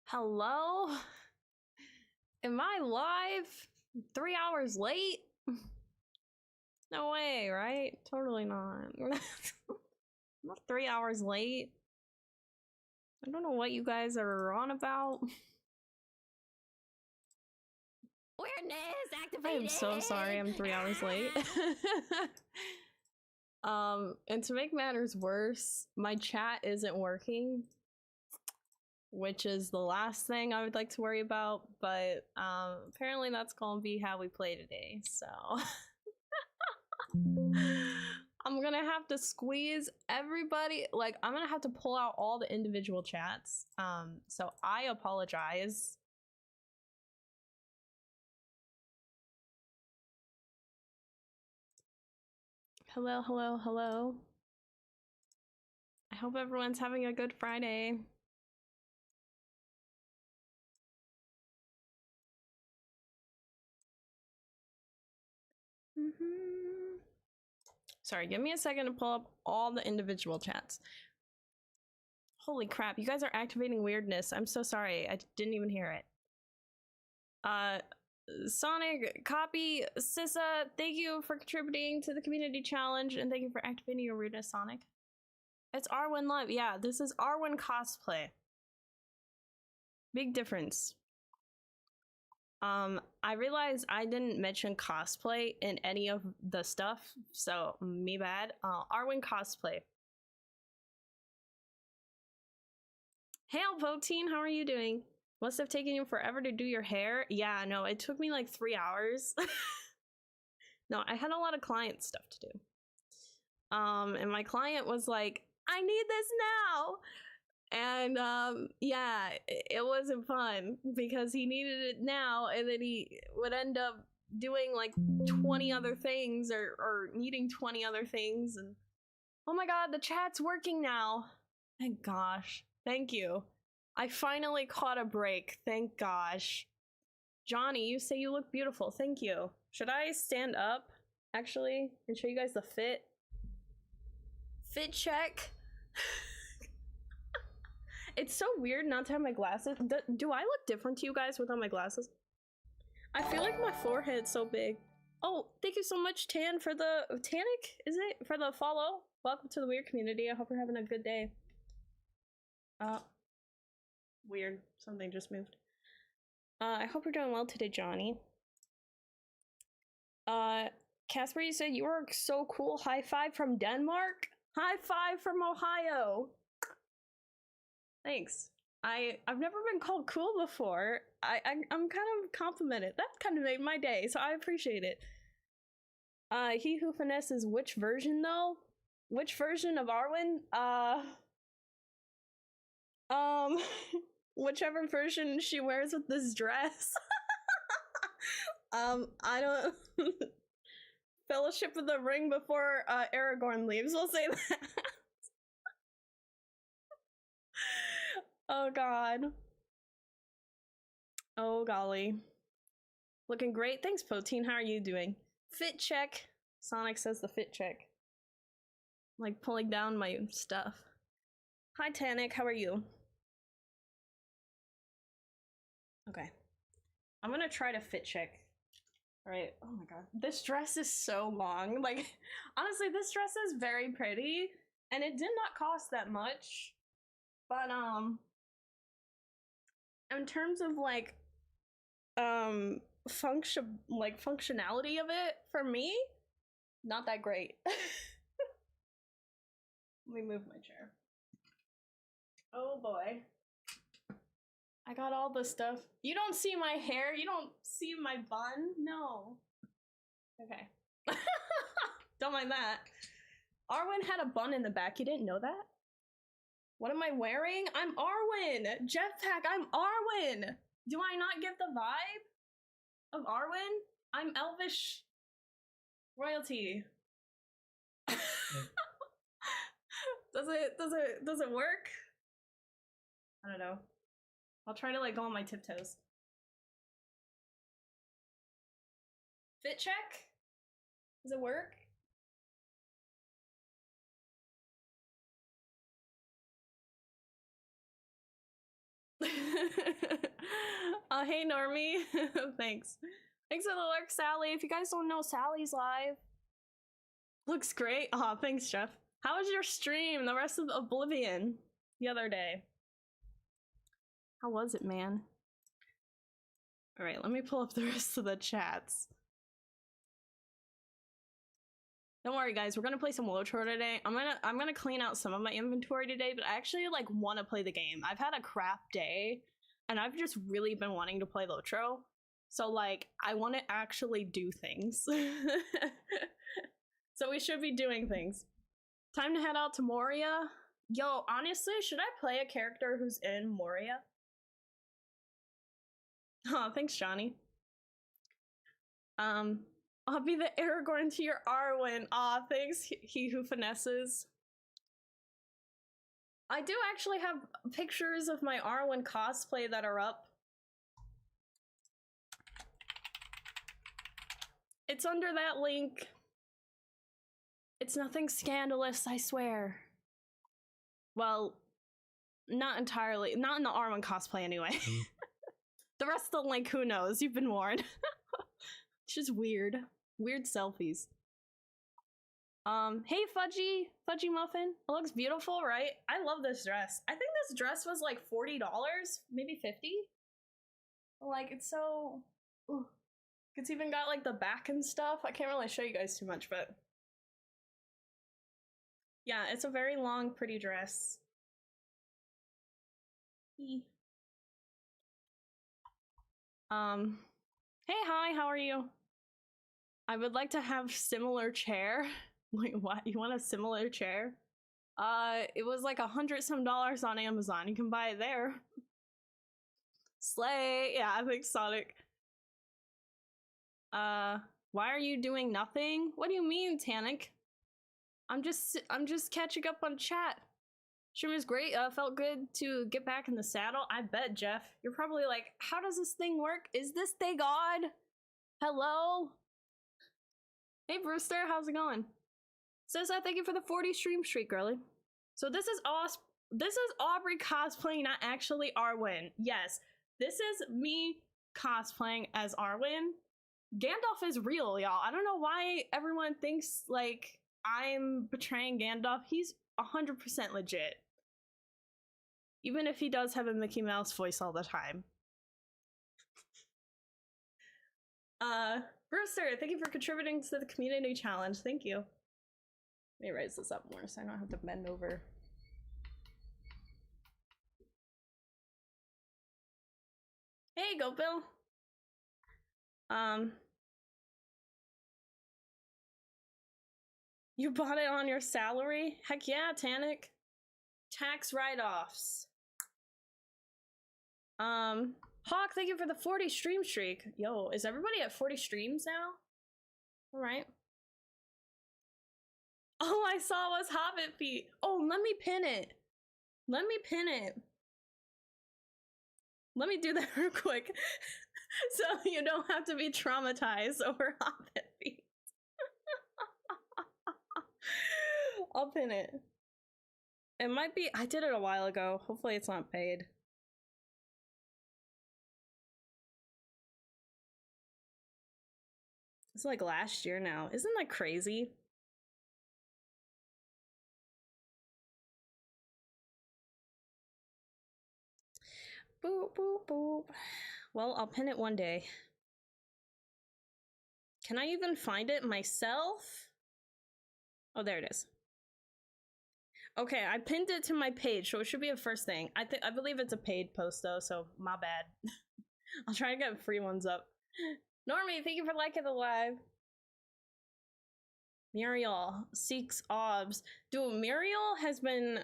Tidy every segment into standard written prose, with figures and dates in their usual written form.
Hello? Am I live? 3 hours late? No way, right? Totally not. I'm not 3 hours late. I don't know what you guys are on about. Weirdness activated. I am so sorry I'm 3 hours late. And to make matters worse, my chat isn't working, which is the last thing I would like to worry about, but apparently that's gonna be how we play today, so I'm gonna have to squeeze everybody, like I'm gonna have to pull out all the individual chats, so I apologize. Hello, hello, hello. I hope everyone's having a good Friday. Sorry, give me a second to pull up all the individual chats. Holy crap, you guys are activating weirdness. I'm so sorry, I didn't even hear it. Sonic, Copy, Sissa, thank you for contributing to the community challenge, and thank you for activating your weirdness, Sonic. It's Arwen Live. Yeah, this is Arwen Cosplay. Big difference. I realized I didn't mention cosplay in any of the stuff, so me bad. Arwen Cosplay. Hey, Alpotine, how are you doing? Must have taken you forever to do your hair. Yeah, no, it took me like 3 hours. No, I had a lot of client stuff to do. And my client was like, I need this now. And yeah, it wasn't fun because he needed it now, and then he would end up doing like 20 other things or needing 20 other things. And oh my god, the chat's working now. Thank gosh. Thank you. I finally caught a break. Thank gosh. Johnny, you say you look beautiful. Thank you. Should I stand up actually and show you guys the fit? Fit check. It's so weird not to have my glasses. Do I look different to you guys without my glasses? I feel like my forehead's so big. Oh, thank you so much, Tan, for the Tanic, is it? For the follow. Welcome to the weird community. I hope you're having a good day. Weird. Something just moved. I hope you're doing well today, Johnny. Casper, you said you were so cool. High five from Denmark? High five from Ohio. Thanks. I've never been called cool before. I'm kind of complimented. That kind of made my day, so I appreciate it. He who finesses which version though? Which version of Arwen? Whichever version she wears with this dress. I don't Fellowship of the Ring before Aragorn leaves, we'll say that. Oh god. Oh golly. Looking great. Thanks, Poteen. How are you doing? Fit check. Sonic says the fit check. Like pulling down my stuff. Hi, Tanic. How are you? Okay. I'm gonna try to fit check. Alright. Oh my god. This dress is so long. Like, honestly, this dress is very pretty. And it did not cost that much. But, in terms of like functionality of it, for me, not that great. Let me move my chair. Oh boy. I got all the stuff. You don't see my hair? You don't see my bun? No. Okay. Don't mind that. Arwen had a bun in the back. You didn't know that? What am I wearing? I'm Arwen! Jetpack, I'm Arwen! Do I not get the vibe of Arwen? I'm Elvish royalty. Does it work? I don't know. I'll try to like go on my tiptoes. Fit check? Does it work? Hey Normie. Thanks. Thanks for the lurk, Sally. If you guys don't know, Sally's live. Looks great. Aw, thanks, Jeff. How was your stream? The rest of Oblivion the other day. How was it, man? Alright, let me pull up the rest of the chats. Don't worry, guys. We're gonna play some LOTRO today. I'm gonna clean out some of my inventory today, but I actually like want to play the game. I've had a crap day, and I've just really been wanting to play LOTRO. So like, I want to actually do things. So we should be doing things. Time to head out to Moria. Yo, honestly, should I play a character who's in Moria? Oh, thanks, Johnny. I'll be the Aragorn to your Arwen. Aw, thanks, he who finesses. I do actually have pictures of my Arwen cosplay that are up. It's under that link. It's nothing scandalous, I swear. Well, not entirely. Not in the Arwen cosplay anyway. The rest of the link, who knows? You've been warned. It's just weird. Weird selfies. Hey Fudgy Muffin. It looks beautiful, right? I love this dress. I think this dress was like $40, maybe 50. Like, it's so... Ooh. It's even got like the back and stuff. I can't really show you guys too much, but... Yeah, it's a very long, pretty dress. Hey, hi, how are you? I would like to have similar chair. Wait, what? You want a similar chair? It was like $100 some on Amazon. You can buy it there. Slay. Yeah, I think Sonic. Why are you doing nothing? What do you mean, Tanic? I'm just catching up on chat. Stream is great. Felt good to get back in the saddle. I bet, Jeff. You're probably like, how does this thing work? Is this thing on? Hello? Hey, Brewster, how's it going? Says I thank you for the 40 stream streak, girly. So this is Aubrey cosplaying, not actually Arwen. Yes, this is me cosplaying as Arwen. Gandalf is real, y'all. I don't know why everyone thinks like I'm betraying Gandalf. He's 100% legit. Even if he does have a Mickey Mouse voice all the time. Brewster, thank you for contributing to the community challenge. Thank you. Let me raise this up more so I don't have to bend over. Hey, Goat Bill. You bought it on your salary? Heck yeah, Tanic. Tax write-offs. Hawk, thank you for the 40 stream streak. Yo, is everybody at 40 streams now? Alright. All I saw was Hobbit feet. Oh, let me pin it. Let me pin it. Let me do that real quick. So you don't have to be traumatized over Hobbit feet. I'll pin it. It might be, I did it a while ago. Hopefully it's not paid. It's like last year now. Isn't that crazy? Boop, boop, boop. Well, I'll pin it one day. Can I even find it myself? Oh, there it is. Okay, I pinned it to my page, so it should be a first thing. I believe it's a paid post though, so my bad. I'll try to get free ones up. Normie, thank you for liking the live. Muriel seeks obs. Dude, Muriel has been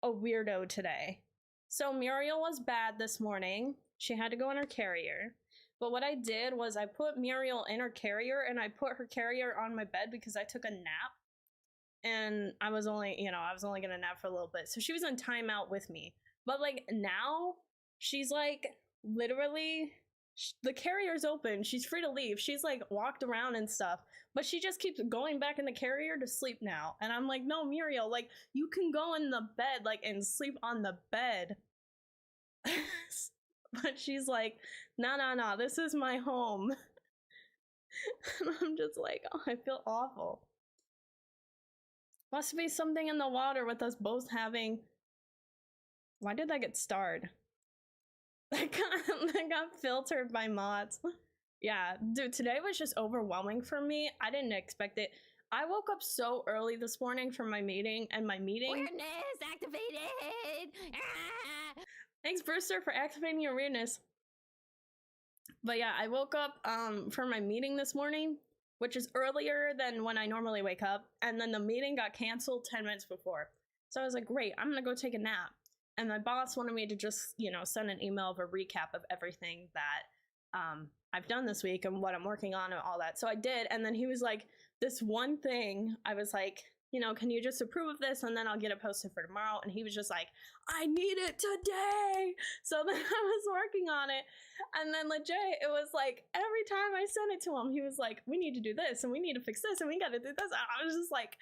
a weirdo today. So Muriel was bad this morning. She had to go in her carrier. But what I did was I put Muriel in her carrier and I put her carrier on my bed because I took a nap. And I was only gonna nap for a little bit. So she was in timeout with me. But like now, she's like literally, the carrier's open. She's free to leave. She's like walked around and stuff. But she just keeps going back in the carrier to sleep now. And I'm like, no, Muriel, like you can go in the bed like and sleep on the bed. but she's like, no, no, no, this is my home. And I'm just like, oh, I feel awful. Must be something in the water with us both having... Why did that get starred? That got filtered by mods. Yeah, dude, today was just overwhelming for me. I didn't expect it. I woke up so early this morning for my meeting, and my meeting... Weirdness activated! Ah! Thanks, Brewster, for activating your weirdness. But yeah, I woke up for my meeting this morning, which is earlier than when I normally wake up, and then the meeting got canceled 10 minutes before. So I was like, great, I'm gonna go take a nap. And my boss wanted me to just, you know, send an email of a recap of everything that I've done this week and what I'm working on and all that. So I did, and then he was like, this one thing, I was like, you know, can you just approve of this and then I'll get it posted for tomorrow? And he was just like, I need it today. So then I was working on it. And then legit, it was like, every time I sent it to him, he was like, we need to do this and we need to fix this and we gotta do this. And I was just like,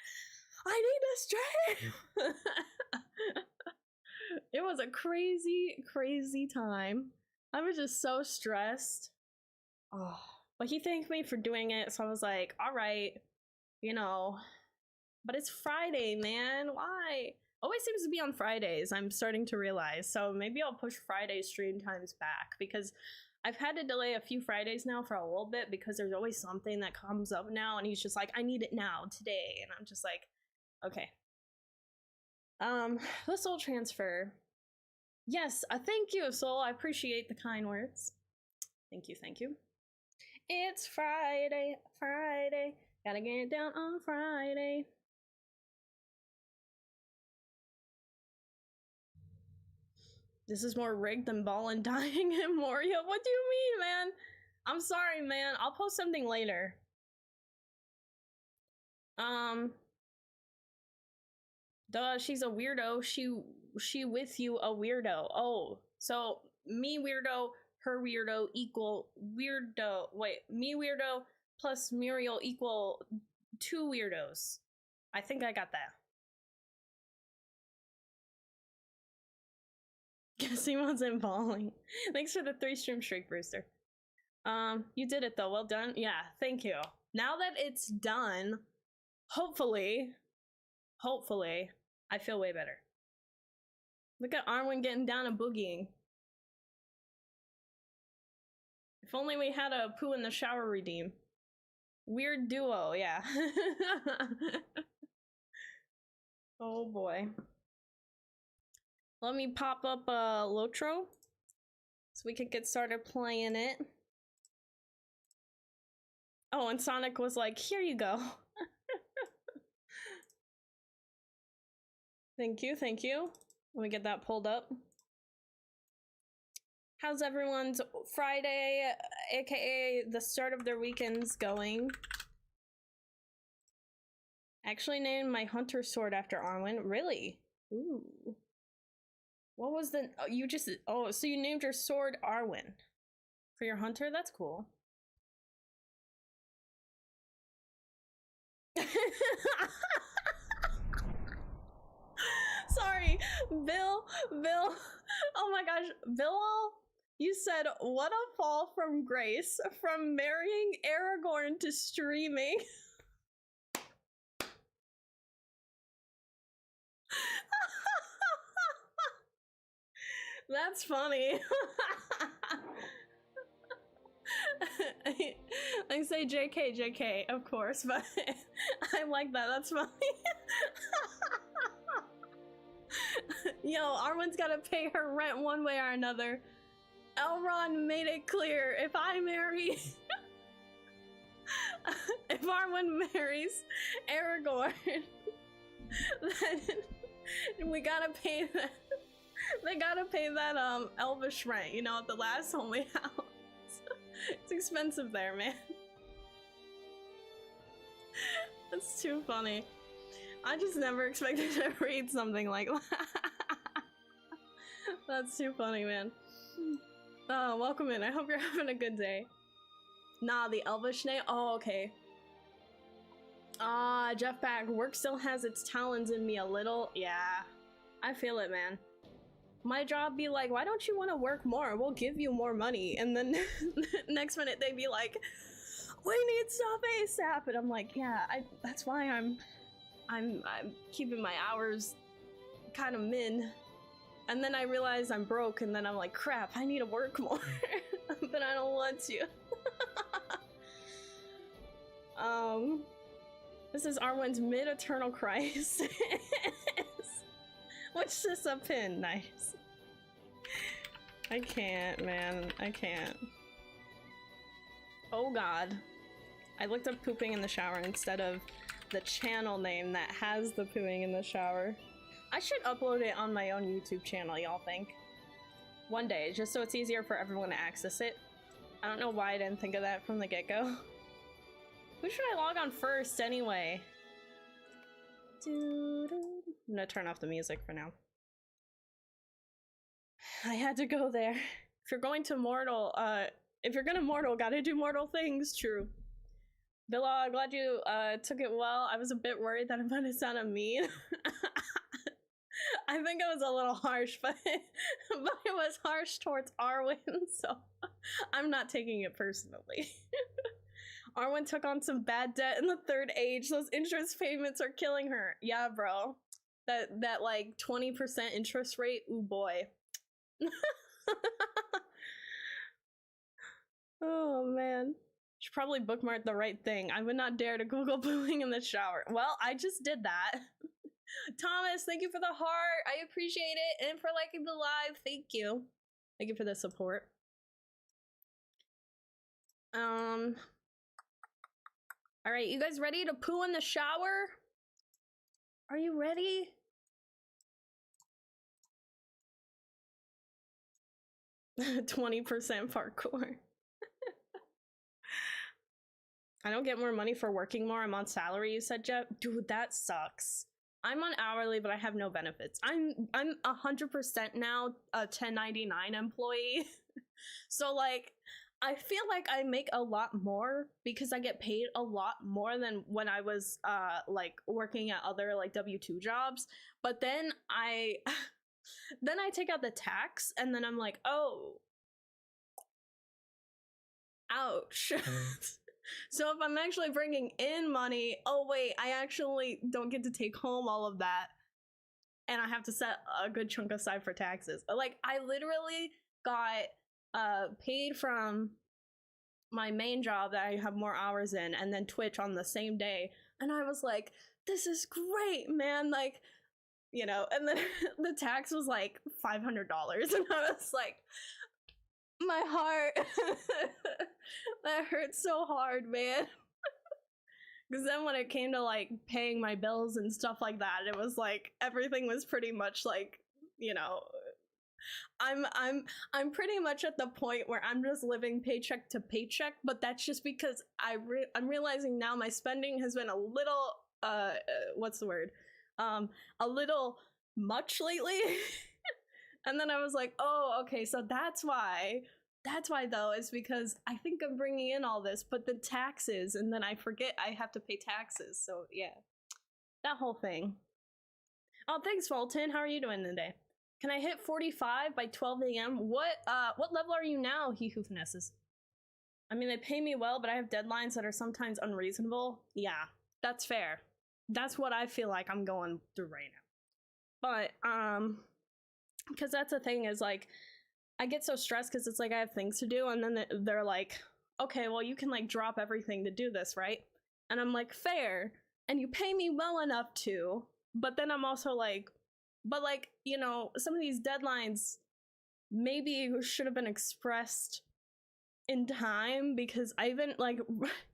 I need this straight. It was a crazy, crazy time. I was just so stressed. Oh, but he thanked me for doing it. So I was like, all right, you know, but it's Friday, man. Why? Always seems to be on Fridays, I'm starting to realize. So maybe I'll push Friday stream times back because I've had to delay a few Fridays now for a little bit because there's always something that comes up now and he's just like, I need it now, today. And I'm just like, okay. The soul transfer. Yes, thank you, Soul. I appreciate the kind words. Thank you, thank you. It's Friday, Friday. Gotta get it down on Friday. This is more rigged than Ballin dying in Moria. What do you mean, man? I'm sorry, man. I'll post something later. Duh, she's a weirdo. She with you a weirdo. Oh, so me weirdo, her weirdo equal weirdo. Wait, me weirdo plus Muriel equal 2 weirdos. I think I got that. Guess he wasn't balling. Thanks for the 3 stream streak, Brewster. You did it though. Well done. Yeah, thank you. Now that it's done, hopefully, I feel way better. Look at Arwen getting down and boogieing. If only we had a poo in the shower redeem. Weird duo, yeah. Oh boy. Let me pop up LOTRO so we could get started playing it. Oh, and Sonic was like, here you go. Thank you, thank you. Let me get that pulled up. How's everyone's Friday, aka the start of their weekends, going? Actually named my hunter sword after Arwen. Really? Ooh. What was the... Oh, you just... Oh, so you named your sword Arwen for your hunter? That's cool. Sorry, Bill, oh my gosh, Bill, you said, what a fall from grace, from marrying Aragorn to streaming. That's funny. I say JK, of course, but I like that, that's funny. Yo, Arwen's gotta pay her rent one way or another. Elrond made it clear, if I marry... if Arwen marries Aragorn, then we gotta pay that... They gotta pay that, elvish rent, you know, at the last homely house. It's expensive there, man. That's too funny. I just never expected to read something like that. That's too funny, man. Oh, welcome in. I hope you're having a good day. Nah, the elvish name? Oh, okay. Jeff back. Work still has its talons in me a little. Yeah, I feel it, man. my job be like, why don't you want to work more? We'll give you more money. And then next minute they'd be like, we need stuff ASAP. And I'm like, yeah, that's why I'm keeping my hours kind of min. And then I realize I'm broke, and then I'm like, crap, I need to work more. But I don't want to. This is Arwen's mid-eternal crisis. Which is a pin. Nice. I can't, man. I can't. Oh god. I looked up pooping in the shower instead of the channel name that has the pooing in the shower. I should upload it on my own YouTube channel, y'all think? One day, just so it's easier for everyone to access it. I don't know why I didn't think of that from the get-go. Who should I log on first, anyway? I'm gonna turn off the music for now. I had to go there. If you're going to mortal, if you're gonna mortal, gotta do mortal things, true. Villa, glad you took it well. I was a bit worried that it might have sounded mean. I think it was a little harsh, but it was harsh towards Arwen, so I'm not taking it personally. Arwen took on some bad debt in the third age. Those interest payments are killing her. Yeah, bro. That like 20% interest rate, ooh boy. Oh man. Should probably bookmark the right thing. I would not dare to Google booing in the shower. Well, I just did that. Thomas, thank you for the heart. I appreciate it. And for liking the live, thank you. Thank you for the support. All right, you guys ready to poo in the shower? Are you ready? $20% parkour. I don't get more money for working more. I'm on salary, you said, Jeff? Dude, that sucks. I'm on hourly, but I have no benefits. I'm 100% now a 1099 employee. So like, I feel like I make a lot more because I get paid a lot more than when I was like working at other like W-2 jobs. But then I take out the tax and then I'm like, oh, ouch. So if I'm actually bringing in money, oh wait, I actually don't get to take home all of that. And I have to set a good chunk aside for taxes. Like, I literally got paid from my main job that I have more hours in, and then Twitch on the same day. And I was like, this is great, man. Like, you know, and then the tax was like $500. And I was like, my heart. That hurt so hard, man. Because then when it came to like paying my bills and stuff like that, it was like everything was pretty much like, you know, I'm pretty much at the point where I'm just living paycheck to paycheck, but that's just because I'm realizing now my spending has been a little what's the word? A little much lately. And then I was like, oh, okay, so that's why. That's why, though, is because I think I'm bringing in all this, but the taxes, and then I forget I have to pay taxes. So, yeah. That whole thing. Oh, thanks, Fulton. How are you doing today? Can I hit 45 by 12 a.m.? What level are you now, he who finesses? I mean, they pay me well, but I have deadlines that are sometimes unreasonable. Yeah, that's fair. That's what I feel like I'm going through right now. But, because that's the thing is, like, I get so stressed because it's like I have things to do, and then they're like, okay, well, you can like drop everything to do this, right? And I'm like, fair, and you pay me well enough to, but then I'm also like, but like, you know, some of these deadlines maybe should have been expressed in time, because I've been like,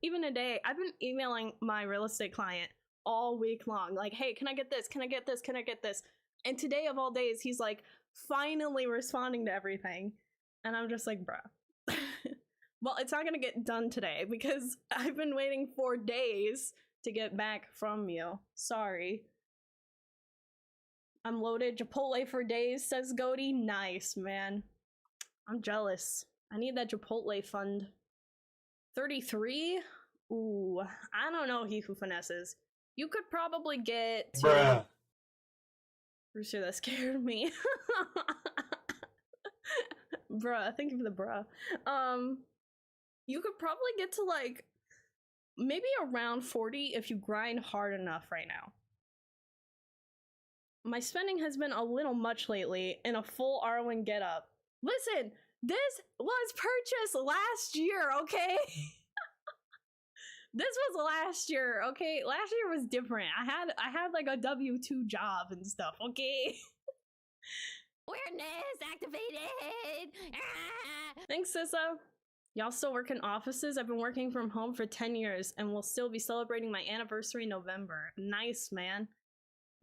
even today, I've been emailing my real estate client all week long, like, hey, can I get this? Can I get this? Can I get this? And today of all days, he's like, finally responding to everything, and I'm just like, bruh. Well, it's not gonna get done today because I've been waiting 4 days to get back from you. Sorry. I'm loaded Chipotle for days, says Goaty. Nice, man. I'm jealous. I need that Chipotle fund. 33? Ooh, I don't know, he who finesses. You could probably get to... Bruh. Rooster, that scared me. Bruh, thank you for the bruh. You could probably get to like maybe around 40 if you grind hard enough right now. My spending has been a little much lately in a full Arwen getup. Listen, this was purchased last year, okay? This was last year, okay? Last year was different. I had like a W-2 job and stuff, okay? Weirdness activated. Thanks, Sissa. Y'all still work in offices? I've been working from home for 10 years and will still be celebrating my anniversary in November. Nice, man.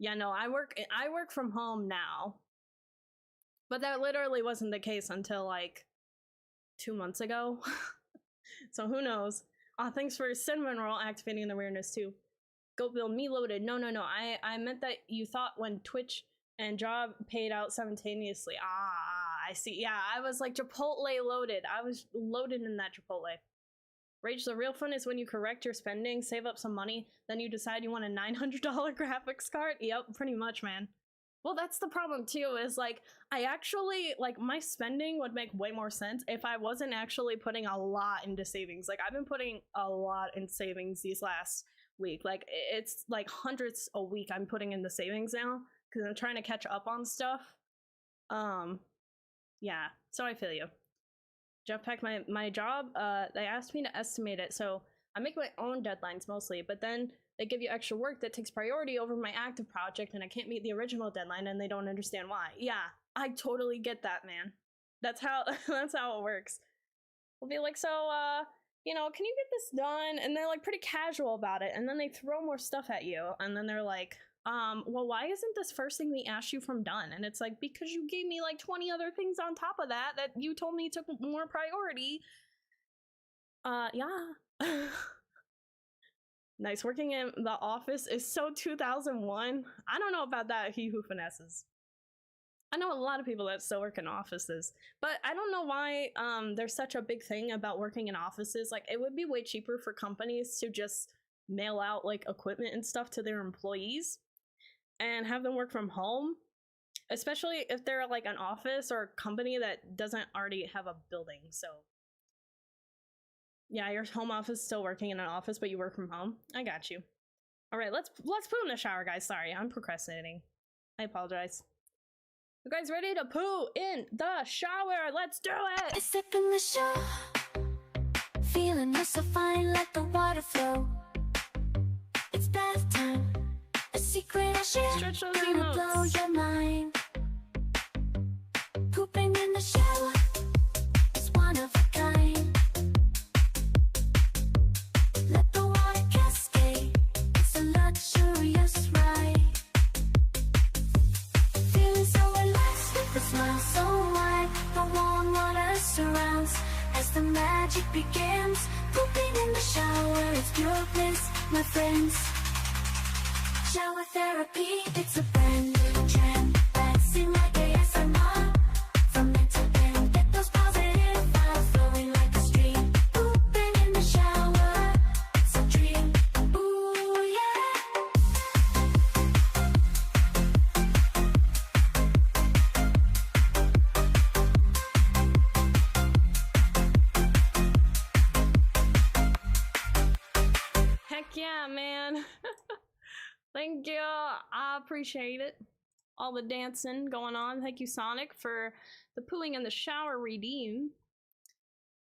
Yeah, no, I work from home now. But that literally wasn't the case until like 2 months ago. So who knows? Thanks for Cinnamon Roll activating the weirdness too. Go build me loaded. No. I meant that you thought when Twitch and job paid out simultaneously. I see. Yeah, I was like Chipotle loaded. I was loaded in that Chipotle. Rage, the real fun is when you correct your spending, save up some money, then you decide you want a $900 graphics card. Yep, pretty much, man. Well, that's the problem too, is like, I actually, like, my spending would make way more sense if I wasn't actually putting a lot into savings. Like, I've been putting a lot in savings these last week. Like, it's like hundreds a week I'm putting in the savings now, because I'm trying to catch up on stuff. Yeah, so I feel you. Jetpack, my job, they asked me to estimate it, so I make my own deadlines mostly, but then they give you extra work that takes priority over my active project, and I can't meet the original deadline, and they don't understand why. Yeah, I totally get that, man. That's how that's how it works. We'll be like, so, you know, can you get this done? And they're like pretty casual about it, and then they throw more stuff at you, and then they're like, well, why isn't this first thing we asked you from done? And it's like, because you gave me like 20 other things on top of that you told me took more priority. Yeah. Nice. Working in the office is so 2001. I don't know about that, he who finesses. I know a lot of people that still work in offices, but I don't know why there's such a big thing about working in offices. Like, it would be way cheaper for companies to just mail out like equipment and stuff to their employees and have them work from home, especially if they're like an office or a company that doesn't already have a building. So yeah, your home office is still working in an office, but you work from home. I got you. All right, let's poo in the shower, guys. Sorry, I'm procrastinating. I apologize. You guys ready to poo in the shower? Let's do it! I step in the shower, feeling so fine, let the water flow. It's bath time, a secret I share, Stretch those gonna emotes. blow your mind. Pooping in the shower is one of a kind. Let the water cascade, it's a luxurious ride. Feeling so relaxed with a smile so wide, the warm water surrounds as the magic begins. Pooping in the shower is pure bliss, my friends. Shower therapy, it's a brand new trend. Dancing like ASMR, from end to end. Get those positive vibes flowing like a stream. Pooping in the shower, it's a dream. Ooh yeah. Heck yeah, man. Thank you. I appreciate it. All the dancing going on. Thank you, Sonic, for the pooing in the shower redeem.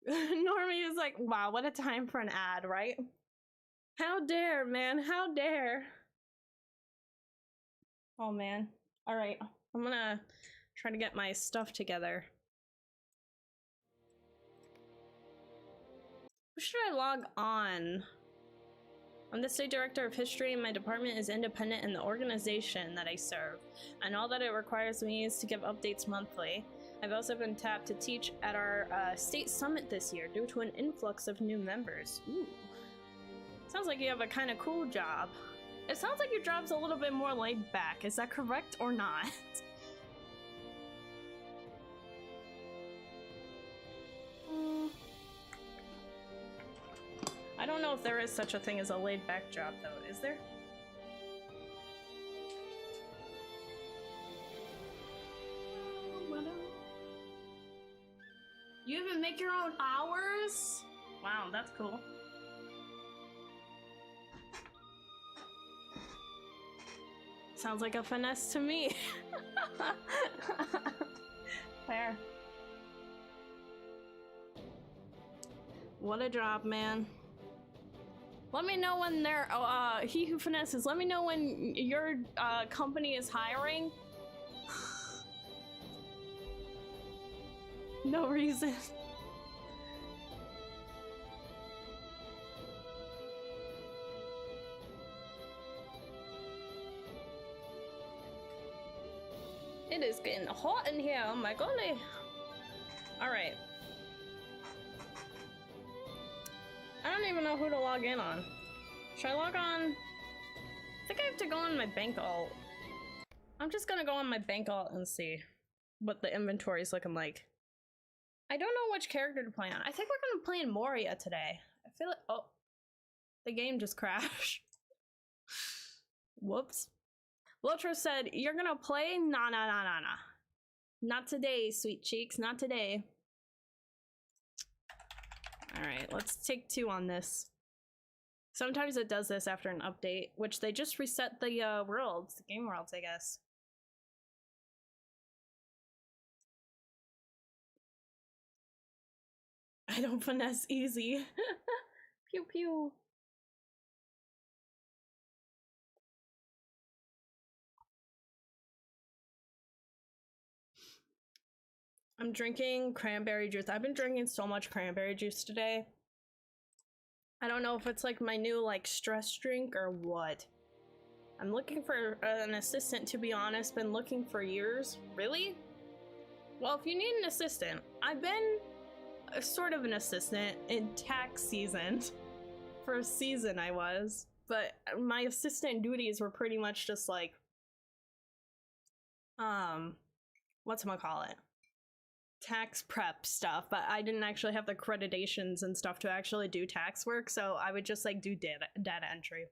Normie is like, wow, what a time for an ad, right? How dare, man. How dare. Oh, man. All right. I'm gonna try to get my stuff together. Who should I log on? I'm the state director of history, and my department is independent in the organization that I serve, and all that it requires me is to give updates monthly. I've also been tapped to teach at our state summit this year due to an influx of new members. Ooh. Sounds like you have a kind of cool job. It sounds like your job's a little bit more laid back. Is that correct or not? I don't know if there is such a thing as a laid-back job, though. Is there? You even make your own hours? Wow, that's cool. Sounds like a finesse to me. Fair. What a job, man. Let me know when they're, he who finesses, let me know when your company is hiring. No reason. It is getting hot in here, oh my golly. Alright. I don't even know who to log in on. Should I log on? I think I have to go on my bank alt. I'm just gonna go on my bank alt and see what the inventory is looking like. I don't know which character to play on. I think we're gonna play in Moria today. I feel like, oh, the game just crashed. Whoops. LOTRO said, you're gonna play? Nah. Not today, sweet cheeks, not today. Alright, let's take 2 on this. Sometimes it does this after an update, which they just reset the worlds, the game worlds, I guess. I don't finesse easy. Pew pew. I'm drinking cranberry juice. I've been drinking so much cranberry juice today. I don't know if it's like my new like stress drink or what. I'm looking for an assistant, to be honest. Been looking for years. Really? Well, if you need an assistant, I've been sort of an assistant in tax season. For a season I was. But my assistant duties were pretty much just like, whatchamacallit? Tax prep stuff, but I didn't actually have the accreditations and stuff to actually do tax work, so I would just like do data entry.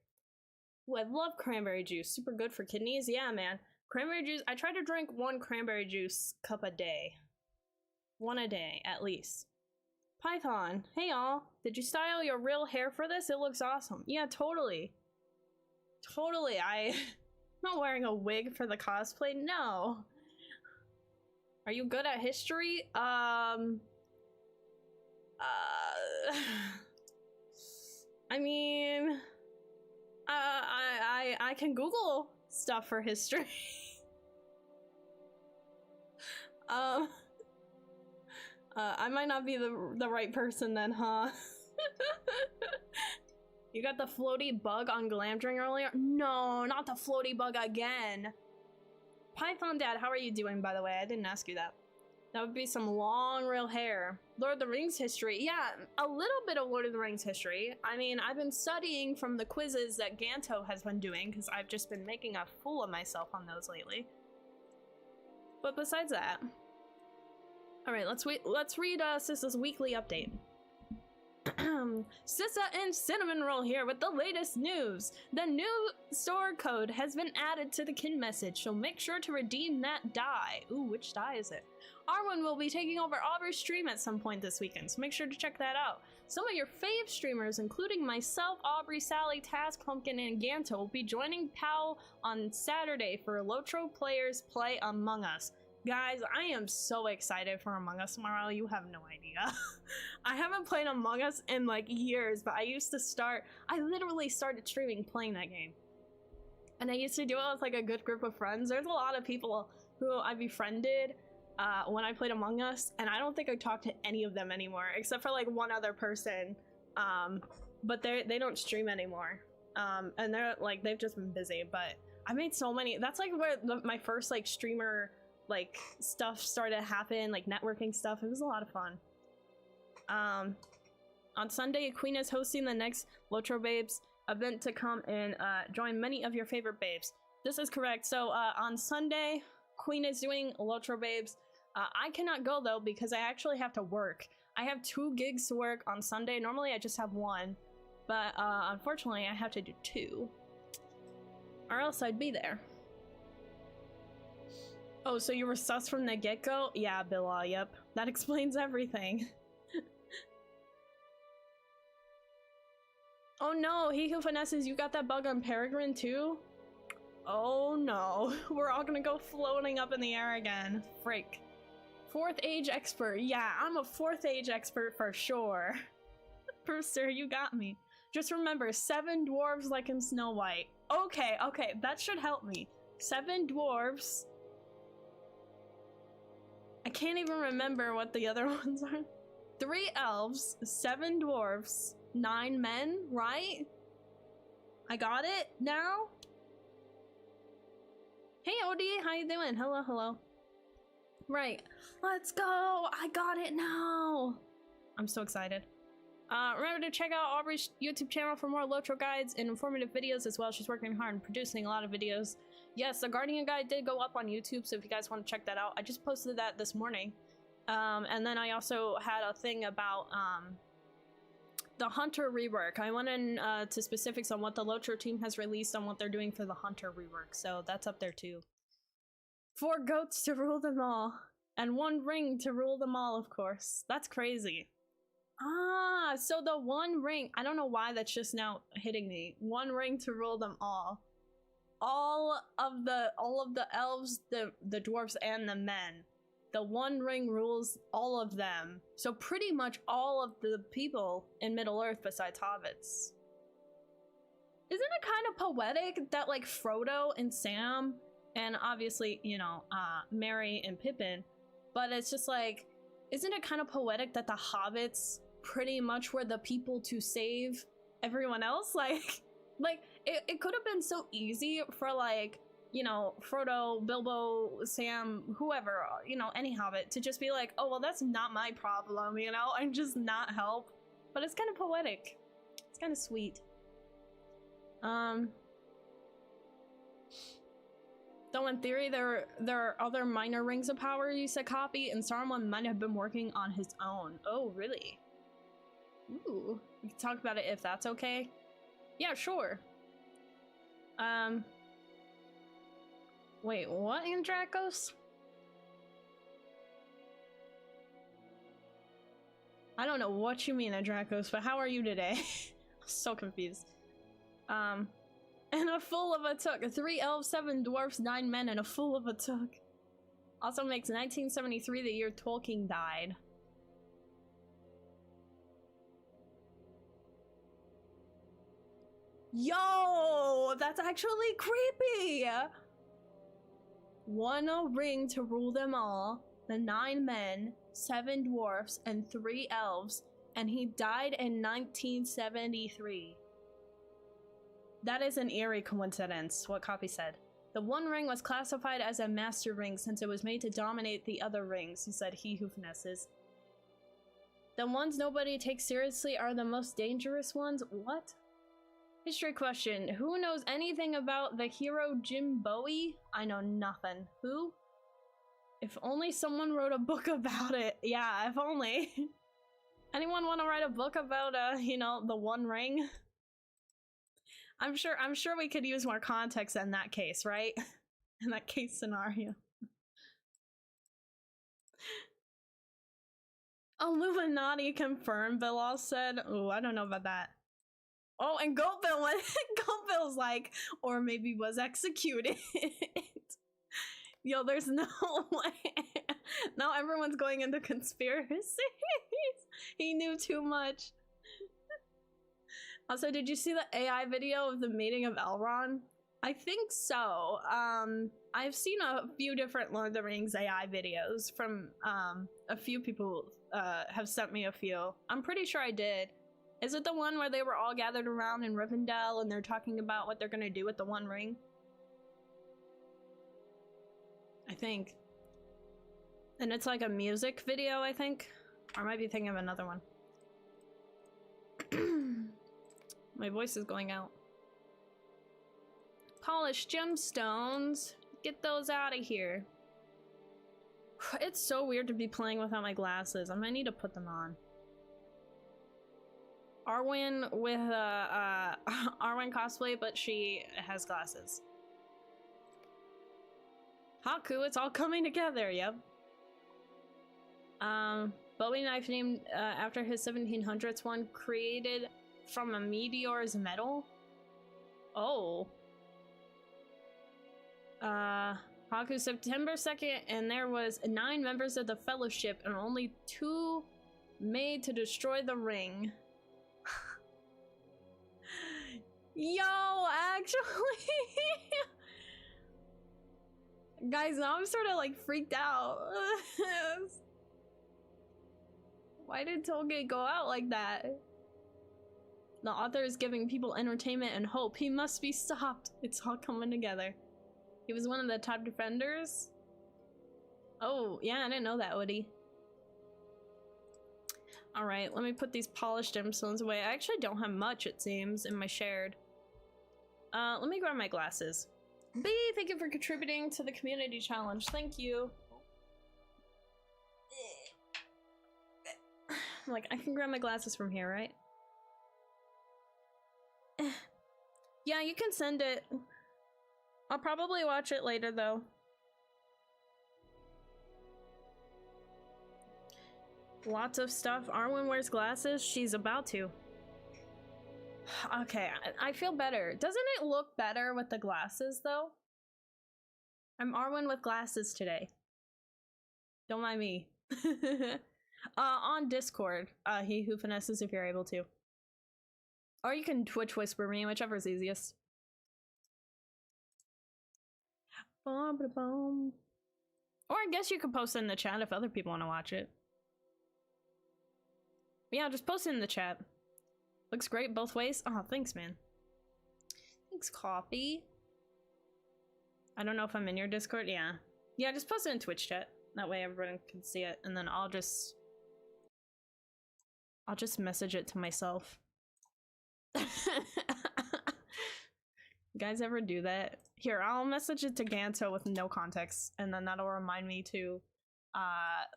Ooh, I love cranberry juice. Super good for kidneys. Yeah, man. Cranberry juice. I try to drink 1 cranberry juice cup a day. 1 a day, at least. Python. Hey y'all. Did you style your real hair for this? It looks awesome. Yeah, totally. Totally. I'm not wearing a wig for the cosplay. No. Are you good at history? I mean, I can Google stuff for history. I might not be the right person then, huh? You got the floaty bug on Glamdring earlier? No, not the floaty bug again. Python Dad, how are you doing, by the way? I didn't ask you that. That would be some long, real hair. Lord of the Rings history. Yeah, a little bit of Lord of the Rings history. I mean, I've been studying from the quizzes that Ganto has been doing, because I've just been making a fool of myself on those lately. But besides that... Alright, let's read Sissa's weekly update. Sissa and Cinnamon Roll here with the latest news. The new store code has been added to the kin message, so make sure to redeem that dye. Ooh, which dye is it? Arwen will be taking over Aubrey's stream at some point this weekend, so make sure to check that out. Some of your fave streamers, including myself, Aubrey, Sally, Task, Pumpkin, and Ganto, will be joining Pal on Saturday for LOTRO Players Play Among Us. Guys, I am so excited for Among Us tomorrow, you have no idea. I haven't played Among Us in like years, but I literally started streaming playing that game. And I used to do it with like a good group of friends. There's a lot of people who I befriended when I played Among Us, and I don't think I talk to any of them anymore, except for like one other person. But they don't stream anymore. And they've just been busy, but I made so many. That's like where my first like streamer like stuff started to happen, like networking stuff. It was a lot of fun. On Sunday, Queen is hosting the next LOTRO Babes event to come and join many of your favorite babes. This is correct. So on Sunday, Queen is doing LOTRO Babes. I cannot go though because I actually have to work. I have 2 gigs to work on Sunday. Normally I just have 1, but unfortunately I have to do 2, or else I'd be there. Oh, so you were sus from the get-go? Yeah, Billa, yep. That explains everything. Oh no, he who finesses, you got that bug on Peregrine too? Oh no, we're all gonna go floating up in the air again. Freak. Fourth age expert. Yeah, I'm a fourth age expert for sure. Brewster, you got me. Just remember, 7 dwarves like in Snow White. Okay, okay, that should help me. 7 dwarves. I can't even remember what the other ones are. 3 elves, 7 dwarves, 9 men, right? I got it now? Hey Odie, how you doing? Hello, hello. Right, let's go! I got it now! I'm so excited. Remember to check out Aubrey's YouTube channel for more LOTRO guides and informative videos as well. She's working hard and producing a lot of videos. Yes, the Guardian guide did go up on YouTube, so if you guys want to check that out, I just posted that this morning. And then I also had a thing about the Hunter rework. I went into specifics on what the LOTRO team has released on what they're doing for the Hunter rework, so that's up there too. 4 goats to rule them all, and 1 ring to rule them all, of course. That's crazy. Ah, so the 1 ring, I don't know why that's just now hitting me. 1 ring to rule them all. All of the elves, the dwarves, and the men. The 1 ring rules all of them. So pretty much all of the people in Middle-earth besides hobbits. Isn't it kind of poetic that like Frodo and Sam, and obviously, you know, Merry and Pippin, but it's just like, isn't it kind of poetic that the hobbits pretty much were the people to save everyone else? Like it could have been so easy for like, you know, Frodo, Bilbo, Sam, whoever, you know, any hobbit to just be like, oh, well, that's not my problem, you know, and just not help. But it's kind of poetic. It's kind of sweet. Though in theory, there are other minor rings of power you said copy, and Saruman might have been working on his own. Oh, really? Ooh. We can talk about it if that's okay. Yeah, sure. Wait, what, Andrakos? I don't know what you mean, Andrakos, but how are you today? I'm so confused. And a fool of a took. 3 elves, 7 dwarfs, 9 men, and a fool of a took. Also makes 1973 the year Tolkien died. Yo, that's actually creepy! 1 ring to rule them all, the 9 men, 7 dwarfs, and 3 elves, and he died in 1973. That is an eerie coincidence, what copy said. The 1 ring was classified as a master ring since it was made to dominate the other rings, said he who finesses. The ones nobody takes seriously are the most dangerous ones? What? History question. Who knows anything about the hero Jim Bowie? I know nothing. Who? If only someone wrote a book about it. Yeah, if only. Anyone want to write a book about, you know, the 1 ring? I'm sure we could use more context in that case, right? In that case scenario. Illuminati confirmed, Bilal said. Oh, I don't know about that. Oh, and Goatbill went. Goatbill's like, or maybe was executed. Yo, there's no way. Now everyone's going into conspiracies. He knew too much. Also, did you see the AI video of the meeting of Elrond? I think so. I've seen a few different Lord of the Rings AI videos from a few people have sent me a few. I'm pretty sure I did. Is it the one where they were all gathered around in Rivendell and they're talking about what they're gonna do with the 1 ring? I think. And it's like a music video, I think. Or I might be thinking of another one. My voice is going out. Polished gemstones. Get those out of here. It's so weird to be playing without my glasses. I might need to put them on. Arwen with Arwen cosplay, but she has glasses. Haku, it's all coming together, yep. Bowie knife named after his 1700s one, created from a meteor's metal. Oh. Haku, September 2nd, and there was 9 members of the Fellowship and only 2 made to destroy the ring. Yo, actually. Guys, now I'm sort of like freaked out. Why did Toge go out like that? The author is giving people entertainment and hope. He must be stopped. It's all coming together. He was one of the top defenders. Oh, yeah, I didn't know that, Woody. Alright, let me put these polished gemstones away. I actually don't have much, it seems, in my shared. Let me grab my glasses. B, thank you for contributing to the community challenge. Thank you. Like, I can grab my glasses from here, right? Yeah, you can send it. I'll probably watch it later, though. Lots of stuff. Arwen wears glasses. She's about to. Okay, I feel better. Doesn't it look better with the glasses, though? I'm Arwen with glasses today. Don't mind me. On Discord. He who finesses if you're able to. Or you can Twitch whisper me, whichever's easiest. Or I guess you could post it in the chat if other people want to watch it. Yeah, just post it in the chat. Looks great both ways. Oh, thanks, man. Thanks, Coffee. I don't know if I'm in your Discord. Yeah. Yeah, just post it in Twitch chat. That way everyone can see it. And then I'll just message it to myself. You guys ever do that? Here, I'll message it to Ganto with no context, and then that'll remind me to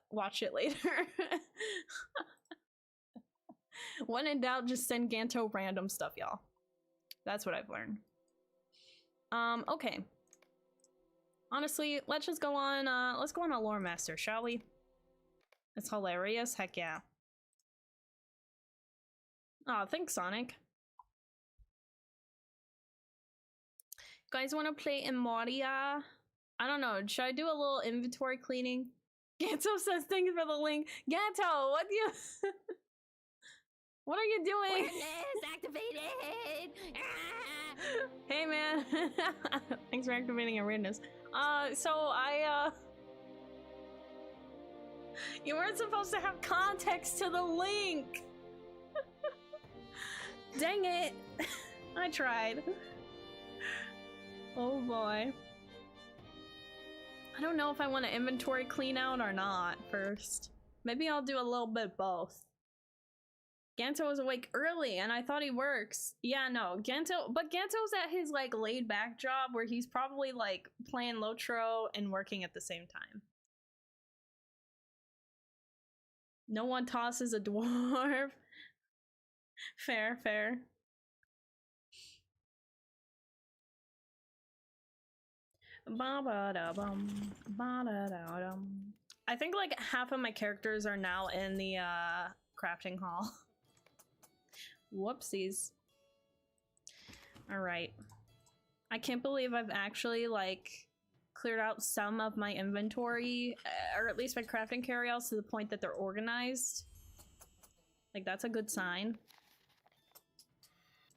watch it later. When in doubt, just send Ganto random stuff, y'all. That's what I've learned. Okay. Honestly, let's just go on, let's go on a lore master, shall we? It's hilarious, heck yeah. Oh, thanks, Sonic. Guys want to play Imoria? I don't know, should I do a little inventory cleaning? Ganto says thank you for the link. Ganto, what do you... What are you doing? Awareness activated! Hey man. Thanks for activating awareness. You weren't supposed to have context to the link! Dang it! I tried. Oh boy. I don't know if I want to inventory clean out or not first. Maybe I'll do a little bit both. Ganto was awake early and I thought he works. Yeah, no, but Ganto's at his like laid back job where he's probably like playing LOTRO and working at the same time. No one tosses a dwarf. Fair, fair. I think like half of my characters are now in the crafting hall. Whoopsies. Alright. I can't believe I've actually like cleared out some of my inventory, or at least my crafting carryouts, to the point that they're organized. Like, that's a good sign.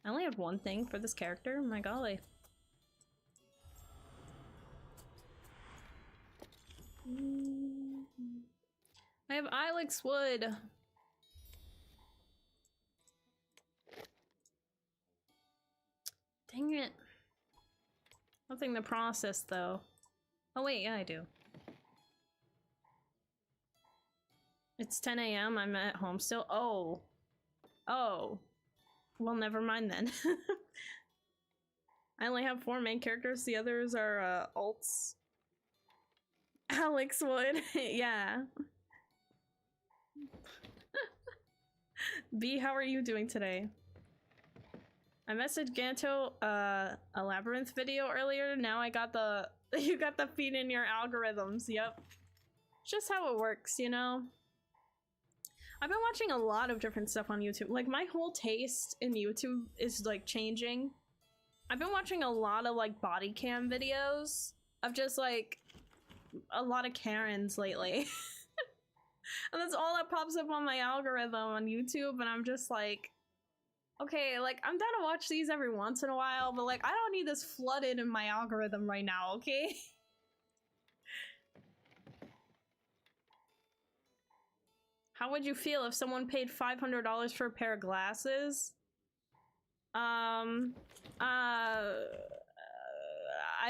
I only have one thing for this character, my golly. I have Ilex wood. Dang it. Nothing to process though. Oh wait, yeah I do. It's 10 AM, I'm at home still. Oh. Oh. Well, never mind then. I only have 4 main characters, the others are alts. Alex Wood, yeah. B, how are you doing today? I messaged Ganto a Labyrinth video earlier. Now I got the You got the feed in your algorithms, yep. Just how it works, you know? I've been watching a lot of different stuff on YouTube. Like, my whole taste in YouTube is, like, changing. I've been watching a lot of, like, body cam videos of just, like, a lot of Karens lately. And that's all that pops up on my algorithm on YouTube, and I'm just like, okay, like, I'm down to watch these every once in a while, but, like, I don't need this flooded in my algorithm right now, okay? How would you feel if someone paid $500 for a pair of glasses? I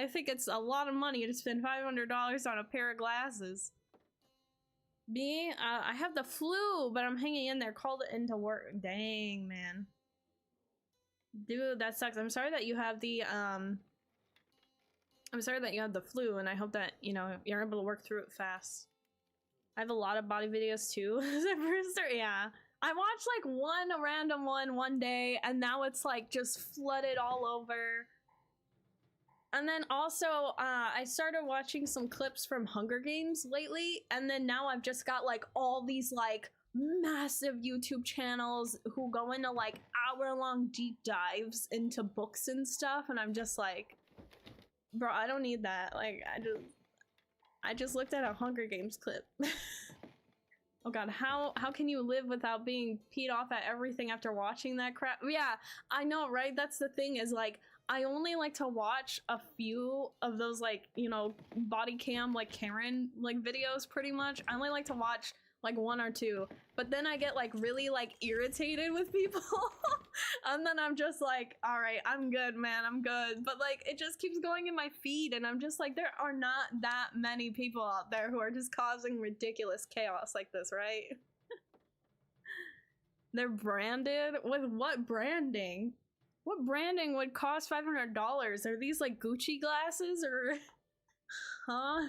think it's a lot of money to spend $500 on a pair of glasses. Me, I have the flu, but I'm hanging in there. Called it into work. Dang, man. Dude, that sucks. I'm sorry that you have the, I'm sorry that you have the flu, and I hope that, you know, you're able to work through it fast. I have a lot of body videos too. Yeah. I watched like one random one day, and now it's like just flooded all over. And then also, I started watching some clips from Hunger Games lately, and then now I've just got like all these like massive YouTube channels who go into like hour-long deep dives into books and stuff, and I'm just like, bro, I don't need that. Like, I just looked at a Hunger Games clip. Oh god, how can you live without being peed off at everything after watching that crap? Yeah, I know, right? That's the thing, is like, I only like to watch a few of those, like, you know, body cam, like, Karen, like, videos, pretty much. I only like to watch, like, one or two. But then I get, like, really, like, irritated with people. And then I'm just like, alright, I'm good, man, I'm good. But, like, it just keeps going in my feed, and I'm just like, there are not that many people out there who are just causing ridiculous chaos like this, right? They're branded? With what branding? What branding would cost $500? Are these like Gucci glasses or... Huh?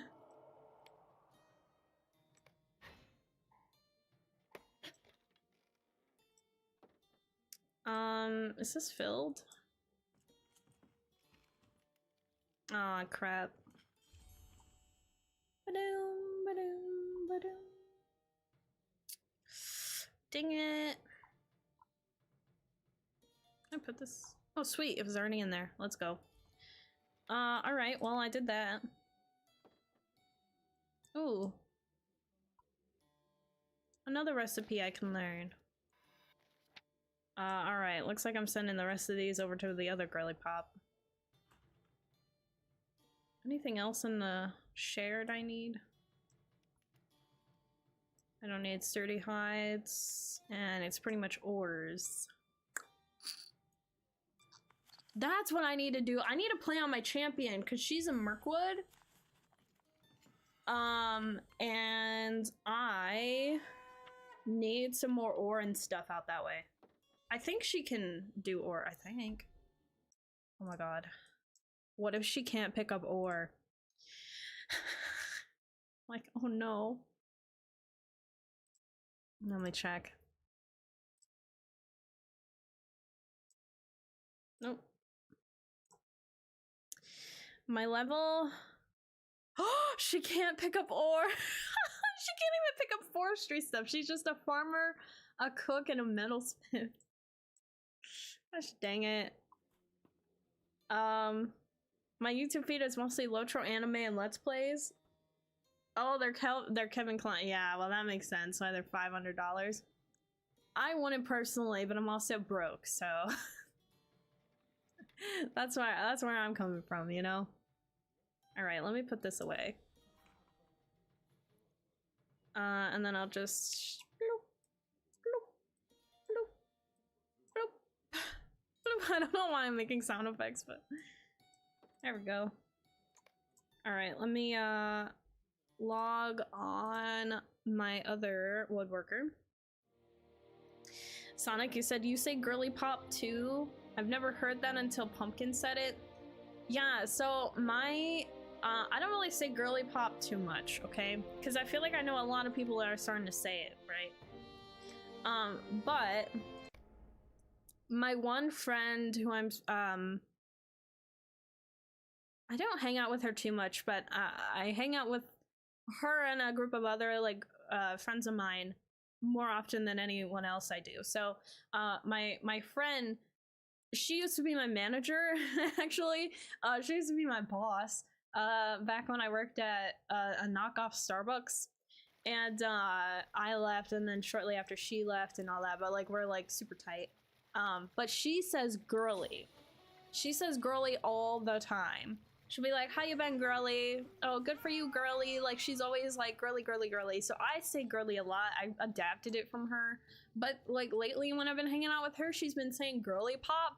Is this filled? Aw, oh, crap. Ba-doom, ba-doom, ba-doom. Dang it. I put this... Oh, sweet, it was already in there. Let's go. Alright, well, I did that. Ooh. Another recipe I can learn. Alright, looks like I'm sending the rest of these over to the other girly pop. Anything else in the shared I need? I don't need sturdy hides, and it's pretty much ores. That's what I need to do. I need to play on my champion, because she's in Mirkwood. And I need some more ore and stuff out that way. I think she can do ore, I think. Oh my god. What if she can't pick up ore? Like, oh no. Let me check. Nope. My level... Oh, she can't pick up ore! She can't even pick up forestry stuff. She's just a farmer, a cook, and a metalsmith. Gosh dang it. My YouTube feed is mostly LOTRO anime and Let's Plays. Oh, they're Kevin Klein. Yeah, well that makes sense. Why they're $500. I want it personally, but I'm also broke, so that's where I'm coming from, you know? Alright, let me put this away. And then I'll just bloop, bloop, bloop, bloop, bloop. I don't know why I'm making sound effects, but there we go. Alright, let me log on my other woodworker. Sonic, you said you say girly pop too? I've never heard that until Pumpkin said it. Yeah, so my I don't really say girly pop too much, okay? Because I feel like I know a lot of people that are starting to say it, right? But my one friend who I'm I don't hang out with her too much, but I hang out with her and a group of other like friends of mine more often than anyone else I do. So my friend, she used to be my manager actually. She used to be my boss back when I worked at a knockoff Starbucks. And I left, and then shortly after she left and all that, but like we're like super tight. But she says girly. She says girly all the time. She'll be like, how you been, girly? Oh, good for you, girly. Like, she's always like, girly, girly, girly. So I say girly a lot. I adapted it from her. But like lately when I've been hanging out with her, she's been saying girly pop.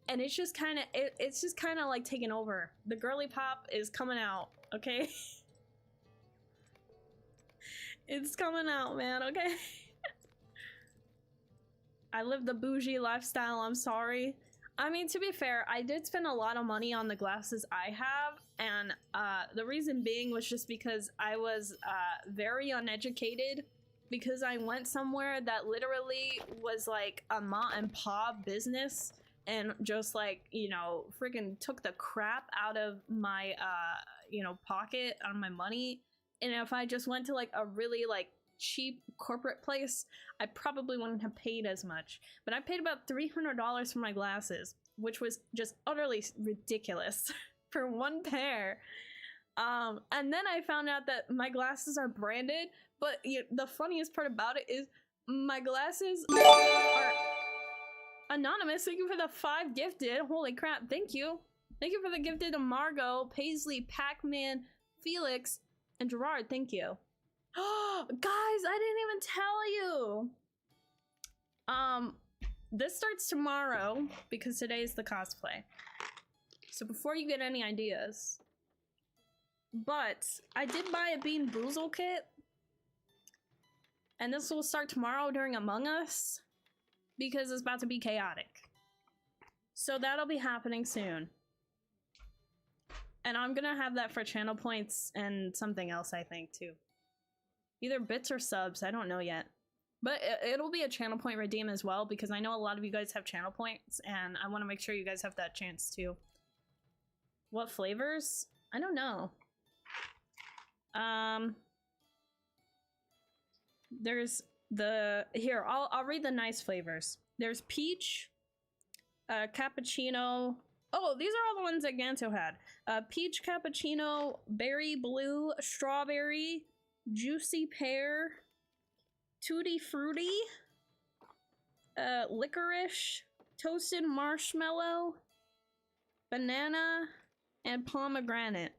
And it's just kind of, it's just kind of like taking over. The girly pop is coming out, okay? It's coming out, man, okay? I live the bougie lifestyle, I'm sorry. I mean, to be fair, I did spend a lot of money on the glasses I have, and the reason being was just because I was very uneducated, because I went somewhere that literally was like a mom and pop business and just like, you know, freaking took the crap out of my, you know, pocket, out of my money. And if I just went to like a really like cheap corporate place, I probably wouldn't have paid as much. But I paid about $300 for my glasses, which was just utterly ridiculous for one pair. And then I found out that my glasses are branded, but the funniest part about it is my glasses are anonymous. Thank you for the 5 gifted. Holy crap, thank you. Thank you for the gifted to Margot, Paisley, Pac-Man, Felix, and Gerard. Thank you. Oh, guys, I didn't even tell you. This starts tomorrow because today is the cosplay. So before you get any ideas, but I did buy a Bean Boozle kit, and this will start tomorrow during Among Us because it's about to be chaotic. So that'll be happening soon. And I'm gonna have that for channel points and something else, I think, too. Either bits or subs, I don't know yet. But it'll be a channel point redeem as well, because I know a lot of you guys have channel points, and I want to make sure you guys have that chance too. What flavors? I don't know. There's the... Here, I'll read the nice flavors. There's peach, cappuccino... Oh, these are all the ones that Ganto had. Peach, cappuccino, berry blue, strawberry, juicy pear, tutti frutti, licorice, toasted marshmallow, banana, and pomegranate.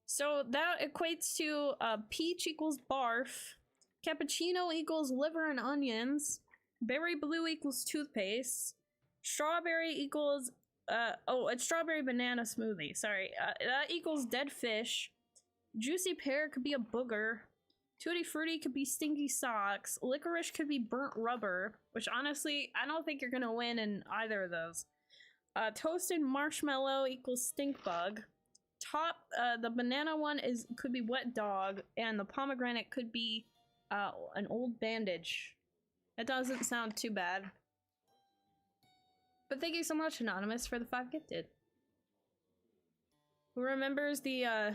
So that equates to peach equals barf, cappuccino equals liver and onions, berry blue equals toothpaste, strawberry equals it's strawberry banana smoothie, sorry. That equals dead fish. Juicy pear could be a booger. Tutti frutti could be stinky socks. Licorice could be burnt rubber, which honestly I don't think you're gonna win in either of those. Toasted marshmallow equals stink bug. The banana one could be wet dog, and the pomegranate could be an old bandage. That doesn't sound too bad. But thank you so much, Anonymous, for the 5 gifted. Who remembers the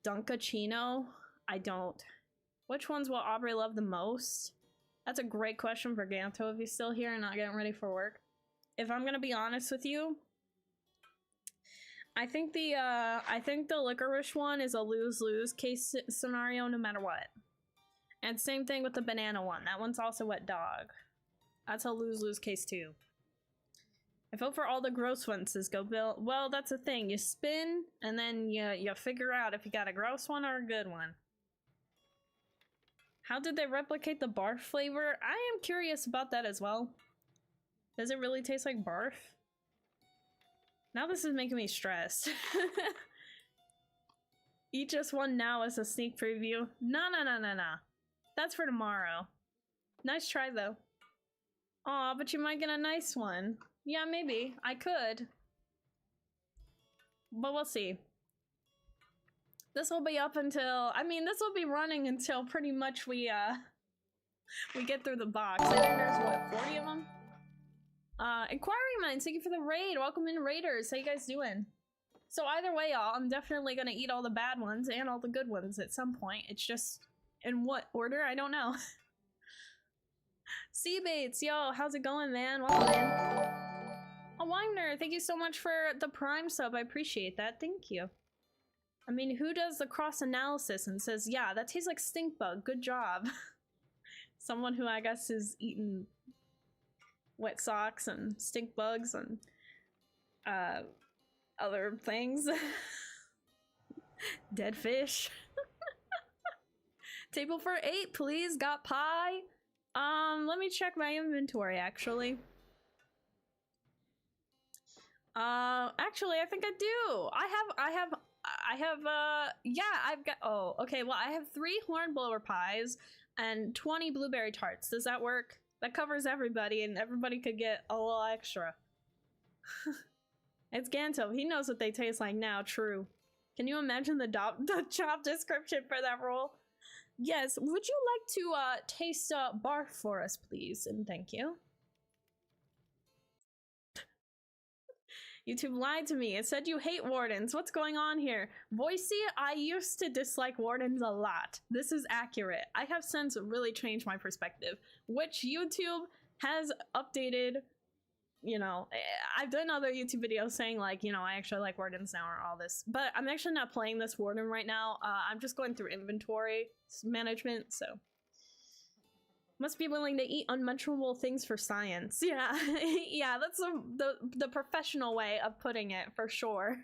Dunkachino? I don't. Which ones will Aubrey love the most? That's a great question for Ganto if he's still here and not getting ready for work. If I'm gonna be honest with you, I think the licorice one is a lose-lose case scenario no matter what. And same thing with the banana one. That one's also wet dog. That's a lose-lose case too. I vote for all the gross ones, says Go Bill. Well, that's the thing. You spin, and then you figure out if you got a gross one or a good one. How did they replicate the barf flavor? I am curious about that as well. Does it really taste like barf? Now this is making me stressed. Eat just one now as a sneak preview. No. That's for tomorrow. Nice try, though. Aw, but you might get a nice one. Yeah, maybe. I could. But we'll see. This will be up until... I mean, this will be running until pretty much we get through the box. I think there's, what, 40 of them? Inquiry Minds, thank you for the raid. Welcome in, Raiders. How you guys doing? So either way, y'all, I'm definitely gonna eat all the bad ones and all the good ones at some point. It's just in what order, I don't know. Seabaits, yo, how's it going, man? Welcome in. Oh, Weiner, thank you so much for the Prime sub. I appreciate that. Thank you. I mean, who does the cross analysis and says, yeah, that tastes like stink bug. Good job. Someone who I guess is eating wet socks and stink bugs and other things. Dead fish. Table for 8, please. Got pie. Let me check my inventory actually. Actually, I think I do. Yeah, I've got, oh, okay, well, I have 3 hornblower pies and 20 blueberry tarts. Does that work? That covers everybody, and everybody could get a little extra. It's Ganto. He knows what they taste like now, true. Can you imagine the job description for that role? Yes, would you like to, taste, barf for us, please? And thank you. YouTube lied to me. It said you hate wardens. What's going on here? Boise, I used to dislike wardens a lot. This is accurate. I have since really changed my perspective, which YouTube has updated. You know, I've done other YouTube videos saying like, you know, I actually like wardens now or all this, but I'm actually not playing this warden right now. I'm just going through inventory management, so. Must be willing to eat unmentionable things for science. Yeah, yeah, that's the professional way of putting it, for sure.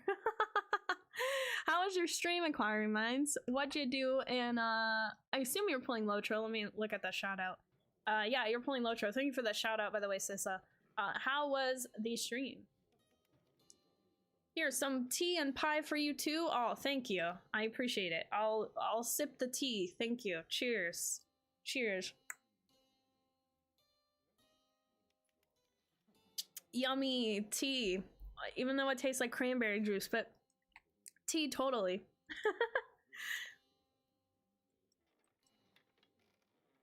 How was your stream, Inquiry Minds? What'd you do? And I assume you're pulling LOTRO. Let me look at that shout out. Yeah, you're pulling LOTRO. Thank you for that shout out, by the way, Sissa. How was the stream? Here's some tea and pie for you too. Oh, thank you. I appreciate it. I'll sip the tea. Thank you. Cheers. Cheers. Yummy tea, even though it tastes like cranberry juice, but tea totally.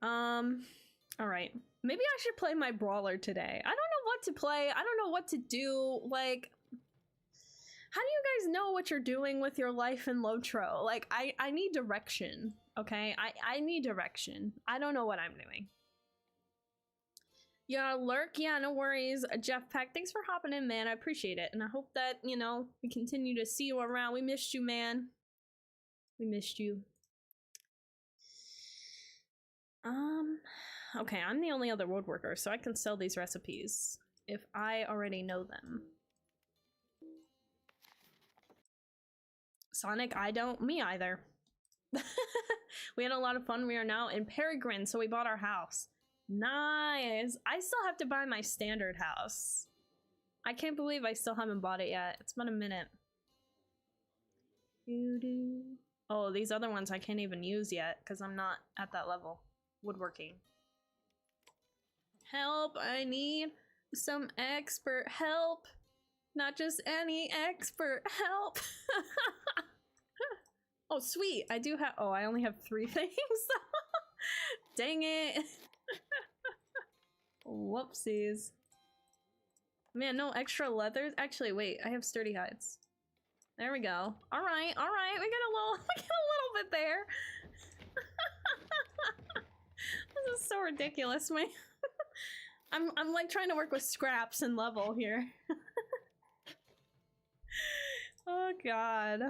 All right, maybe I should play my brawler today. I don't know what to play. I don't know what to do. Like, how do you guys know what you're doing with your life in LOTRO? Like, I need direction. Okay, I need direction. I don't know what I'm doing. Yeah, lurk. Yeah, no worries. Jeff Pack, thanks for hopping in, man. I appreciate it. And I hope that, you know, we continue to see you around. We missed you, man. We missed you. Okay, I'm the only other woodworker, so I can sell these recipes if I already know them. Sonic, I don't. Me either. We had a lot of fun. We are now in Peregrine, so we bought our house. Nice. I still have to buy my standard house. I can't believe I still haven't bought it yet. It's been a minute. Oh, these other ones I can't even use yet because I'm not at that level. Woodworking. Help, I need some expert help. Not just any expert help. Oh, sweet. I do have, oh, I only have 3 things. Dang it. Whoopsies. Man, no extra leathers. Actually, wait, I have sturdy hides. There we go. All right, all right. We get a little bit there. This is so ridiculous, man. I'm like trying to work with scraps and level here. Oh god.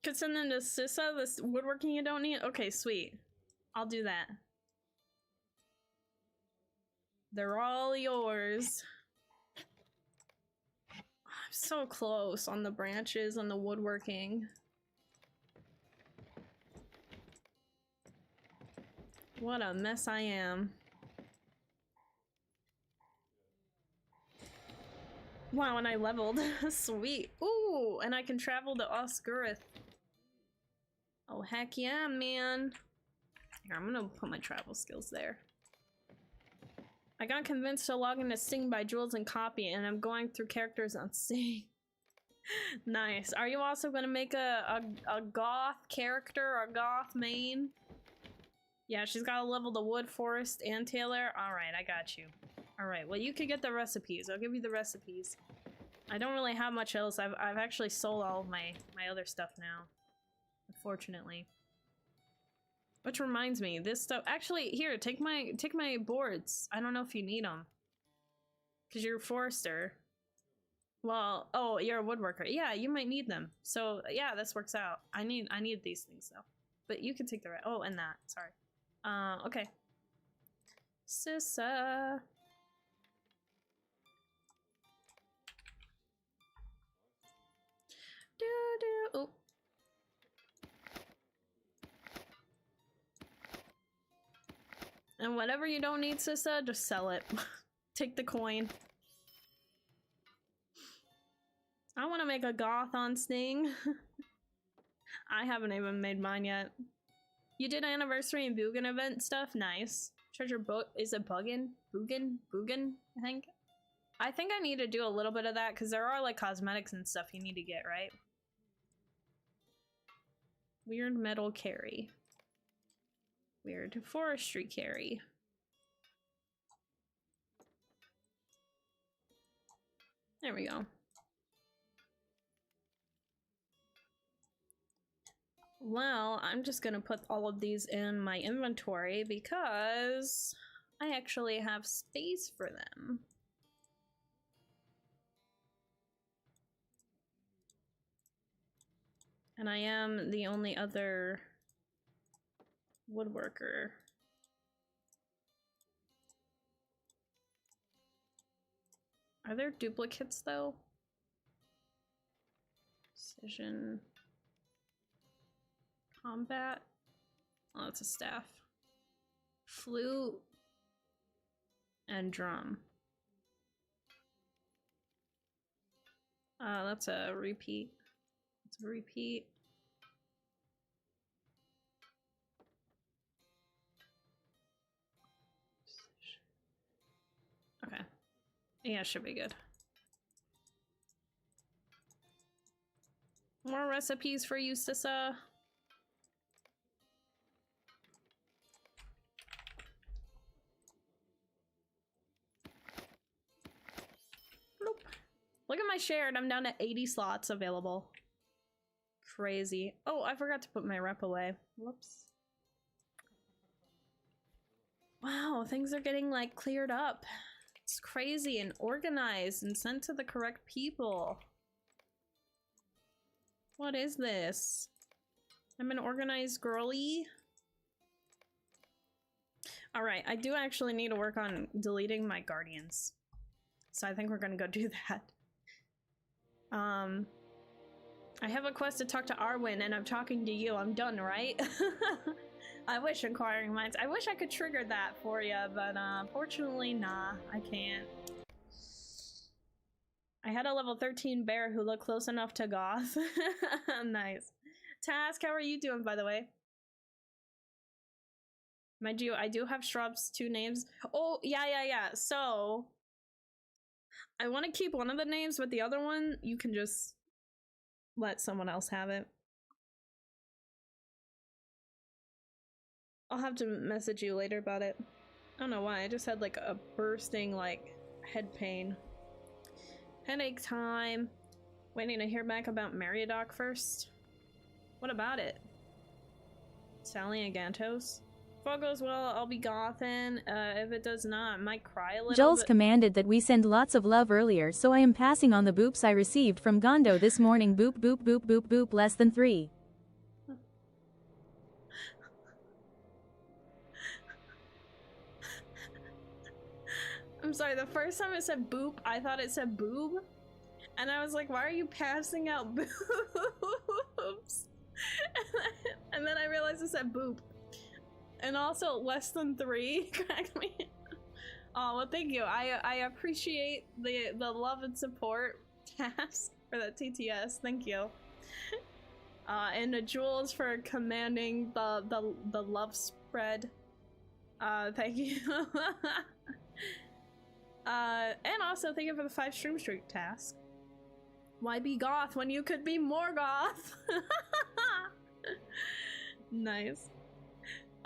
Could send them to Sissa, this woodworking you don't need? Okay, sweet. I'll do that. They're all yours. I'm so close on the branches and the woodworking. What a mess I am. Wow, and I leveled. Sweet. Ooh, and I can travel to Osgurith. Oh, heck yeah, man. Here, I'm gonna put my travel skills there. I got convinced to log into Sing by Jules and Copy, and I'm going through characters on Sing. Nice. Are you also gonna make a goth character or goth main? Yeah, she's got to level the wood, forest, and tailor. Alright, I got you. Alright, well you can get the recipes. I'll give you the recipes. I don't really have much else. I've actually sold all of my other stuff now. Unfortunately. Which reminds me, this stuff... Actually, here, take my boards. I don't know if you need them. Because you're a forester. Well, oh, you're a woodworker. Yeah, you might need them. So, yeah, this works out. I need these things, though. But you can take the rest. Oh, and that. Sorry. Okay. Sissa. Oh. And whatever you don't need, Sissa, just sell it. Take the coin. I want to make a goth on Sting. I haven't even made mine yet. You did anniversary and Boogan event stuff? Nice. Treasure book, is it Buggin? Boogan, I think. I think I need to do a little bit of that because there are like cosmetics and stuff you need to get, right? Weird metal carry. Weird forestry carry. There we go. Well, I'm just gonna put all of these in my inventory because I actually have space for them. And I am the only other woodworker. Are there duplicates though? Precision. Combat. Oh, that's a staff. Flute. And drum. That's a repeat. It's a repeat. Okay. Yeah, should be good. More recipes for you, Sissa. Nope. Look at my shared. I'm down to 80 slots available. Crazy. Oh, I forgot to put my rep away. Whoops. Wow, things are getting like cleared up. It's crazy and organized and sent to the correct people. What is this? I'm an organized girly. Alright, I do actually need to work on deleting my guardians. So I think we're gonna go do that. I have a quest to talk to Arwen and I'm talking to you. I'm done, right? I wish, inquiring minds. I wish I could trigger that for you, but unfortunately, nah, I can't. I had a level 13 bear who looked close enough to goth. Nice. Task, how are you doing, by the way? Mind you, I do have Shrub's 2 names. Oh, yeah. So, I want to keep one of the names, but the other one, you can just let someone else have it. I'll have to message you later about it. I don't know why, I just had like a bursting like head pain. Headache time. Waiting to hear back about Meriadoc first. What about it? Sally and Gantos? If all goes well, I'll be gothin'. If it does not, I might cry a little. Jules commanded that we send lots of love earlier, so I am passing on the boops I received from Gondo this morning. Boop boop boop boop boop less than 3. I'm sorry, the first time it said boop, I thought it said boob. And I was like, why are you passing out boobs? And then I realized it said boop. And also less than 3 cracked me. Oh, well, thank you. I appreciate the love and support task for that TTS. Thank you. And to Jules for commanding the love spread. Thank you. And also thank you for the 5 stream streak task. Why be goth when you could be more goth? Nice.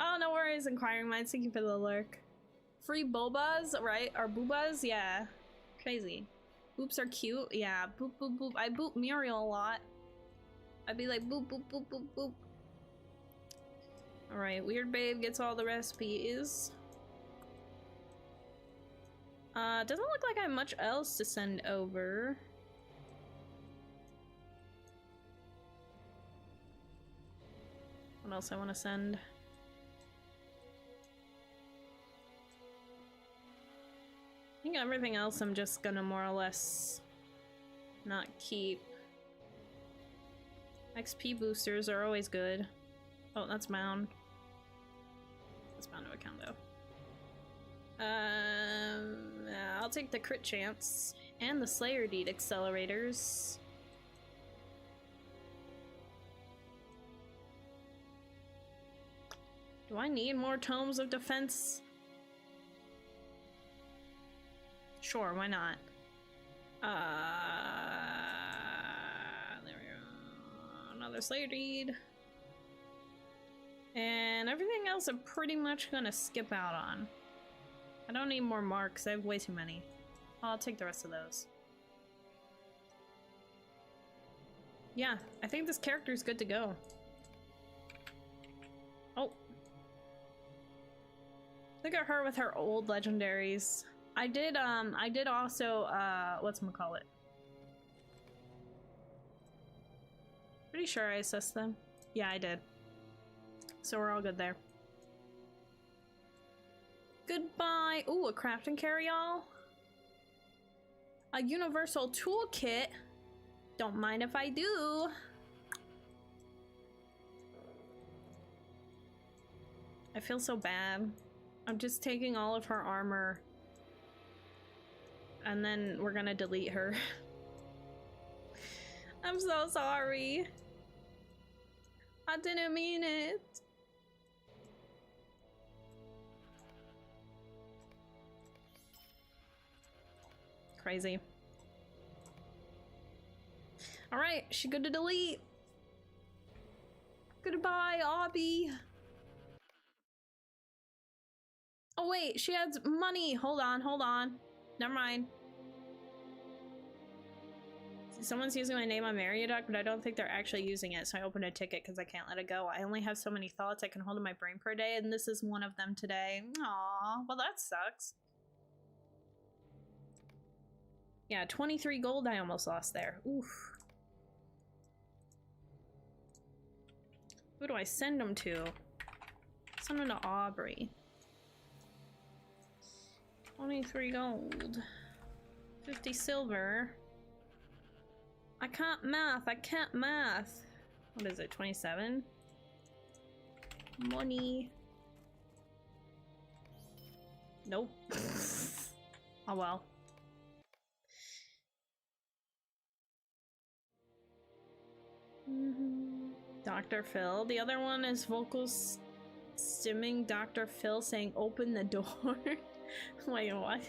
Oh, no worries, inquiring minds. Thank you for the lurk. Free bobas, right? Or boobas? Yeah. Crazy. Boops are cute. Yeah. Boop, boop, boop. I boop Muriel a lot. I'd be like, boop, boop, boop, boop, boop. Alright, Weird Babe gets all the recipes. Doesn't look like I have much else to send over. What else I want to send? I think everything else I'm just gonna more or less not keep. XP boosters are always good. Oh, that's bound. That's bound to account though. I'll take the crit chance and the Slayer Deed accelerators. Do I need more tomes of defense? Sure, why not? There we go. Another Slayer Deed. And everything else I'm pretty much gonna skip out on. I don't need more marks, I have way too many. I'll take the rest of those. Yeah, I think this character is good to go. Oh. Look at her with her old legendaries. I did also, whatchamacallit? Pretty sure I assessed them. Yeah, I did. So we're all good there. Goodbye. Ooh, a craft and carry-all. A universal toolkit. Don't mind if I do. I feel so bad. I'm just taking all of her armor. And then we're gonna delete her. I'm so sorry. I didn't mean it. Crazy. Alright, she good to delete. Goodbye, Obby. Oh wait, she has money. Hold on. Never mind. Someone's using my name on Marioduck, but I don't think they're actually using it, so I opened a ticket because I can't let it go. I only have so many thoughts I can hold in my brain per day, and this is one of them today. Aww, well that sucks. Yeah, 23 gold I almost lost there. Oof. Who do I send them to? Send them to Aubrey. 23 gold. 50 silver. I can't math. What is it, 27? Money. Nope. Oh well. Dr. Phil. The other one is vocals stimming Dr. Phil saying open the door. Wait, what?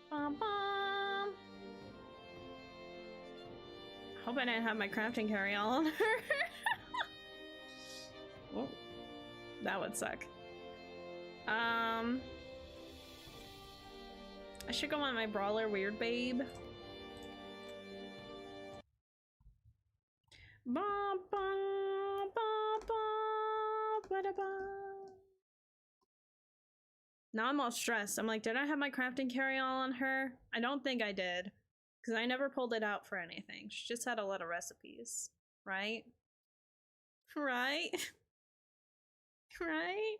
Bum. Hope I didn't have my crafting carry-all on her. Oh, that would suck. I should go on my brawler Weird Babe. Ba, ba, ba, ba, ba, da, ba. Now I'm all stressed. I'm like, did I have my crafting carry-all on her? I don't think I did. Because I never pulled it out for anything. She just had a lot of recipes. Right? Right? Right?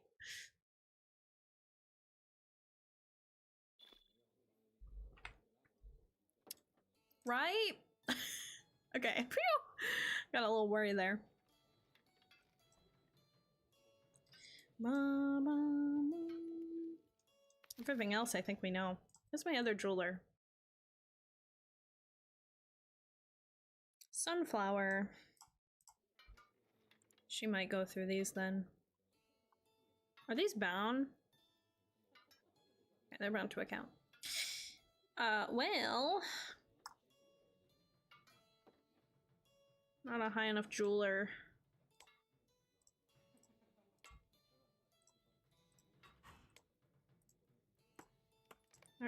Right? Okay. Phew. Got a little worry there. Everything else I think we know. Where's my other jeweler? Sunflower. She might go through these then. Are these bound? Okay, they're bound to account. Well... Not a high enough jeweler.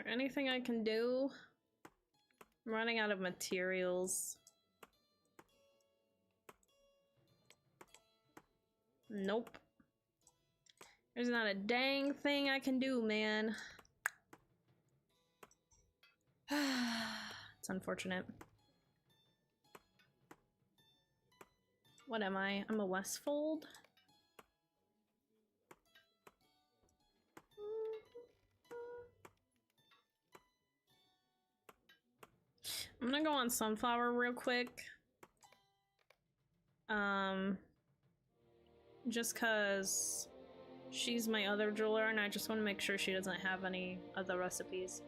anything I can do? I'm running out of materials. Nope. There's not a dang thing I can do, man. It's unfortunate. What am I? I'm a Westfold? I'm gonna go on Sunflower real quick. Just cause she's my other jeweler and I just want to make sure she doesn't have any other recipes.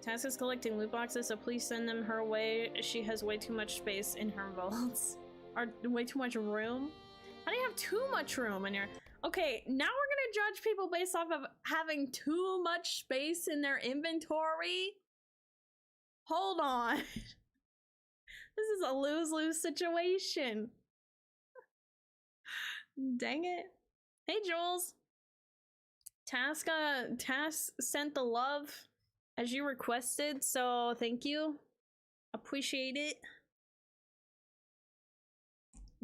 Task is collecting loot boxes, so please send them her way. She has way too much space in her vaults. Or way too much room? How do you have too much room in your... Okay, now we're gonna judge people based off of having too much space in their inventory? Hold on. This is a lose-lose situation. Dang it. Hey, Jules. Task sent the love as you requested, so thank you. Appreciate it.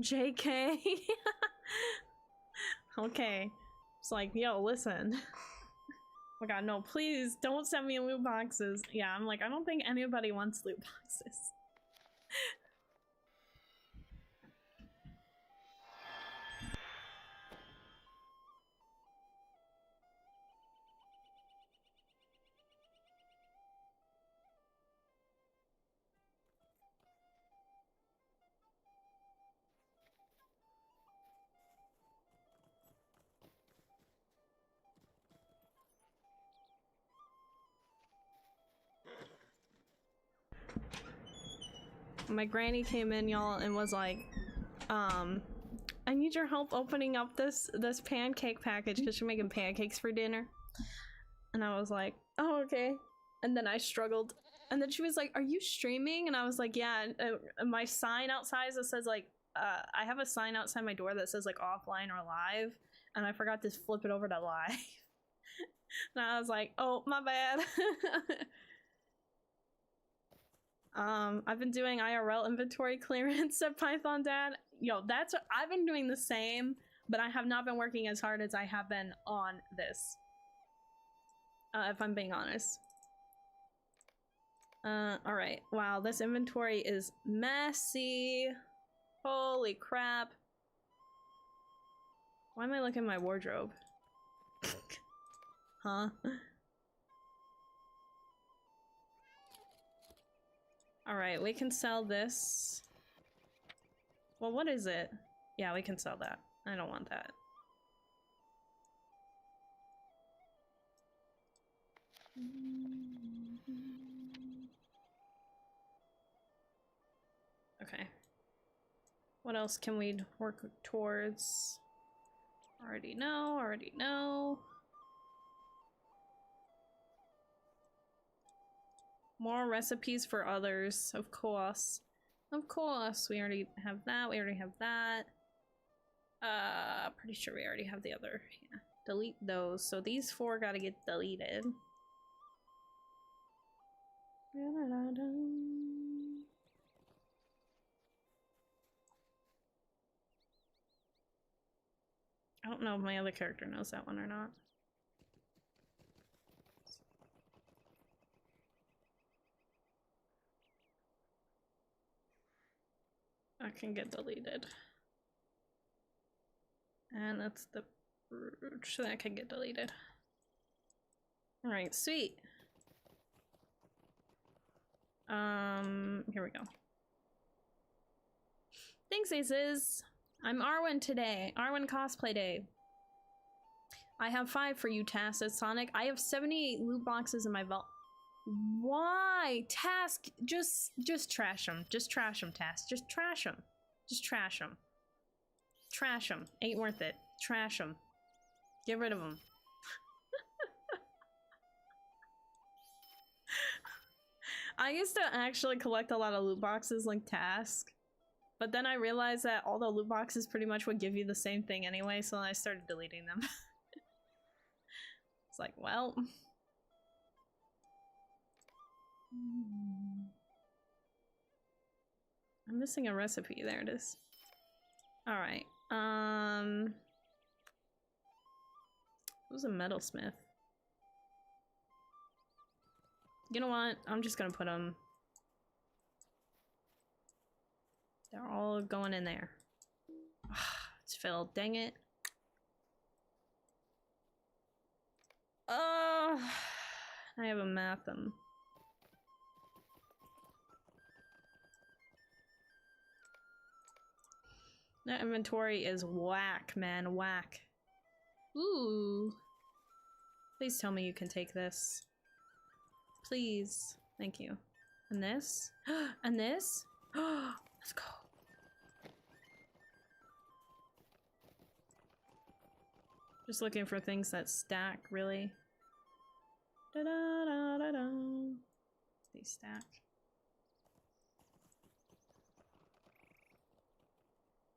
JK. Okay. It's like, yo, listen. Oh my god, no, please don't send me loot boxes. Yeah, I'm like, I don't think anybody wants loot boxes. My granny came in, y'all, and was like, I need your help opening up this pancake package because she's making pancakes for dinner. And I was like, oh, okay. And then I struggled. And then she was like, are you streaming? And I was like, yeah. And my sign outside that says like, I have a sign outside my door that says like offline or live. And I forgot to flip it over to live. And I was like, oh, my bad. I've been doing IRL inventory clearance at Python Dad. Yo, that's what I've been doing the same, but I have not been working as hard as I have been on this. If I'm being honest. Alright. Wow, this inventory is messy. Holy crap. Why am I looking at my wardrobe? Huh? Alright, we can sell this. Well, what is it? Yeah, we can sell that. I don't want that. Okay. What else can we work towards? Already know, already know. More recipes for others, of course. Of course, we already have that, we already have that. Pretty sure we already have the other. Yeah. Delete those. So these four gotta get deleted. I don't know if my other character knows that one or not. That can get deleted. And that's the brooch that can get deleted. Alright, sweet. Here we go. Thanks, Aces. I'm Arwen today. Arwen Cosplay Day. I have 5 for you, Task, says Sonic. I have 78 loot boxes in my vault. Why? Task, just trash them. Just trash them, Task. Just trash them. Just trash them. Trash them. Ain't worth it. Trash them. Get rid of them. I used to actually collect a lot of loot boxes like Task, but then I realized that all the loot boxes pretty much would give you the same thing anyway, so I started deleting them. It's like, well... I'm missing a recipe. There it is. All right. Who's a metalsmith? You know what? I'm just gonna put them. They're all going in there. It's filled. Dang it. I haven't mapped them. That inventory is whack, man. Whack. Ooh. Please tell me you can take this. Please. Thank you. And this? And this? Let's go. Just looking for things that stack, really. Da da da da da. They stack.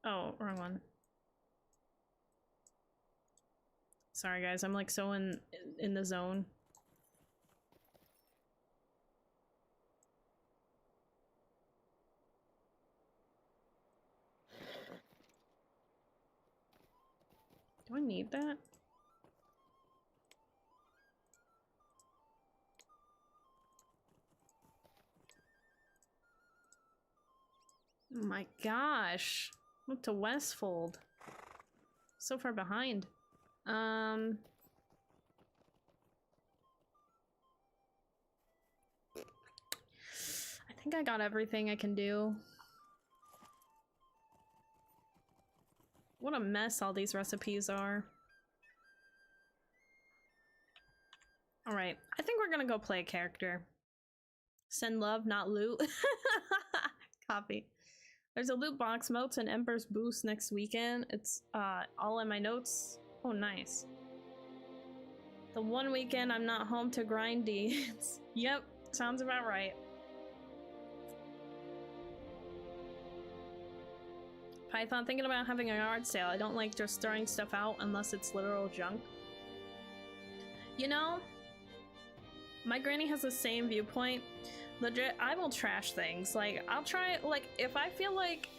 Oh, wrong one. Sorry guys, I'm like so in the zone. Do I need that? Oh my gosh. Look to Westfold. So far behind. I think I got everything I can do. What a mess all these recipes are. Alright, I think we're gonna go play a character. Send love, not loot. Copy. There's a loot box, moats, and Ember's boost next weekend. It's all in my notes. Oh, nice. The one weekend I'm not home to grind deeds. Yep, sounds about right. Python, thinking about having a yard sale. I don't like just throwing stuff out unless it's literal junk. You know, my granny has the same viewpoint. Legit, I will trash things. Like, I'll try, like, if I feel like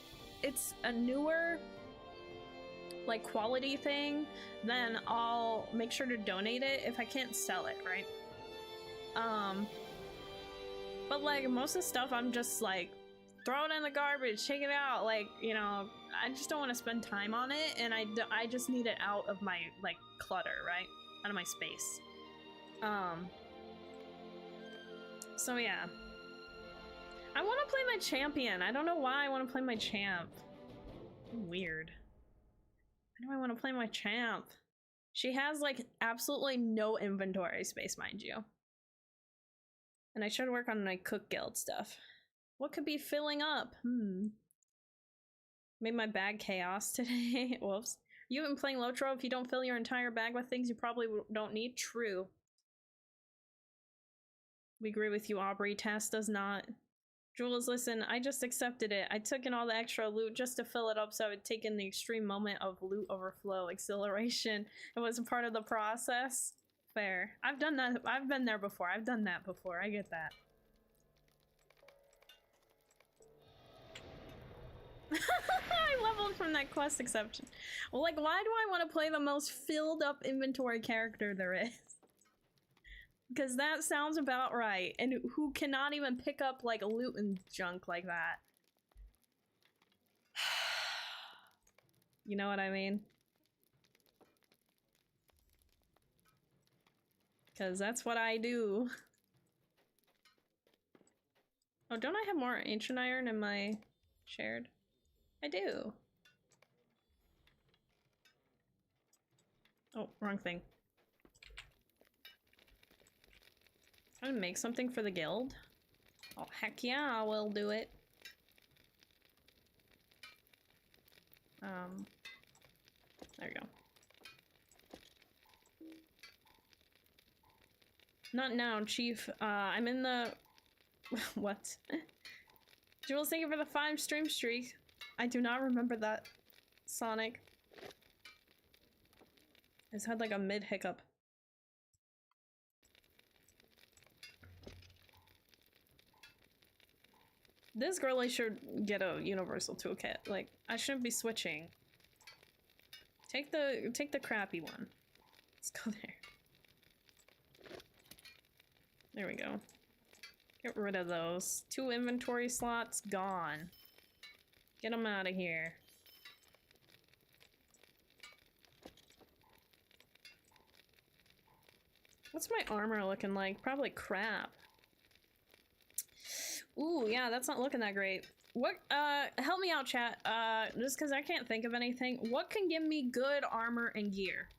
it's a newer, like, quality thing, then I'll make sure to donate it if I can't sell it, right? But, like, most of the stuff I'm just, like, throw it in the garbage, take it out, like, you know, I just don't want to spend time on it, and I just need it out of my, like, clutter, right? Out of my space. So, yeah. I want to play my champion. I don't know why I want to play my champ. Weird. Why do I want to play my champ? She has, like, absolutely no inventory space, mind you. And I should work on my cook guild stuff. What could be filling up? Made my bag chaos today. Whoops. You haven't been playing LOTRO. If you don't fill your entire bag with things you probably don't need. True. We agree with you, Aubrey. Tass does not. Jules, listen, I just accepted it. I took in all the extra loot just to fill it up so I would take in the extreme moment of loot overflow, exhilaration. It was a part of the process. Fair. I've done that. I've been there before. I've done that before. I get that. I leveled from that quest exception. Well, like, why do I want to play the most filled up inventory character there is? Because that sounds about right. And who cannot even pick up, like, loot and junk like that. You know what I mean? Because that's what I do. Oh, don't I have more ancient iron in my shared? I do. Oh, wrong thing. I'm gonna make something for the guild. Oh, heck yeah, I will do it. There we go. Not now, Chief. I'm in the... What? Jules, thank you for the 5 stream streak. I do not remember that, Sonic. I just had like a mid-hiccup. This girlie should get a universal toolkit. Like, I shouldn't be switching. Take the crappy one. Let's go there. There we go. Get rid of those. 2 inventory slots gone. Get them out of here. What's my armor looking like? Probably crap. Ooh, yeah, that's not looking that great. What, help me out, chat. Just because I can't think of anything. What can give me good armor and gear?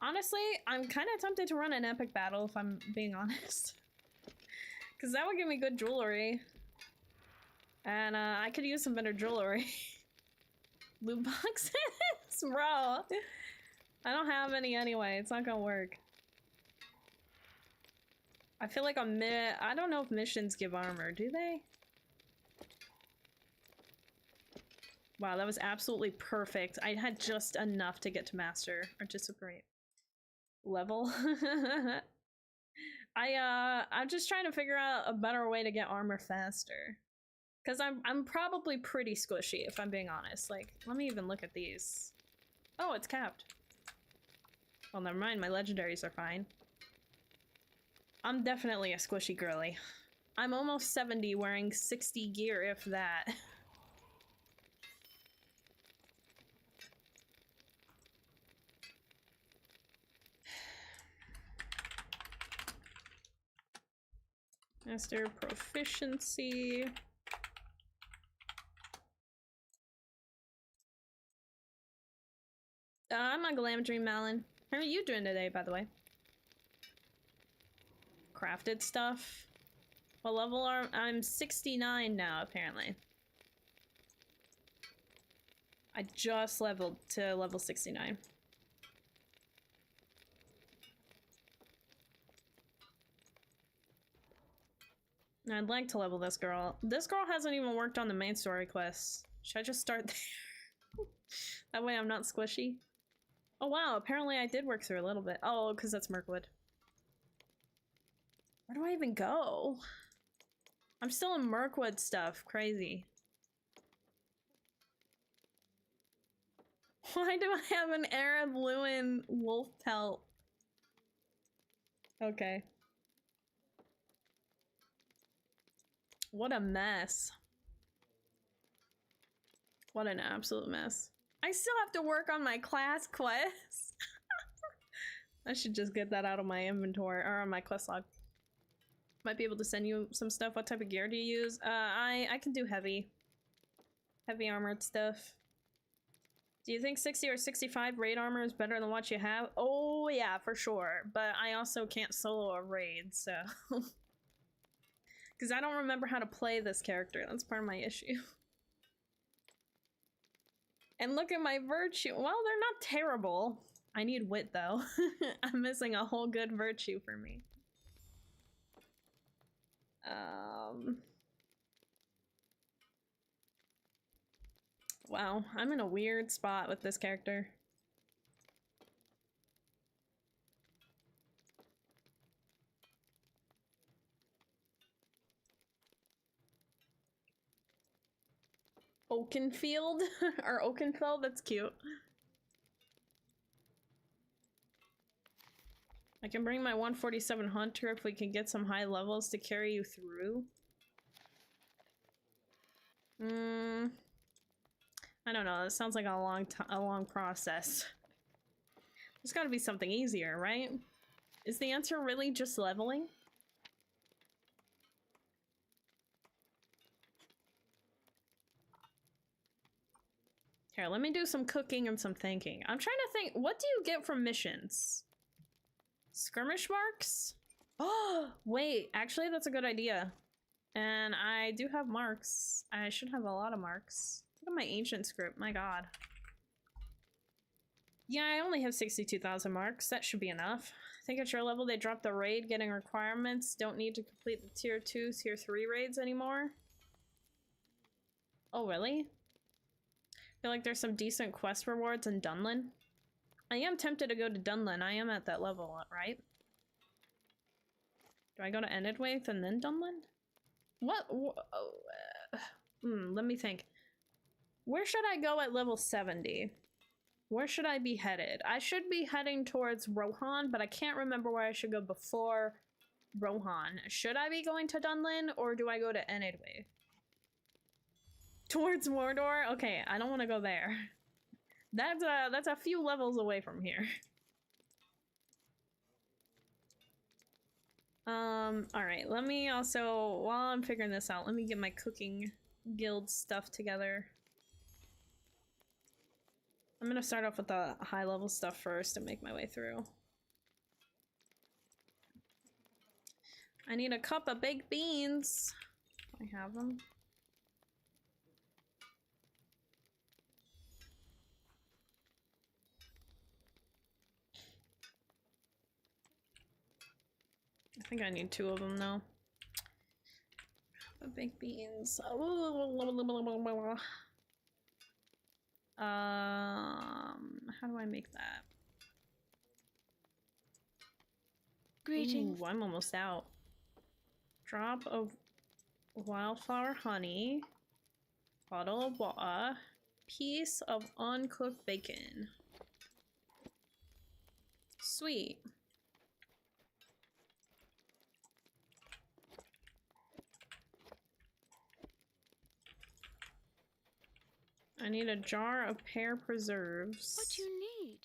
Honestly, I'm kind of tempted to run an epic battle if I'm being honest. Because that would give me good jewelry. And, I could use some better jewelry. Loot boxes? Bro. I don't have any anyway. It's not gonna work. I feel like I don't know if missions give armor, do they? Wow, that was absolutely perfect. I had just enough to get to master, or just a great level. I'm just trying to figure out a better way to get armor faster. Cause I'm probably pretty squishy if I'm being honest. Like, let me even look at these. Oh, it's capped. Well, never mind, my legendaries are fine. I'm definitely a squishy girly. I'm almost 70 wearing 60 gear, if that. Master proficiency. I'm a Glam Dream Malin. How are you doing today, by the way? Crafted stuff. What level are I'm 69 now, apparently. I just leveled to level 69. I'd like to level this girl. This girl hasn't even worked on the main story quests. Should I just start there? That way I'm not squishy. Oh wow, apparently I did work through a little bit. Oh, because that's Mirkwood. Where do I even go? I'm still in Mirkwood stuff. Crazy. Why do I have an Arab Lewin wolf pelt? Okay. What a mess. What an absolute mess. I still have to work on my class quest. I should just get that out of my inventory or on my quest log. Might be able to send you some stuff. What type of gear do you use? I can do heavy armored stuff. Do you think 60 or 65 raid armor is better than what you have? Oh yeah, for sure. But I also can't solo a raid, so. Because I don't remember how to play this character. That's part of my issue. And look at my virtue. Well, they're not terrible. I need wit though. I'm missing a whole good virtue for me. Wow, I'm in a weird spot with this character. Oakenfield? Or Oakenfeld? That's cute. I can bring my 147 Hunter if we can get some high levels to carry you through. I don't know, that sounds like a long process. There's gotta be something easier, right? Is the answer really just leveling? Here, let me do some cooking and some thinking. I'm trying to think, what do you get from missions? Skirmish marks? Oh, wait, actually that's a good idea. And I do have marks. I should have a lot of marks. Look at my ancient script, my god. Yeah, I only have 62,000 marks. That should be enough. I think at your level they dropped the raid getting requirements. Don't need to complete the tier 2, tier 3 raids anymore. Oh, really? I feel like there's some decent quest rewards in Dunlin. I am tempted to go to Dunlin. I am at that level, right? Do I go to Enidwaith and then Dunlin? What? let me think. Where should I go at level 70? Where should I be headed? I should be heading towards Rohan, but I can't remember where I should go before Rohan. Should I be going to Dunlin, or do I go to Enidway? Towards Mordor? Okay, I don't want to go there. That's a few levels away from here. Alright, let me also, while I'm figuring this out, let me get my cooking guild stuff together. I'm gonna start off with the high level stuff first and make my way through. I need a cup of baked beans. I have them. I think I need 2 of them though. Baked beans. How do I make that? Greetings. Ooh, I'm almost out. Drop of wildflower honey, bottle of water, piece of uncooked bacon. Sweet. I need a jar of pear preserves. What you need?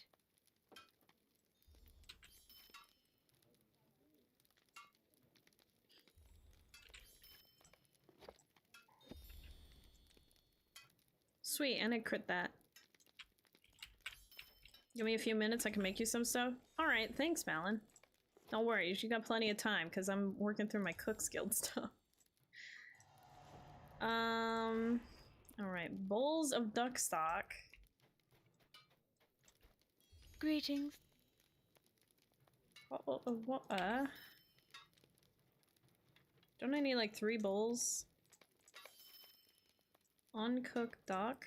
Sweet, and I crit that. Give me a few minutes, I can make you some stuff. Alright, thanks, Malin. No worries, you got plenty of time, because I'm working through my Cook's Guild stuff. Alright, bowls of duck stock. Greetings. What? Don't I need like 3 bowls? Uncooked duck.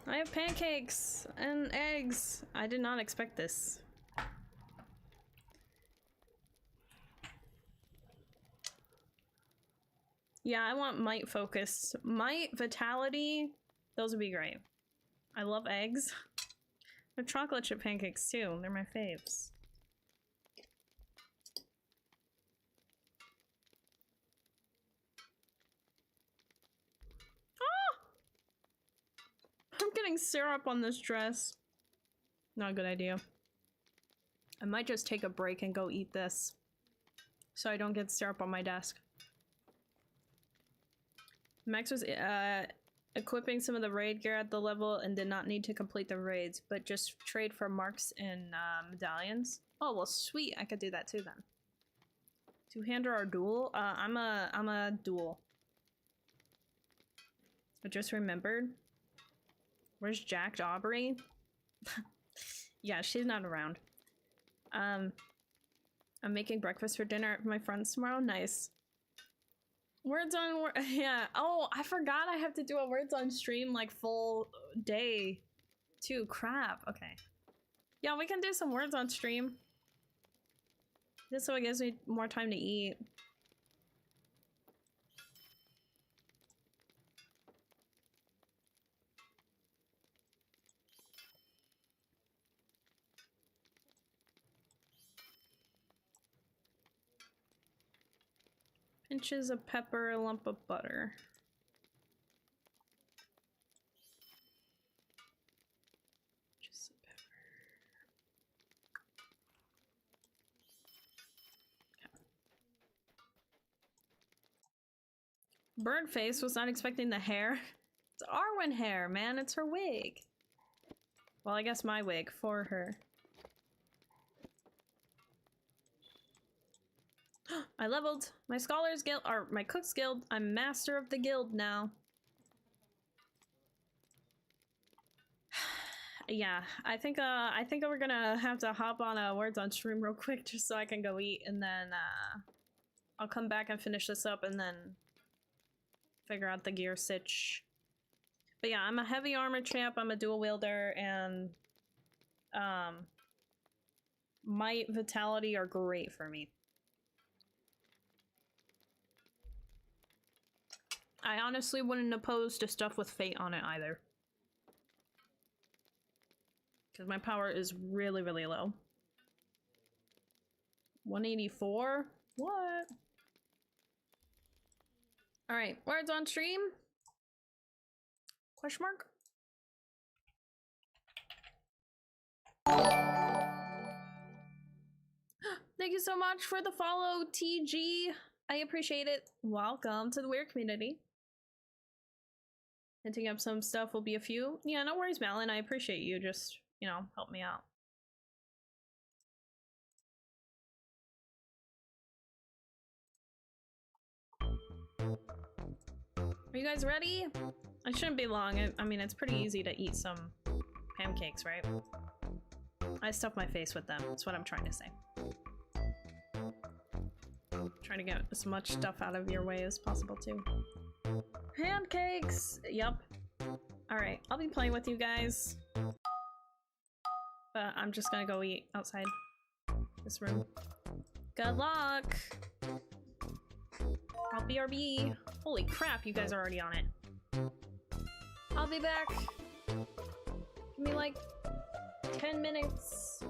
I have pancakes and eggs. I did not expect this. Yeah, I want might focus. Might, vitality, those would be great. I love eggs. They're chocolate chip pancakes too. They're my faves. I'm getting syrup on this dress. Not a good idea. I might just take a break and go eat this, so I don't get syrup on my desk. Max was equipping some of the raid gear at the level and did not need to complete the raids, but just trade for marks and medallions. Oh, well, sweet. I could do that too then. Two-hander or duel? I'm a duel. I just remembered. Where's Jack Aubrey? Yeah, she's not around. I'm making breakfast for dinner at my friends tomorrow. Nice. Words on yeah. Oh, I forgot I have to do a words on stream like full day too. Crap. Okay. Yeah, we can do some words on stream. Just so it gives me more time to eat. Pinches of pepper, a lump of butter. Just some pepper. Okay. Birdface was not expecting the hair. It's Arwen hair, man. It's her wig. Well, I guess my wig for her. I leveled my Scholars Guild, or my Cook's Guild. I'm master of the guild now. Yeah, I think we're gonna have to hop on Words on Stream real quick just so I can go eat, and then I'll come back and finish this up and then figure out the gear sitch. But yeah, I'm a heavy armor champ, I'm a dual wielder, and might, vitality are great for me. I honestly wouldn't oppose to stuff with fate on it either. Because my power is really, really low. 184? What? Alright, words on stream? Question mark? Thank you so much for the follow, TG. I appreciate it. Welcome to the Weird community. Hinting up some stuff will be a few. Yeah, no worries, Malin. I appreciate you. Just, you know, help me out. Are you guys ready? It shouldn't be long. I mean, it's pretty easy to eat some pancakes, right? I stuff my face with them. That's what I'm trying to say. Trying to get as much stuff out of your way as possible, too. Pancakes! Yup. Alright, I'll be playing with you guys. But I'm just gonna go eat outside this room. Good luck! I'll BRB. Holy crap, you guys are already on it. I'll be back. Give me like 10 minutes.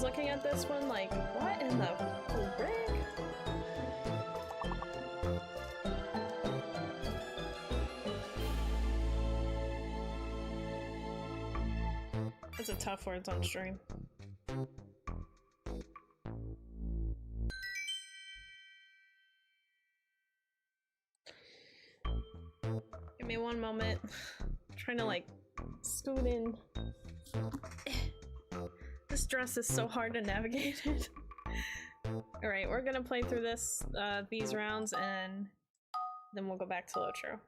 Looking at this one like, what in the frick? It's a tough words on stream. Give me one moment. I'm trying to like scoot in. This dress is so hard to navigate it. Alright, we're gonna play through this, these rounds, and then we'll go back to LOTRO.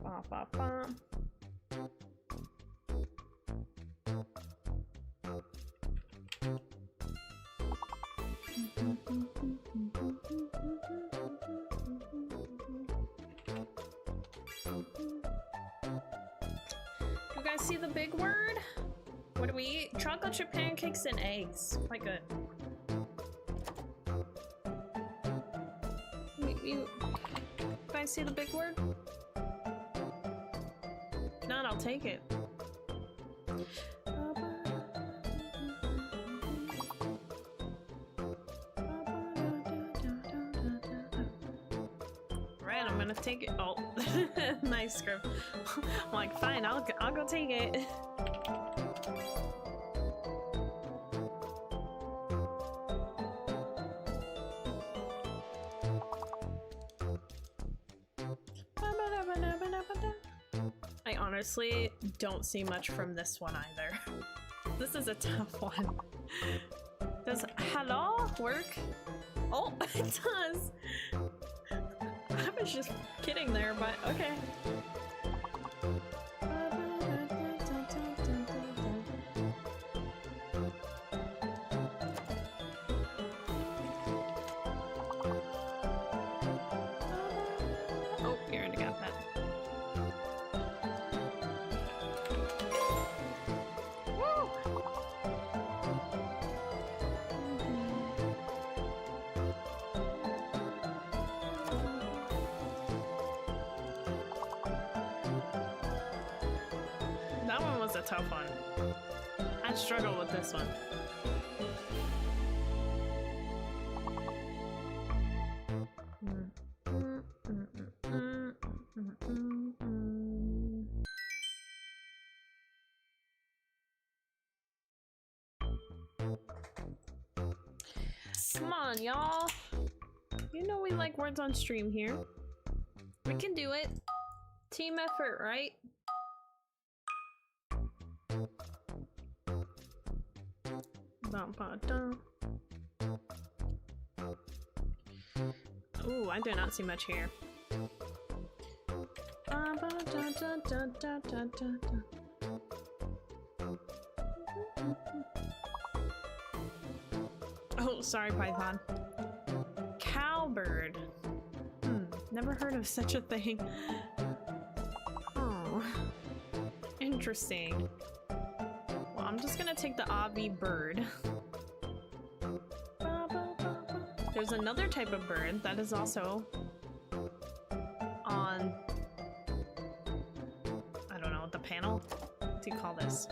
Ba, ba, ba. You guys see the big word? What do we eat? Chocolate chip pancakes and eggs. Quite good. You guys see the big word? If not, I'll take it. Right, I'm gonna take it. Oh, nice script. I'm like, fine, I'll go take it. I honestly don't see much from this one either. This is a tough one. Does hello work? Oh, it does! I was just kidding there, but okay. Oh, you already got that. Woo! That one was a tough one. I struggled with this one. Come on, y'all. You know we like words on stream here. We can do it. Team effort, right? Ooh, I do not see much here. sorry, Python. Cowbird. Never heard of such a thing. Oh. Interesting. Well, I'm just gonna take the Avi bird. There's another type of bird that is also on, I don't know, the panel? What do you call this?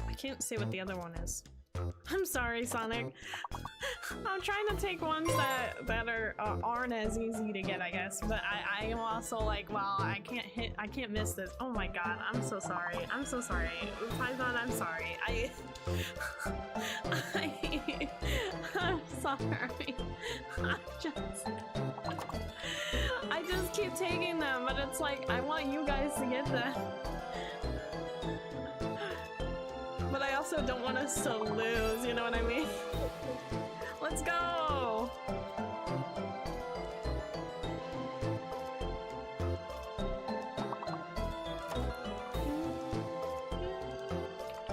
I can't say what the other one is. I'm sorry, Sonic. I'm trying to take ones that aren't as easy to get, I guess. But I am also like, well, I can't miss this. Oh my god, I'm so sorry. I'm so sorry. Python, I'm sorry. I'm sorry. I just keep taking them, but it's like, I want you guys to get them. But I also don't want us to lose, you know what I mean? Let's go!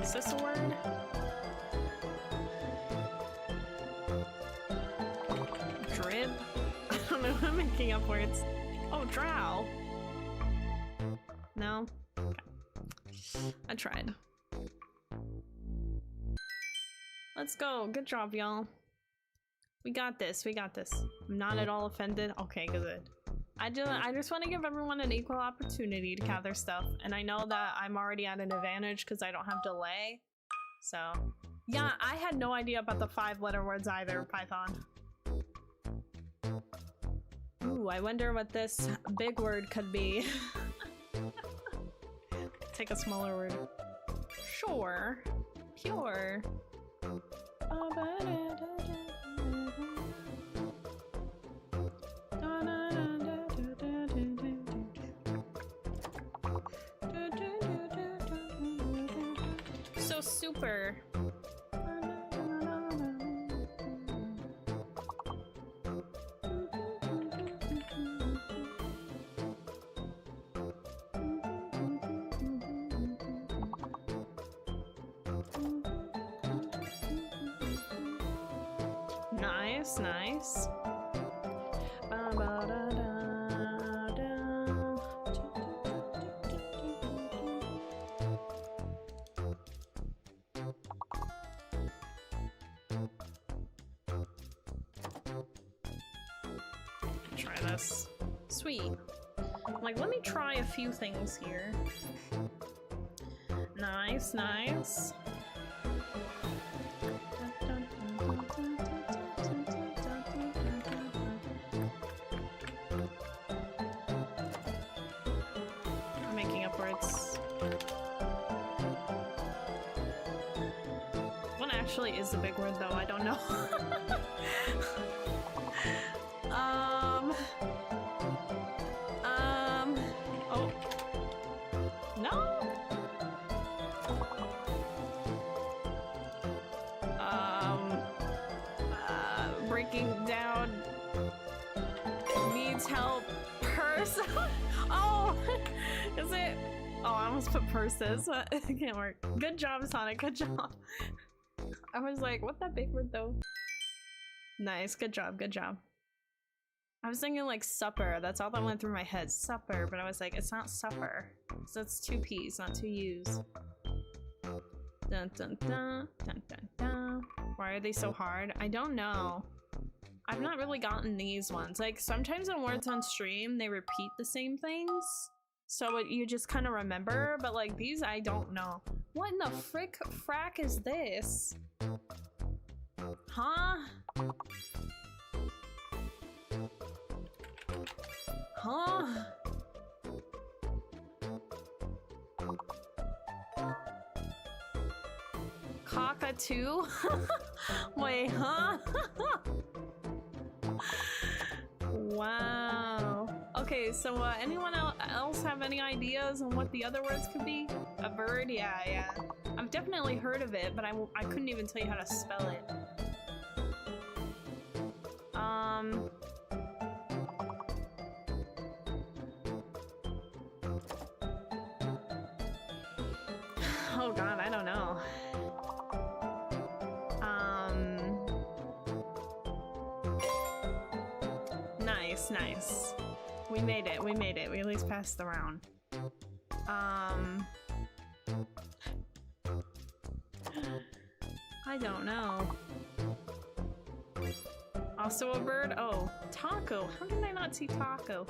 Is this a word? Drib? I don't know, I'm making up words. Oh, drow! No? Okay. I tried. Let's go. Good job, y'all. We got this. We got this. I'm not at all offended. Okay, good. I just want to give everyone an equal opportunity to count their stuff. And I know that I'm already at an advantage because I don't have delay. So, yeah, I had no idea about the 5-letter words either, Python. Ooh, I wonder what this big word could be. Take a smaller word. Sure. Pure. So super. Nice, nice. Try this. Sweet. Like, let me try a few things here. Nice, nice. Is a big word though, I don't know. Oh. No? Breaking down needs help. Purse? Oh! Is it? Oh, I almost put purses, but it can't work. Good job, Sonic, good job. I was like, what that big word though? Nice, good job, good job. I was thinking like supper, that's all that went through my head, supper, but I was like, it's not supper. So it's 2 P's, not 2 U's. Dun dun dun, dun dun dun. Why are they so hard? I don't know. I've not really gotten these ones. Like sometimes when words on stream, they repeat the same things. So you just kind of remember, but like these, I don't know. What in the frack is this? Huh? Huh? Cockatoo? Wait, huh? Wow. Okay, so anyone else have any ideas on what the other words could be? A bird? Yeah. I've definitely heard of it, but I couldn't even tell you how to spell it. Oh god, I don't know. Nice, nice. We made it, we made it. We at least passed the round. I don't know. Also a bird? Oh, taco. How did I not see taco?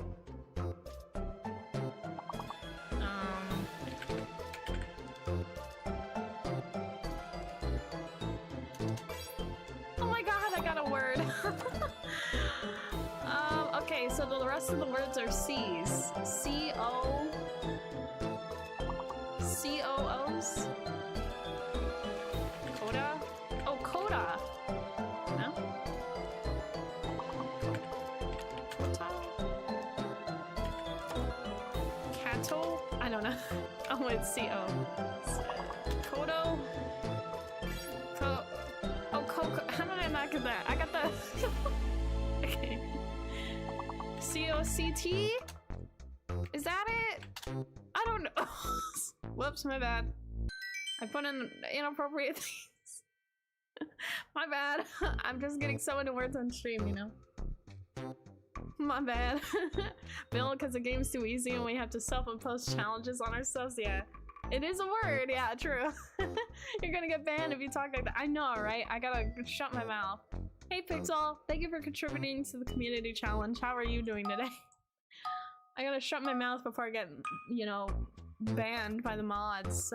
Oh my god, I got a word. Okay, so the rest of the words are C's. C-O... C-O-O's? Coda? Oh, Coda! No? Kota? Kato? I don't know. Oh, it's C-O. Kodo? Oh, Coco. How did I not get that? I got the... Okay. C-O-C-T? Is that it? I don't know. Whoops, my bad. I put in inappropriate things. My bad. I'm just getting so into words on stream, you know? My bad. Bill, because the game's too easy and we have to self-impose challenges on ourselves. Yeah. It is a word. Yeah, true. You're gonna get banned if you talk like that. I know, right? I gotta shut my mouth. Hey Pixel, thank you for contributing to the community challenge. How are you doing today? I gotta shut my mouth before I get, you know, banned by the mods.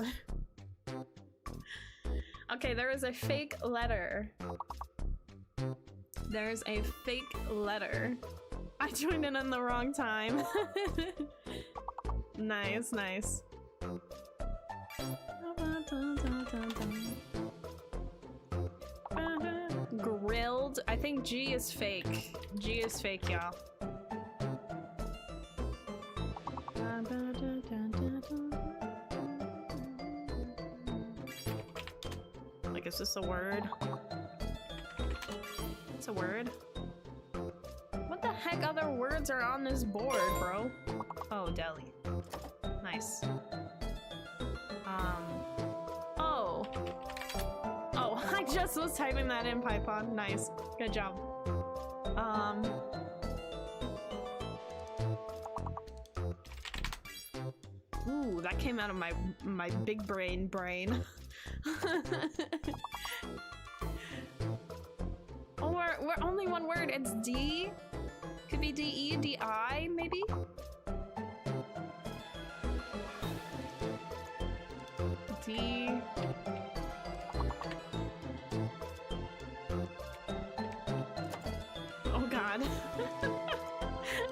Okay, there is a fake letter. There's a fake letter. I joined in on the wrong time. Nice, nice. Grilled. I think G is fake. G is fake, y'all. Like, is this a word? It's a word. What the heck other words are on this board, bro? Oh, deli. Nice. Oh. Oh, I just was typing that in Python. Nice. Good job. Ooh, that came out of my big brain. Oh, we're only one word. It's D. Could be D-E, D-I, maybe? D. Oh god.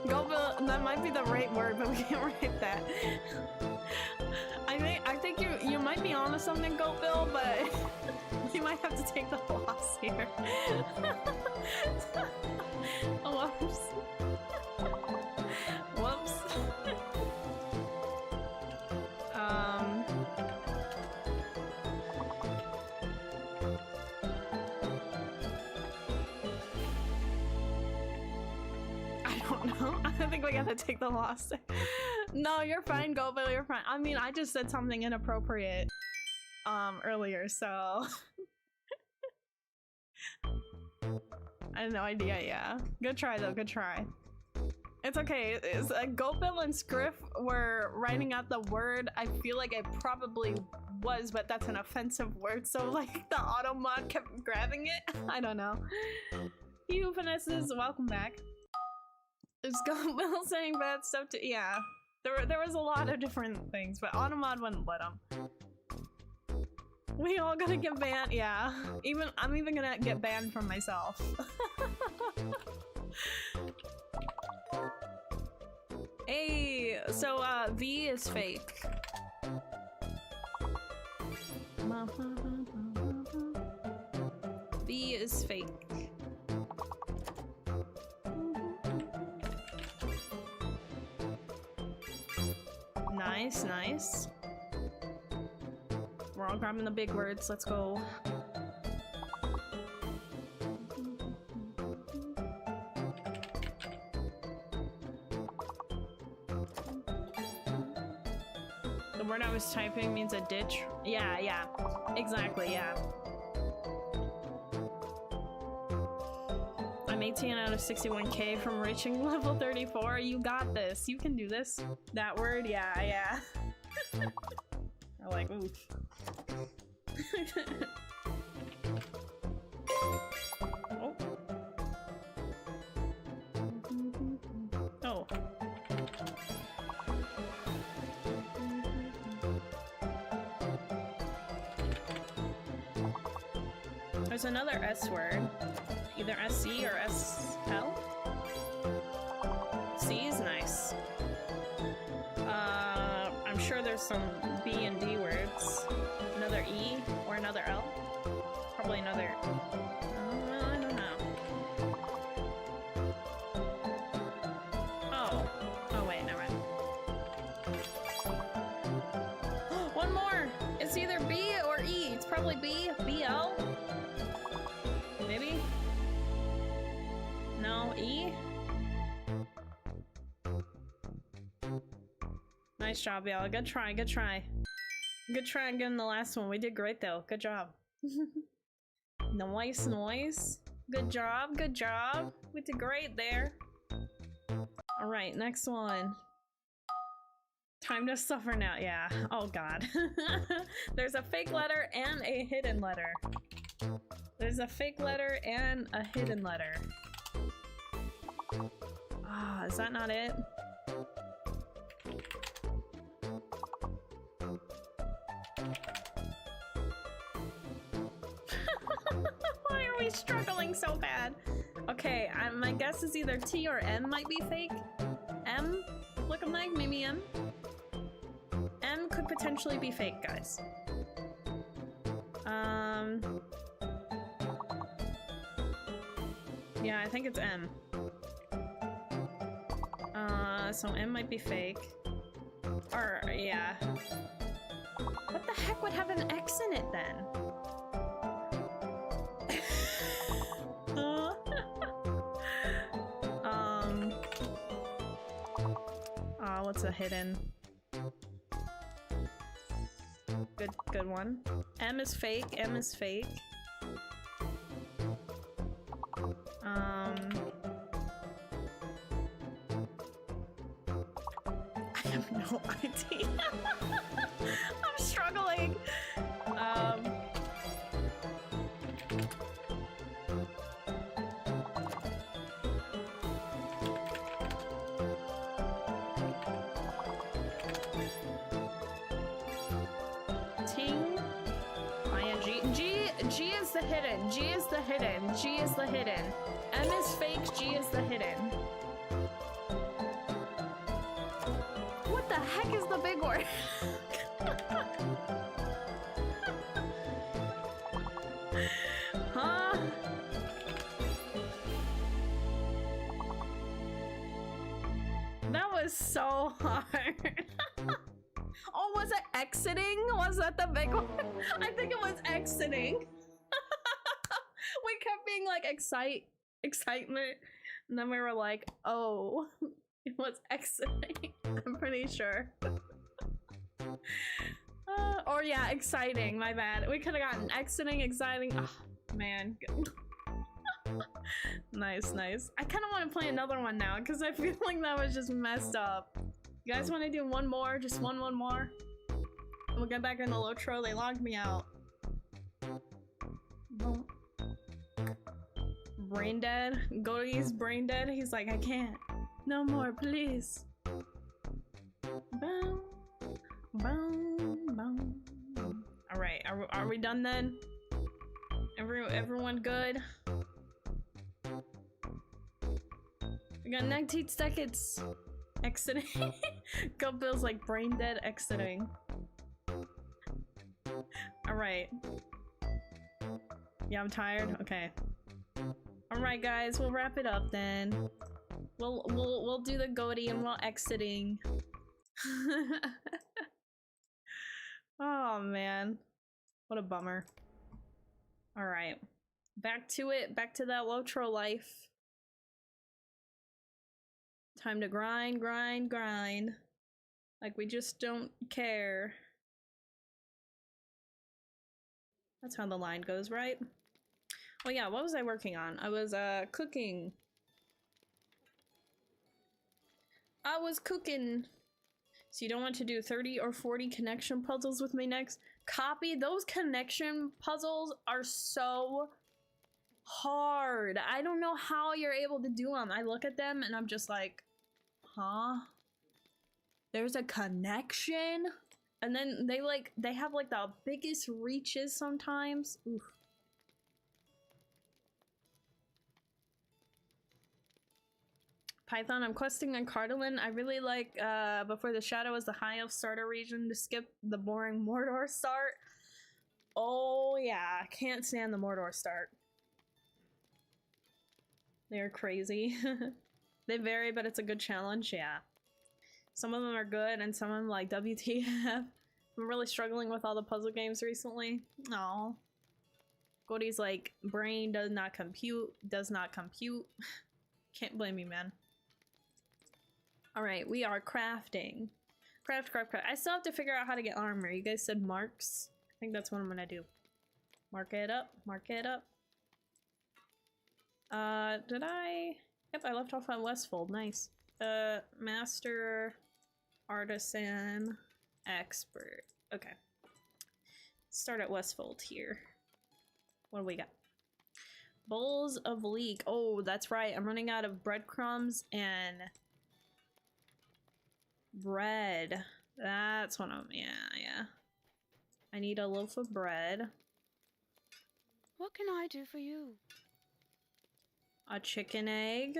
Go Bill, that might be the right word, but we can't write that. I think you might be onto something, Go Bill, but you might have to take the loss here. Whoops. Whoops. I don't know. I think we gotta take the loss. No, you're fine, Go Bill, you're fine. I mean, I just said something inappropriate earlier, so I had no idea. Yeah, good try though, good try. It's okay. It's Go Bill and Scriff were writing out the word. I feel like it probably was, but that's an offensive word, so like the auto mod kept grabbing it. I don't know. You finesses, welcome back. Is Go Bill saying bad stuff to— yeah. There was a lot of different things, but Automod wouldn't let him. We all gonna get banned, yeah. I'm even gonna get banned from myself. Hey, so V is fake. V is fake. Nice, nice. We're all grabbing the big words. Let's go. word I was typing means a ditch. Yeah, yeah. Exactly, yeah. I'm 18 out of 61k from reaching level 34. You got this. You can do this. That word, yeah, yeah. I'm like, oof. Oh. Oh. There's another S word. Either SC or SL? C is nice. I'm sure there's some B and D words. Another E or another L? Probably another... I don't know. Oh. Oh wait, never mind. One more! It's either B or E. It's probably B. BL? Maybe? No, E? Nice job, y'all. Good try, good try. Good try again the last one. We did great though. Good job. Nice, nice. Good job, good job. We did great there. Alright, next one. Time to suffer now. Yeah. Oh god. There's a fake letter and a hidden letter. There's a fake letter and a hidden letter. Ah, is that not it? Why are we struggling so bad? Okay, my guess is either T or M might be fake. M? Looking like maybe M? M could potentially be fake, guys. Yeah, I think it's M. So M might be fake. Or, yeah. What the heck would have an X in it then? What's a hidden? Good one. M is fake, M is fake. I have no idea. I'm struggling. Ting. ING. G is the hidden. G is the hidden. G is the hidden. M is fake. G is the hidden. What the heck is the big word? Huh? That was so hard. Oh, was it exiting? Was that the big one? I think it was exiting. We kept being like excitement, and then we were like, oh, it was exiting. I'm pretty sure. Or yeah, exciting. My bad. We could have gotten exiting, exciting. Oh, man. Nice, nice. I kind of want to play another one now because I feel like that was just messed up. You guys want to do one more? Just one more? We'll get back in the LOTRO. They logged me out. Brain dead. Goatee's brain dead. He's like, I can't. No more, please. Boom. Boom. Boom. Alright, are we done then? Everyone good? We got 19 seconds. Exiting. Go Bill's like brain dead exiting. Alright. Yeah, I'm tired. Okay. Alright guys, we'll wrap it up then. We'll do the goatee and we'll exiting. Oh man. What a bummer. Alright. Back to it. Back to that LOTRO life. Time to grind, grind, grind. Like, we just don't care. That's how the line goes, right? Well, yeah, what was I working on? I was, cooking. I was cooking. So you don't want to do 30 or 40 connection puzzles with me next? Copy. Those connection puzzles are so hard. I don't know how you're able to do them. I look at them and I'm just like, huh? There's a connection? And then they have like the biggest reaches sometimes. Oof. Python, I'm questing on Cardalin. I really like Before the Shadow is the High Elf starter region to skip the boring Mordor start. Oh yeah, can't stand the Mordor start. They're crazy. They vary, but it's a good challenge, yeah. Some of them are good and some of them like WTF. I'm really struggling with all the puzzle games recently. Aw. Cody's like, brain does not compute, does not compute. Can't blame me, man. Alright, we are crafting. Craft. I still have to figure out how to get armor. You guys said marks. I think that's what I'm gonna do. Mark it up, mark it up. Did I? Yep, I left off on Westfold. Nice. Master, artisan, expert. Okay. Start at Westfold here. What do we got? Bowls of leek. Oh, that's right. I'm running out of breadcrumbs and bread. That's what I'm, yeah. I need a loaf of bread. What can I do for you? A chicken egg.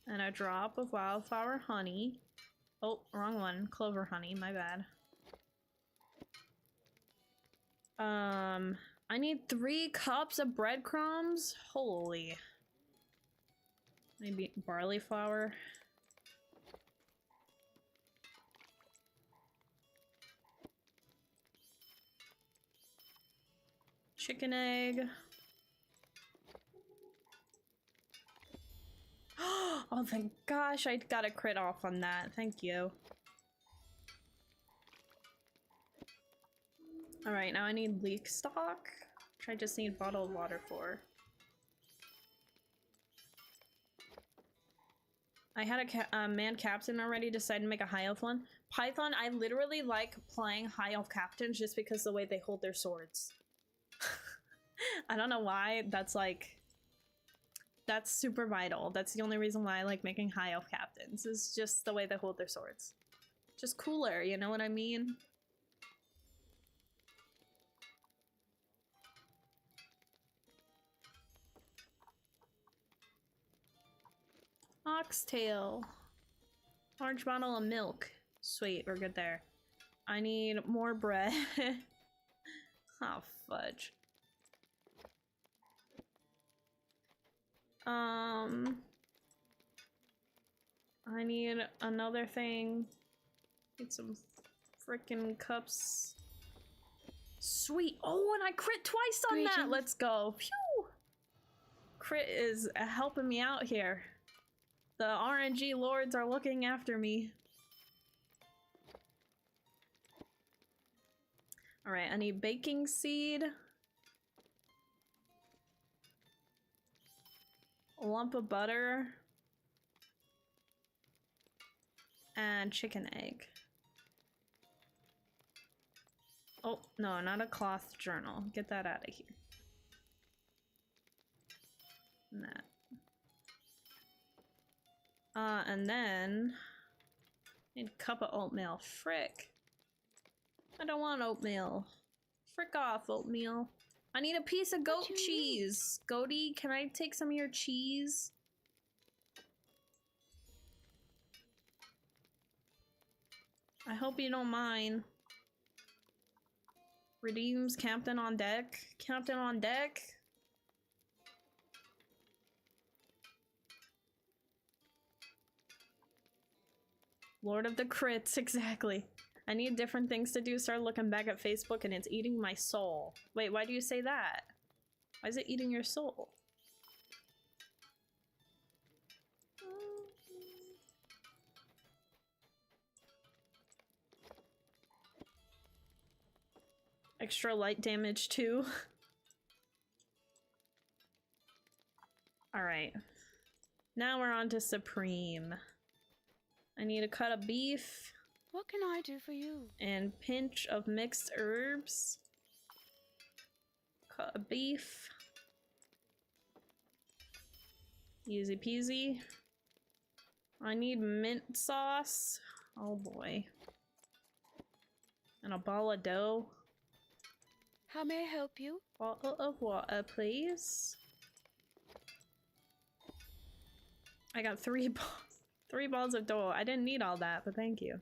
And a drop of wildflower honey. Oh, wrong one. Clover honey, my bad. I need 3 cups of breadcrumbs. Holy. Maybe barley flour. Chicken egg. Oh, thank gosh, I got a crit off on that. Thank you. Alright, now I need leek stock, which I just need bottled water for. I had a man captain already decide to make a high elf one. Python, I literally like playing high elf captains just because the way they hold their swords. I don't know why, that's like... That's super vital. That's the only reason why I like making high elf captains, is just the way they hold their swords. Just cooler, you know what I mean? Oxtail. Large bottle of milk. Sweet, we're good there. I need more bread. Oh, fudge. I need another thing. Need some frickin' cups. Sweet. Oh, and I crit twice on that. Greetings. Let's go. Phew. Crit is helping me out here. The RNG lords are looking after me. Alright, I need baking seed. A lump of butter. And chicken egg. Oh, no, not a cloth journal. Get that out of here. That. And then... need a cup of oatmeal. Frick. I don't want oatmeal. Frick off, oatmeal. I need a piece of goat cheese. Goaty, can I take some of your cheese? I hope you don't mind. Redeems Captain on deck. Captain on deck. Lord of the crits, exactly. I need different things to do. Start looking back at Facebook and it's eating my soul. Wait, why do you say that? Why is it eating your soul? extra light damage too. Alright. Now we're on to Supreme. I need a cut of beef. What can I do for you? And pinch of mixed herbs. Cut of beef. Easy peasy. I need mint sauce. Oh boy. And a ball of dough. How may I help you? Bottle of water, please. I got three balls of dough. I didn't need all that, but thank you.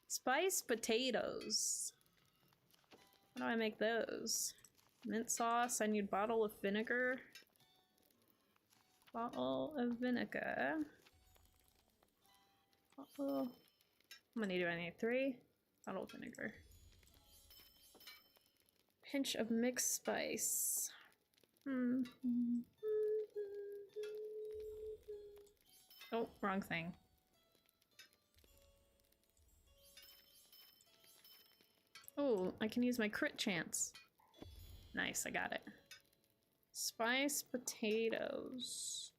Spiced potatoes. How do I make those? Mint sauce. I need bottle of vinegar. Bottle of vinegar. Bottle. How many do I need? 3? Bottle of vinegar. Pinch of mixed spice. Oh, wrong thing. Oh, I can use my crit chance. Nice, I got it. Spiced potatoes.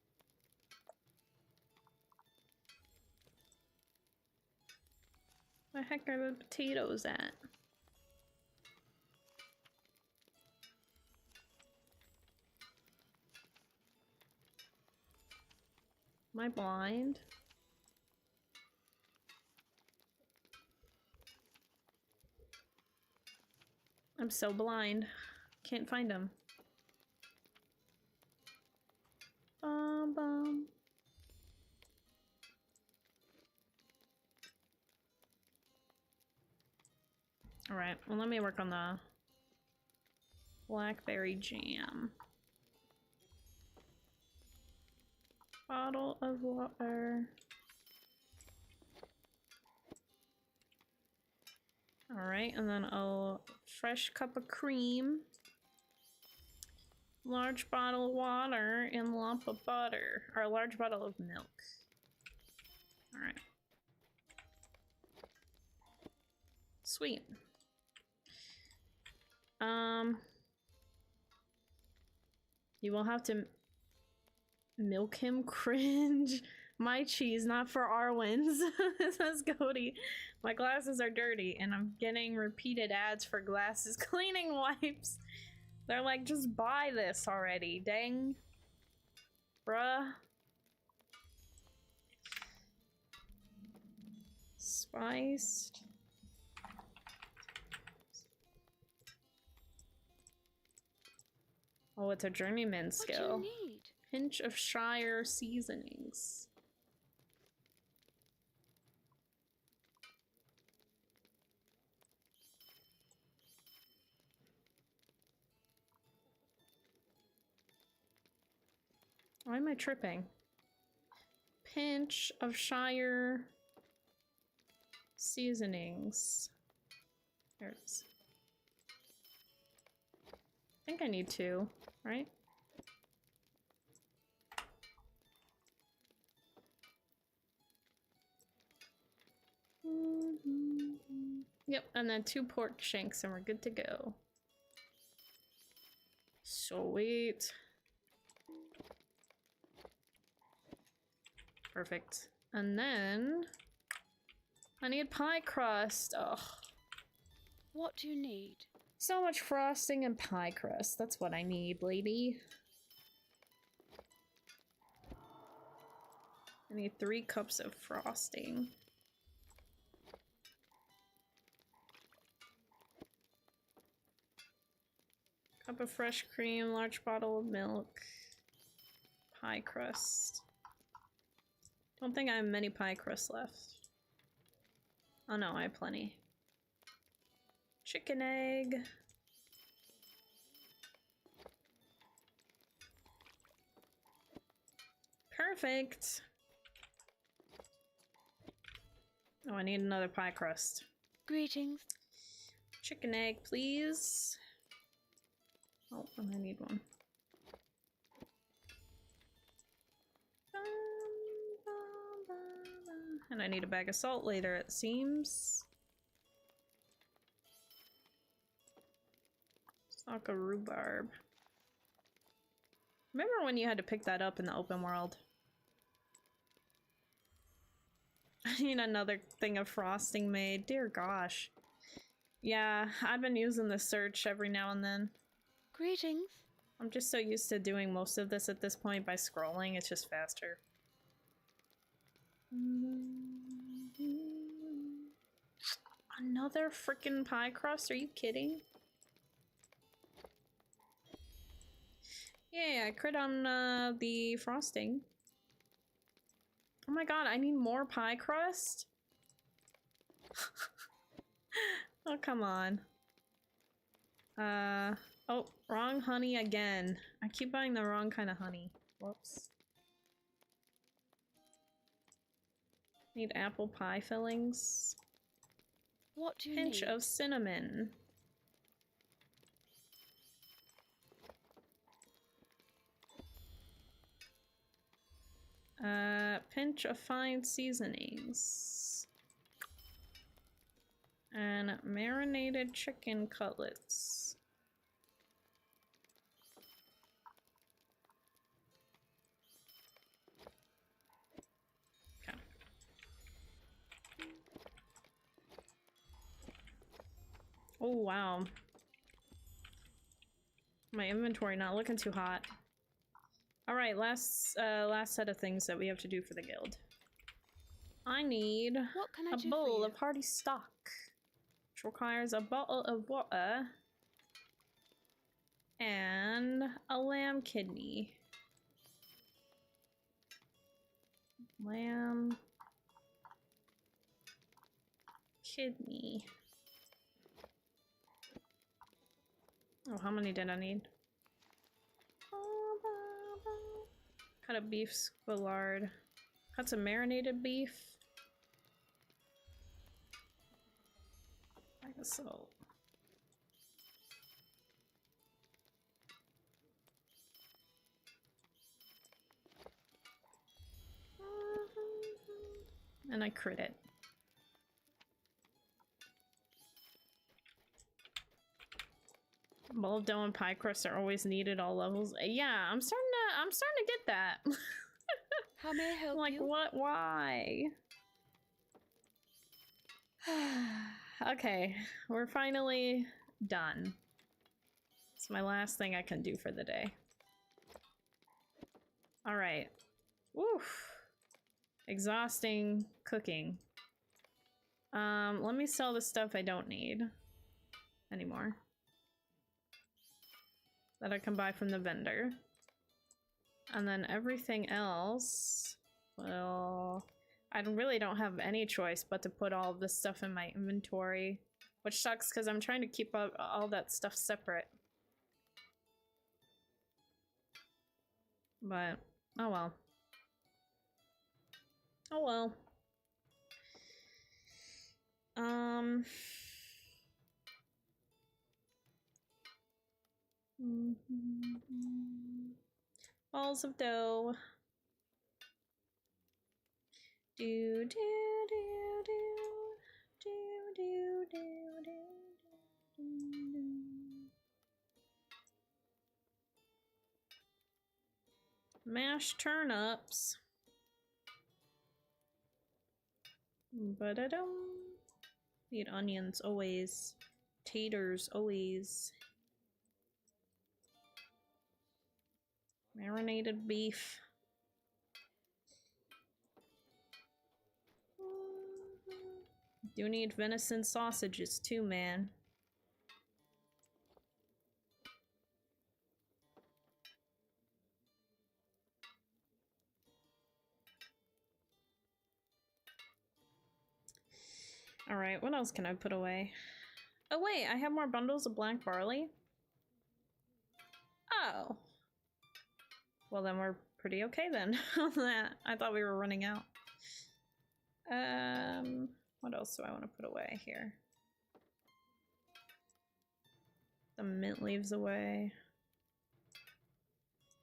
Where the heck are the potatoes at? Am I blind? I'm so blind. Can't find them. Bum bum. Alright, well let me work on the blackberry jam. Bottle of water. Alright, and then a fresh cup of cream. Large bottle of water and lump of butter. Or a large bottle of milk. Alright. Sweet. You will have to milk him. Cringe. My cheese, not for Arwen's. Says Cody. My glasses are dirty and I'm getting repeated ads for glasses cleaning wipes. They're like, just buy this already. Dang. Bruh. Spiced. Oh, it's a journeyman skill. What do you need? Pinch of Shire seasonings. Why am I tripping? Pinch of Shire seasonings. There it is. I think I need 2, right? Yep, and then 2 pork shanks and we're good to go. Sweet. Perfect. And then I need pie crust. Ugh. What do you need? So much frosting and pie crust. That's what I need, lady. I need 3 cups of frosting. Cup of fresh cream, large bottle of milk, pie crust. Don't think I have many pie crusts left. Oh no, I have plenty. Chicken egg. Perfect. Oh, I need another pie crust. Greetings. Chicken egg, please. Oh, and I need one. And I need a bag of salt later, it seems. Aka rhubarb. Remember when you had to pick that up in the open world? I need another thing of frosting made. Dear gosh. Yeah, I've been using the search every now and then. Greetings. I'm just so used to doing most of this at this point by scrolling, it's just faster. Another freaking pie crust? Are you kidding? Yeah, I crit on the frosting. Oh my god, I need more pie crust? Oh, come on. Oh, wrong honey again. I keep buying the wrong kind of honey. Whoops. Need apple pie fillings. What do you Pinch need? of cinnamon. Pinch of fine seasonings. And marinated chicken cutlets. Okay. Oh wow. My inventory not looking too hot. Alright, last set of things that we have to do for the guild. I need What can I a do for bowl you? of hearty stock, which requires a bottle of water and a lamb kidney. Lamb kidney. Oh, how many did I need? Cut a beef squillard. Cut some marinated beef. I guess so. And I crit it. Bowl of dough and pie crusts are always needed all levels. Yeah, I'm starting to get that. How may I help Like, you? what? Why? Okay, we're finally done. It's my last thing I can do for the day. Alright. Woof. Exhausting cooking. Let me sell the stuff I don't need anymore. That I can buy from the vendor. And then everything else, well, I really don't have any choice but to put all of this stuff in my inventory, which sucks because I'm trying to keep all that stuff separate. But, oh well. Oh well. Balls of dough. Do do do do do do do do do. Mashed turnips. Ba-da-dum. Need onions always. Taters always. Marinated beef. Do need venison sausages too, man. Alright, what else can I put away? Oh wait, I have more bundles of black barley? Oh. Well then we're pretty okay then on that. I thought we were running out. What else do I want to put away here? The mint leaves away.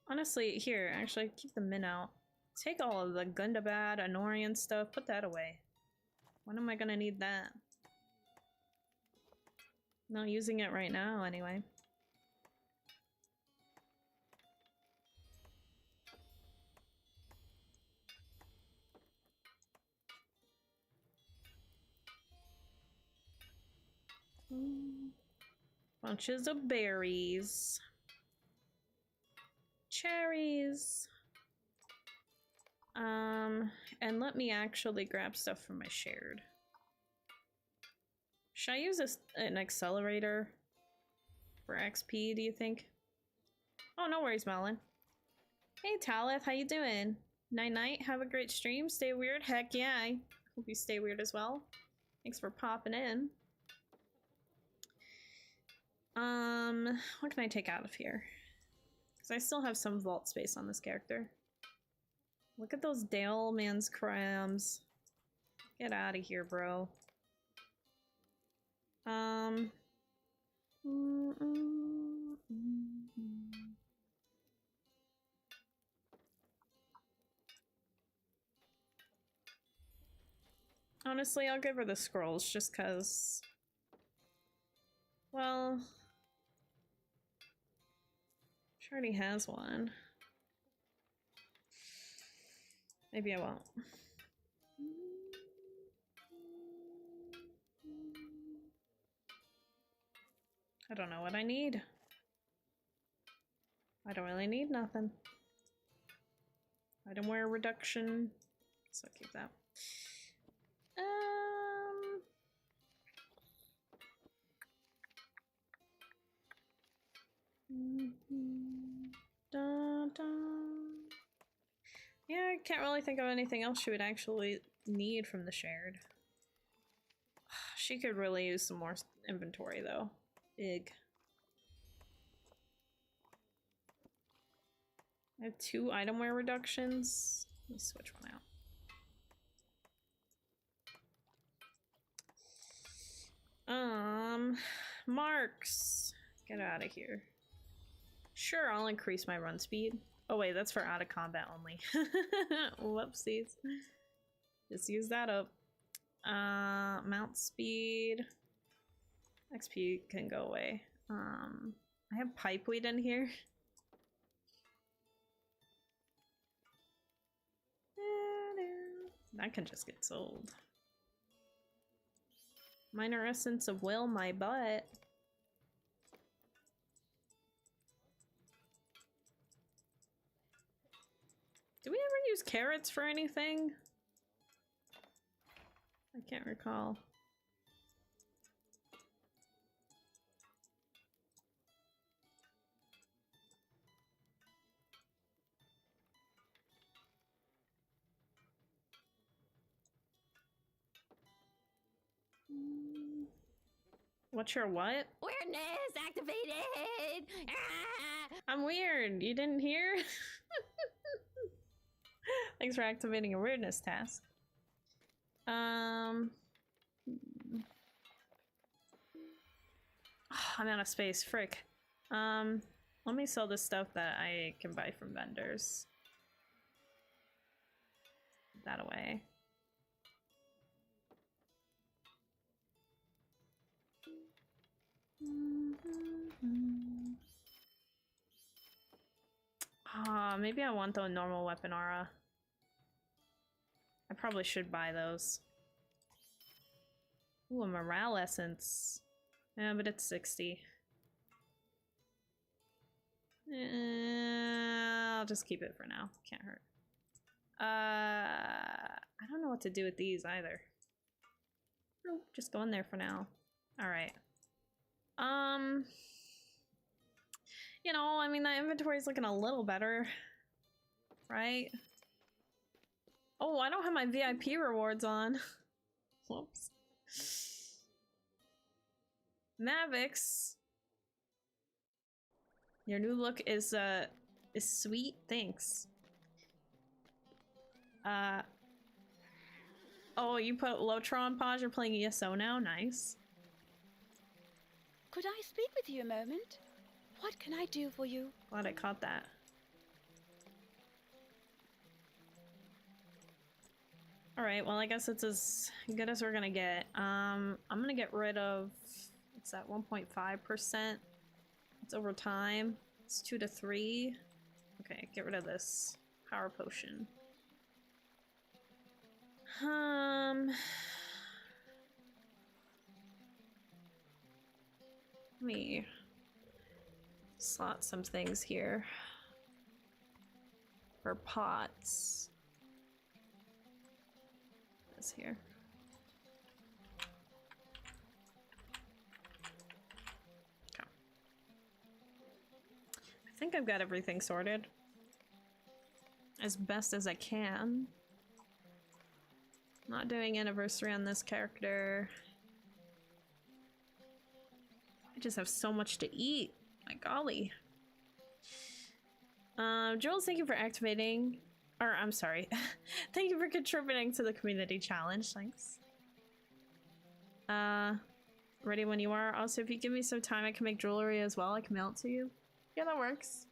Honestly, here, actually keep the mint out. Take all of the Gundabad, Anorian stuff, put that away. When am I gonna need that? Not using it right now, anyway. Bunches of berries. Cherries. And let me actually grab stuff from my shared. Should I use an accelerator for XP, do you think? Oh, no worries, Melon. Hey, Talith, how you doing? Night-night, have a great stream, stay weird. Heck yeah, I hope you stay weird as well. Thanks for popping in. What can I take out of here? Because I still have some vault space on this character. Look at those Dale man's crams. Get out of here, bro. Honestly, I'll give her the scrolls just cause. Well, she already has one. Maybe I won't. I don't know what I need. I don't really need nothing. Item wear reduction. So I'll keep that. Dun, dun. Yeah, I can't really think of anything else she would actually need from the shared. She could really use some more inventory though. Big. I have 2 item wear reductions. Let me switch one out. Marks. Get out of here. Sure, I'll increase my run speed. Oh wait, that's for out of combat only. Whoopsies. Just use that up. Mount speed. XP can go away. I have pipeweed in here. That can just get sold. Minor essence of will, my butt. Do we ever use carrots for anything? I can't recall. What's your what? Weirdness activated! Ah! I'm weird. You didn't hear? Thanks for activating a weirdness task. I'm out of space. Frick. Let me sell this stuff that I can buy from vendors. Put that away. Maybe I want the normal weapon aura. I probably should buy those. Ooh, a morale essence. Yeah, but it's 60. I'll just keep it for now. Can't hurt. I don't know what to do with these either. Nope, just go in there for now. Alright. You know, I mean, that inventory is looking a little better. Right? Oh, I don't have my VIP rewards on. Whoops. Mavix. Your new look is sweet. Thanks. Oh, you put LOTRO on pause. You're playing ESO now. Nice. Could I speak with you a moment? What can I do for you? Glad I caught that. Alright, well I guess it's as good as we're gonna get. I'm gonna get rid of, what's that, 1.5%? It's over time. It's 2 to 3. Okay, get rid of this power potion. Let me slot some things here for pots. This here. Okay. I think I've got everything sorted as best as I can. Not doing anniversary on this character. I just have so much to eat. My golly. Jules, thank you for activating. Or, I'm sorry. Thank you for contributing to the community challenge. Thanks. Ready when you are. Also, if you give me some time, I can make jewelry as well. I can mail it to you. Yeah, that works.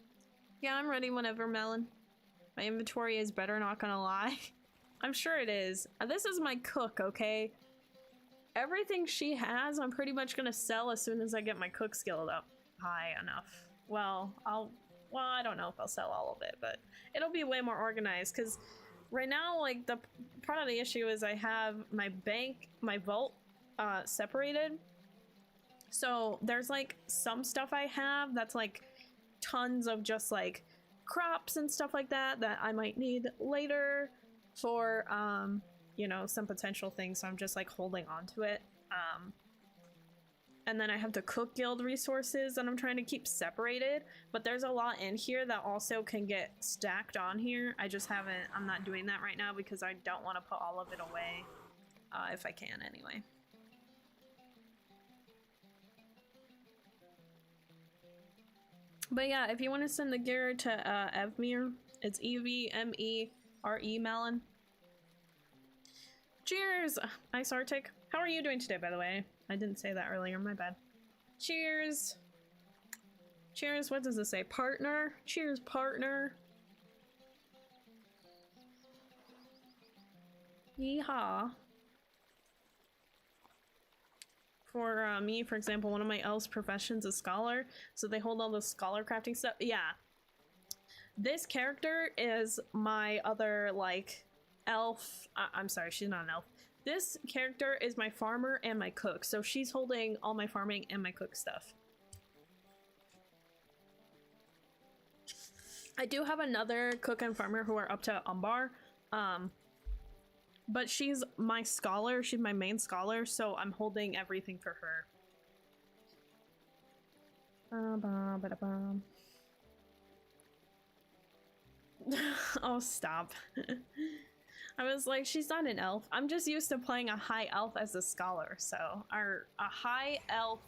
Yeah, I'm ready whenever, Melon. My inventory is better, not gonna lie. I'm sure it is. This is my cook, okay? Everything she has, I'm pretty much gonna sell as soon as I get my cook skill up high enough. Well, I don't know if I'll sell all of it, but it'll be way more organized, because right now, like, the part of the issue is I have my bank, my vault, separated. So there's, like, some stuff I have that's, like, tons of just, like, crops and stuff like that that I might need later for, you know, some potential things, so I'm just, like, holding on to it. And then I have the cook guild resources that I'm trying to keep separated, but there's a lot in here that also can get stacked on here. I just haven't, I'm not doing that right now because I don't want to put all of it away, if I can anyway. But yeah, if you want to send the gear to Evmere, it's E-V-M-E-R-E Melon. Cheers! Ice Arctic. How are you doing today, by the way? I didn't say that earlier, my bad. Cheers! Cheers, what does this say? Partner? Cheers, partner! Yeehaw! For me, for example, one of my elves' professions is scholar, so they hold all the scholar crafting stuff. Yeah. This character is my other, like, elf. I'm sorry, she's not an elf. This character is my farmer and my cook, so she's holding all my farming and my cook stuff. I do have another cook and farmer who are up to Umbar, but she's my scholar, she's my main scholar, so I'm holding everything for her. Oh, stop. I was like, she's not an elf. I'm just used to playing a high elf as a scholar, so a high elf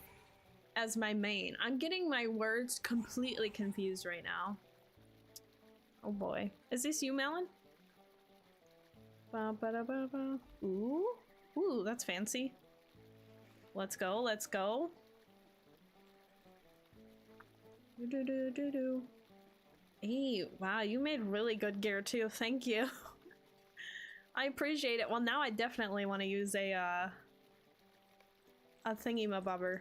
as my main. I'm getting my words completely confused right now. Oh boy. Is this you, Melon? Ooh. Ooh, that's fancy. Let's go, let's go. Hey, wow, you made really good gear too. Thank you. I appreciate it. Well, now I definitely want to use a thingy-mabobber.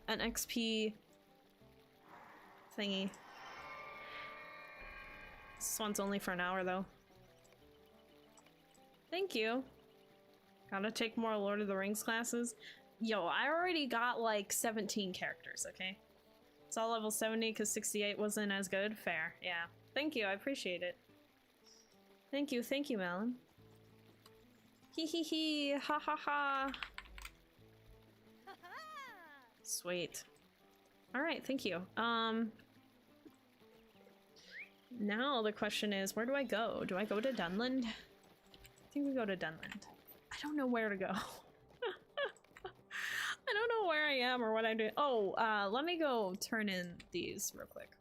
An XP thingy. This one's only for an hour, though. Thank you. Gotta take more Lord of the Rings classes. Yo, I already got like 17 characters, okay? It's all level 70 because 68 wasn't as good. Fair, yeah. Thank you, I appreciate it. Thank you, Melon. Hee hee hee, ha ha ha. Sweet. Alright, thank you. Now the question is, where do I go? Do I go to Dunland? I think we go to Dunland. I don't know where to go. I don't know where I am or what I do. Oh, let me go turn in these real quick.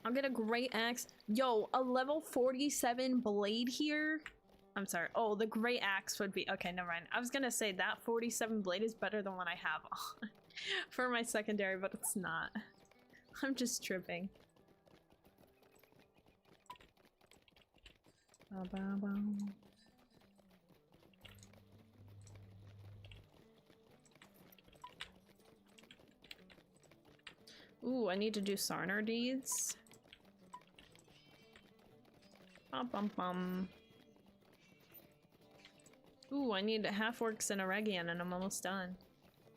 I'll get a great axe. Yo, a level 47 blade here. I'm sorry. Oh, the great axe would be... Okay, never mind. I was gonna say that 47 blade is better than what I have on for my secondary, but it's not. I'm just tripping. Ooh, I need to do LOTRO Deeds. Bum bum bum. Ooh, I need half orcs and a Regian and I'm almost done.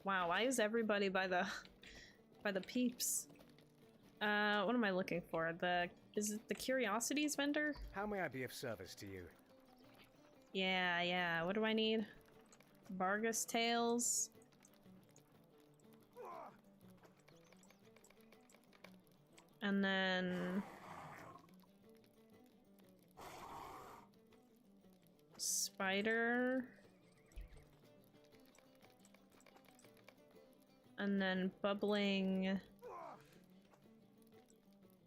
Wow, why is everybody by the peeps? What am I looking for? Is it the curiosities vendor? How may I be of service to you? Yeah, what do I need? Vargas tails. And then spider. And then bubbling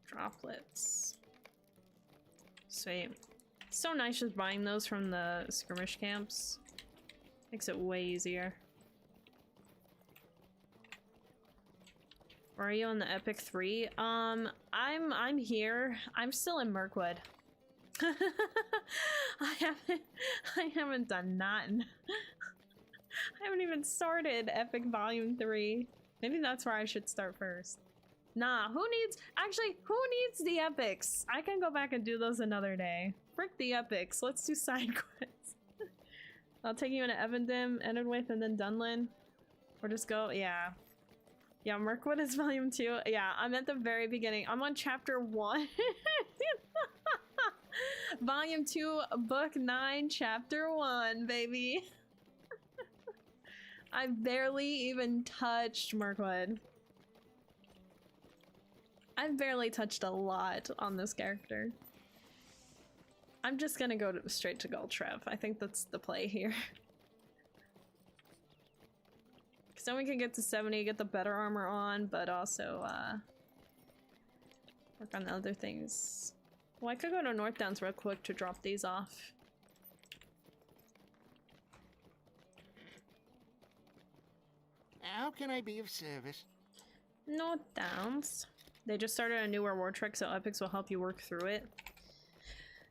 droplets. Sweet. So nice just buying those from the skirmish camps. Makes it way easier. Or are you on the Epic 3? I'm here. I'm still in Mirkwood. I haven't done nothing. I haven't even started Epic Volume 3. Maybe that's where I should start first. Nah, who needs the epics? I can go back and do those another day. Frick the epics. Let's do side quests. I'll take you into Evandim, Enidwaith, and then Dunlin. Or just go, yeah. Yeah, Mirkwood is volume 2. Yeah, I'm at the very beginning. I'm on chapter 1. Volume 2, book 9, chapter 1, baby. I barely even touched Mirkwood. I've barely touched a lot on this character. I'm just gonna go straight to Goldtrev. I think that's the play here. Because then we can get to 70, get the better armor on, but also work on the other things. Well, I could go to North Downs real quick to drop these off. How can I be of service? North Downs. They just started a new reward track, so epics will help you work through it.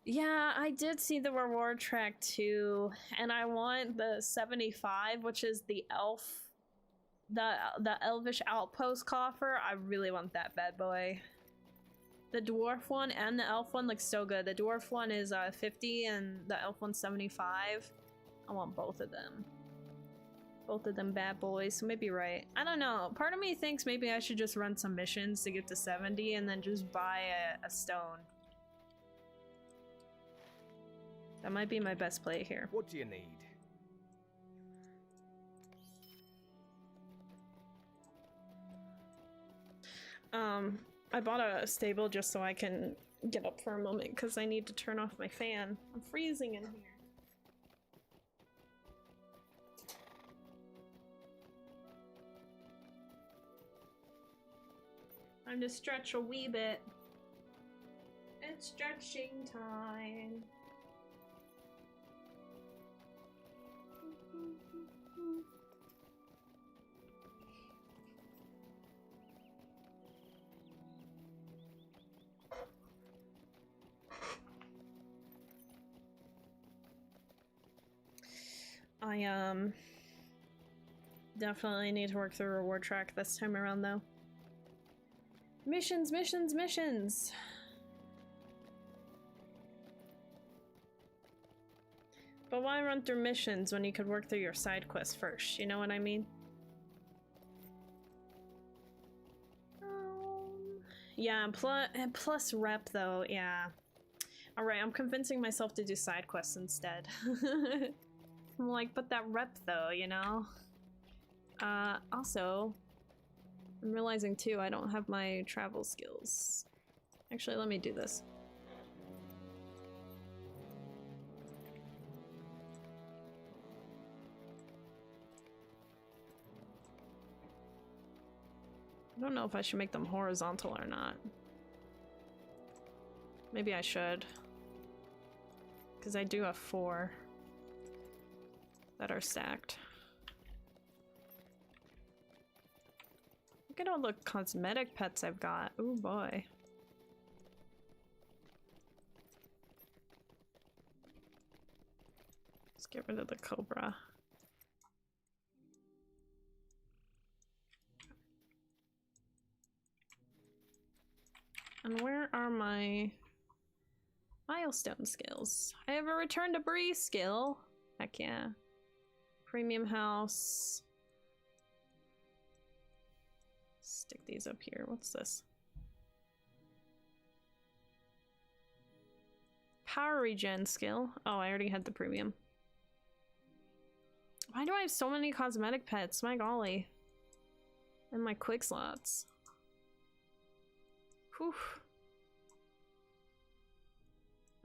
Yeah, I did see the reward track too, and I want the 75, which is the elf, the elvish outpost coffer. I really want that bad boy. The dwarf one and the elf one look so good. The dwarf one is 50 and the elf one's 75. I want both of them. Both of them bad boys, so maybe right. I don't know. Part of me thinks maybe I should just run some missions to get to 70 and then just buy a stone. That might be my best play here. What do you need? I bought a stable just so I can get up for a moment because I need to turn off my fan. I'm freezing in here. Time to stretch a wee bit. It's stretching time. I definitely need to work through reward track this time around though. Missions, missions, missions! But why run through missions when you could work through your side quests first? You know what I mean? Yeah, plus rep though, yeah. Alright, I'm convincing myself to do side quests instead. I'm like, but that rep though, you know? Also, I'm realizing too, I don't have my travel skills. Actually, let me do this. I don't know if I should make them horizontal or not. Maybe I should. Because I do have 4 that are stacked. Look at all the cosmetic pets I've got. Oh boy. Let's get rid of the cobra. And where are my milestone skills? I have a return to breeze skill. Heck yeah. Premium house. Stick these up here. What's this? Power regen skill. Oh, I already had the premium. Why do I have so many cosmetic pets? My golly. And my quick slots. Whew.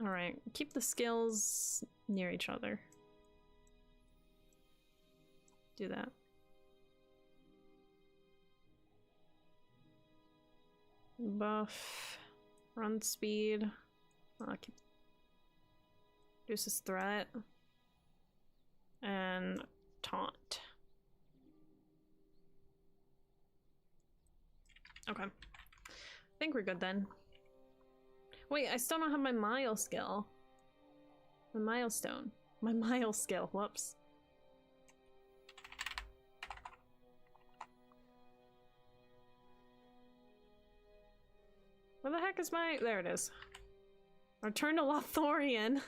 Alright, keep the skills near each other. Do that. Buff. Run speed. Keep reduces threat. And taunt. Okay. I think we're good then. Wait, I still don't have my mile skill. My milestone. My mile skill. Whoops. Where the heck is my... There it is. Return to Lothorian.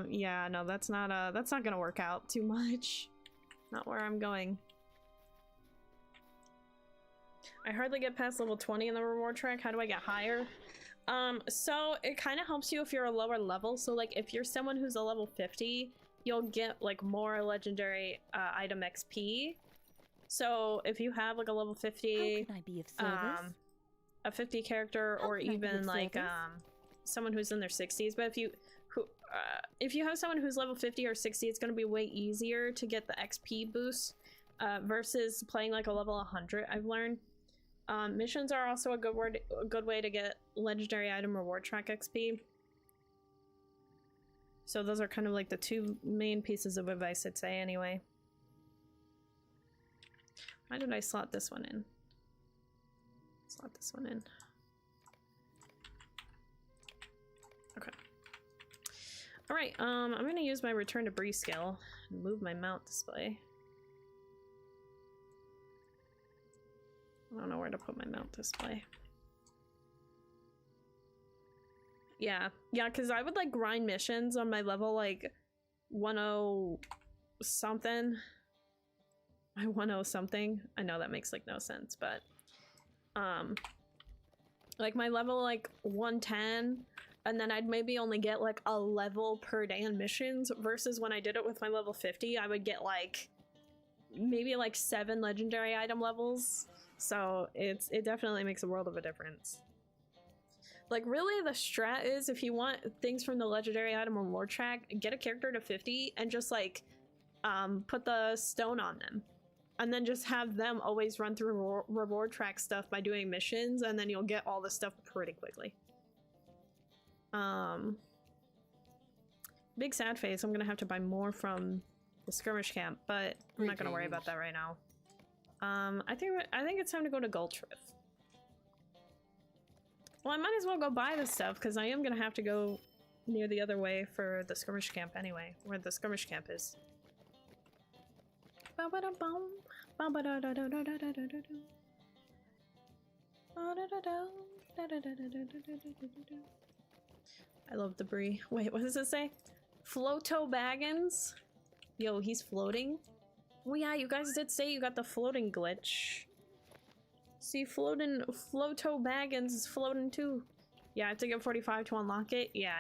Yeah, no, that's not gonna work out too much. Not where I'm going. I hardly get past level 20 in the reward track. How do I get higher? So it kind of helps you if you're a lower level. So like if you're someone who's a level 50, you'll get like more legendary item XP. So if you have like a level 50, How can I be of service? A 50 character, How or can I be even of like service? someone who's in their 60s, but if you have someone who's level 50 or 60, it's going to be way easier to get the XP boost versus playing like a level 100. I've learned. Missions are also a good way to get legendary item reward track XP. So those are kind of like the two main pieces of advice I'd say anyway. Why did I slot this one in? Slot this one in. Okay. Alright, I'm gonna use my return to Bree skill and move my mount display. I don't know where to put my mount display. Yeah, because I would like grind missions on my level like 10 something. My 10 something. I know that makes like no sense, but like my level like 110, and then I'd maybe only get like a level per day in missions, versus when I did it with my level 50, I would get like maybe like 7 legendary item levels. So it definitely makes a world of a difference. Like really the strat is, if you want things from the legendary item reward track, get a character to 50 and just like put the stone on them. And then just have them always run through reward track stuff by doing missions, and then you'll get all this stuff pretty quickly. Big sad face, I'm gonna have to buy more from the skirmish camp, but I'm not gonna worry about that right now. I think it's time to go to Gultrith. Well, I might as well go buy this stuff, because I am gonna have to go near the other way for the skirmish camp anyway, where the skirmish camp is. I love the Bree. Wait, what does it say? Floto Baggins? Yo, he's floating? Oh yeah, you guys did say you got the floating glitch. See, Floto Baggins is floating too. Yeah, I have to get 45 to unlock it? Yeah.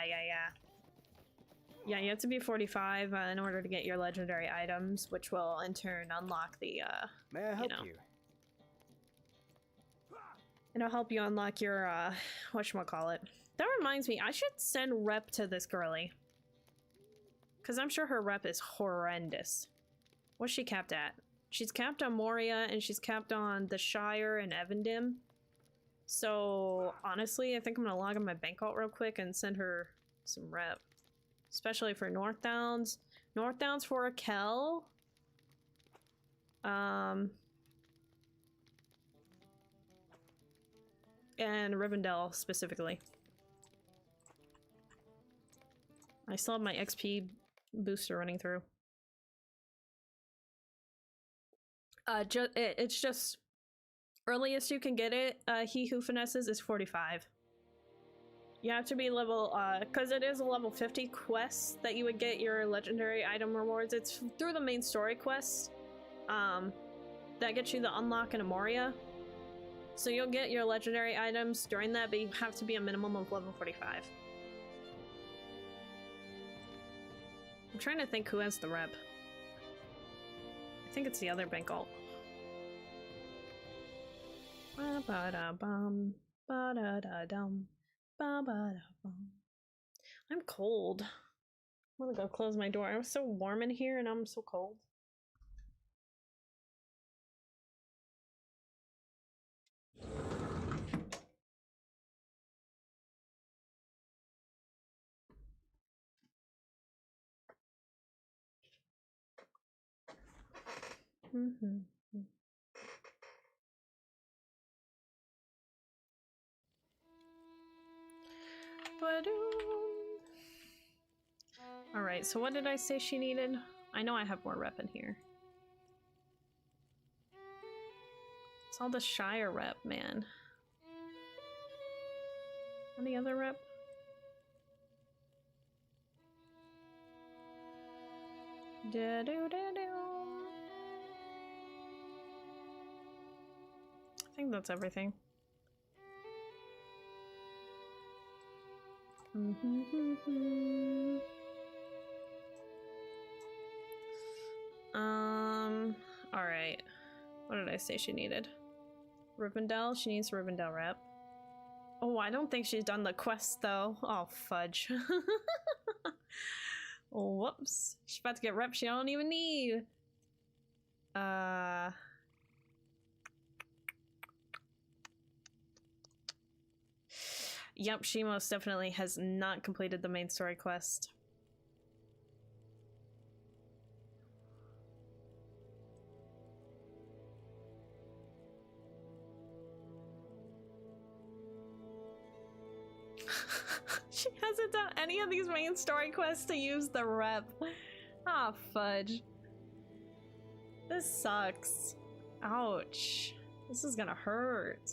Yeah, you have to be 45 in order to get your legendary items, which will in turn unlock the, May I help you? It'll help you unlock your, whatchamacallit. That reminds me, I should send rep to this girly. Because I'm sure her rep is horrendous. What's she capped at? She's capped on Moria, and she's capped on the Shire and Evendim. So, honestly, I think I'm gonna log in my bank alt real quick and send her some rep. Especially for North Downs. North Downs for a Kel. And Rivendell specifically. I still have my XP booster running through. It's just earliest you can get it. He who finesses is 45. You have to be level, because it is a level 50 quest that you would get your legendary item rewards. It's through the main story quest, that gets you the unlock in Amoria. So you'll get your legendary items during that, but you have to be a minimum of level 45. I'm trying to think who has the rep. I think it's the other bank alt. Ba-ba-da-bum, ba-da-da-dum, ba-ba-da-bum. I'm cold. I'm gonna go close my door. It was so warm in here and I'm so cold. Alright, so what did I say she needed? I know I have more rep in here. It's all the Shire rep, man. Any other rep? Da-do-da-do. I think that's everything. Alright. What did I say she needed? Rivendell? She needs Rivendell rep. Oh, I don't think she's done the quest though. Oh, fudge. Whoops. She's about to get rep she don't even need. Yep, she most definitely has not completed the main story quest. She hasn't done any of these main story quests to use the rep. Ah, fudge. This sucks. Ouch. This is gonna hurt.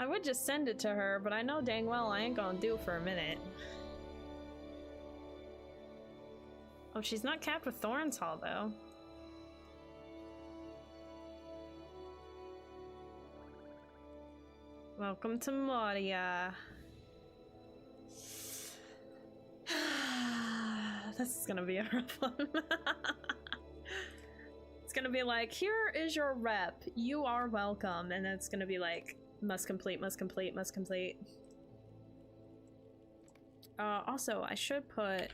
I would just send it to her, but I know dang well I ain't gonna do it for a minute. Oh, she's not capped with Thorns Hall, though. Welcome to Moria. This is gonna be a rough one. It's gonna be like, here is your rep. You are welcome. And then it's gonna be like, must complete, must complete, must complete. Also, I should put...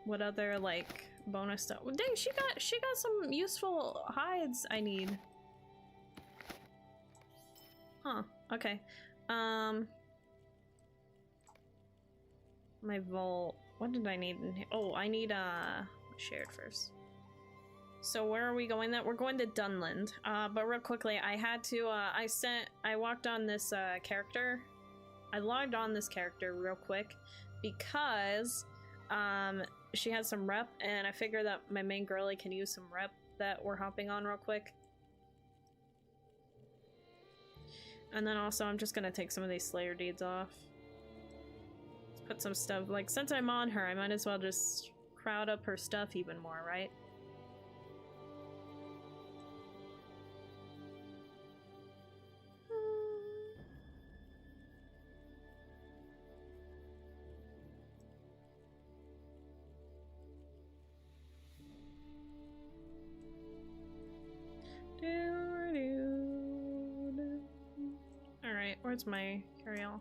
what other, like, bonus stuff? Well, dang, she got some useful hides I need. Huh, okay. My vault. What did I need in here? Oh, I need shared first. So where are we going? That we're going to Dunland. But real quickly, I had to I walked on this character. I logged on this character real quick because she has some rep, and I figured that my main girly can use some rep that we're hopping on real quick. And then also I'm just gonna take some of these Slayer deeds off. Let's put some stuff, like, since I'm on her, I might as well just crowd up her stuff even more, right? Alright, where's my carry-all?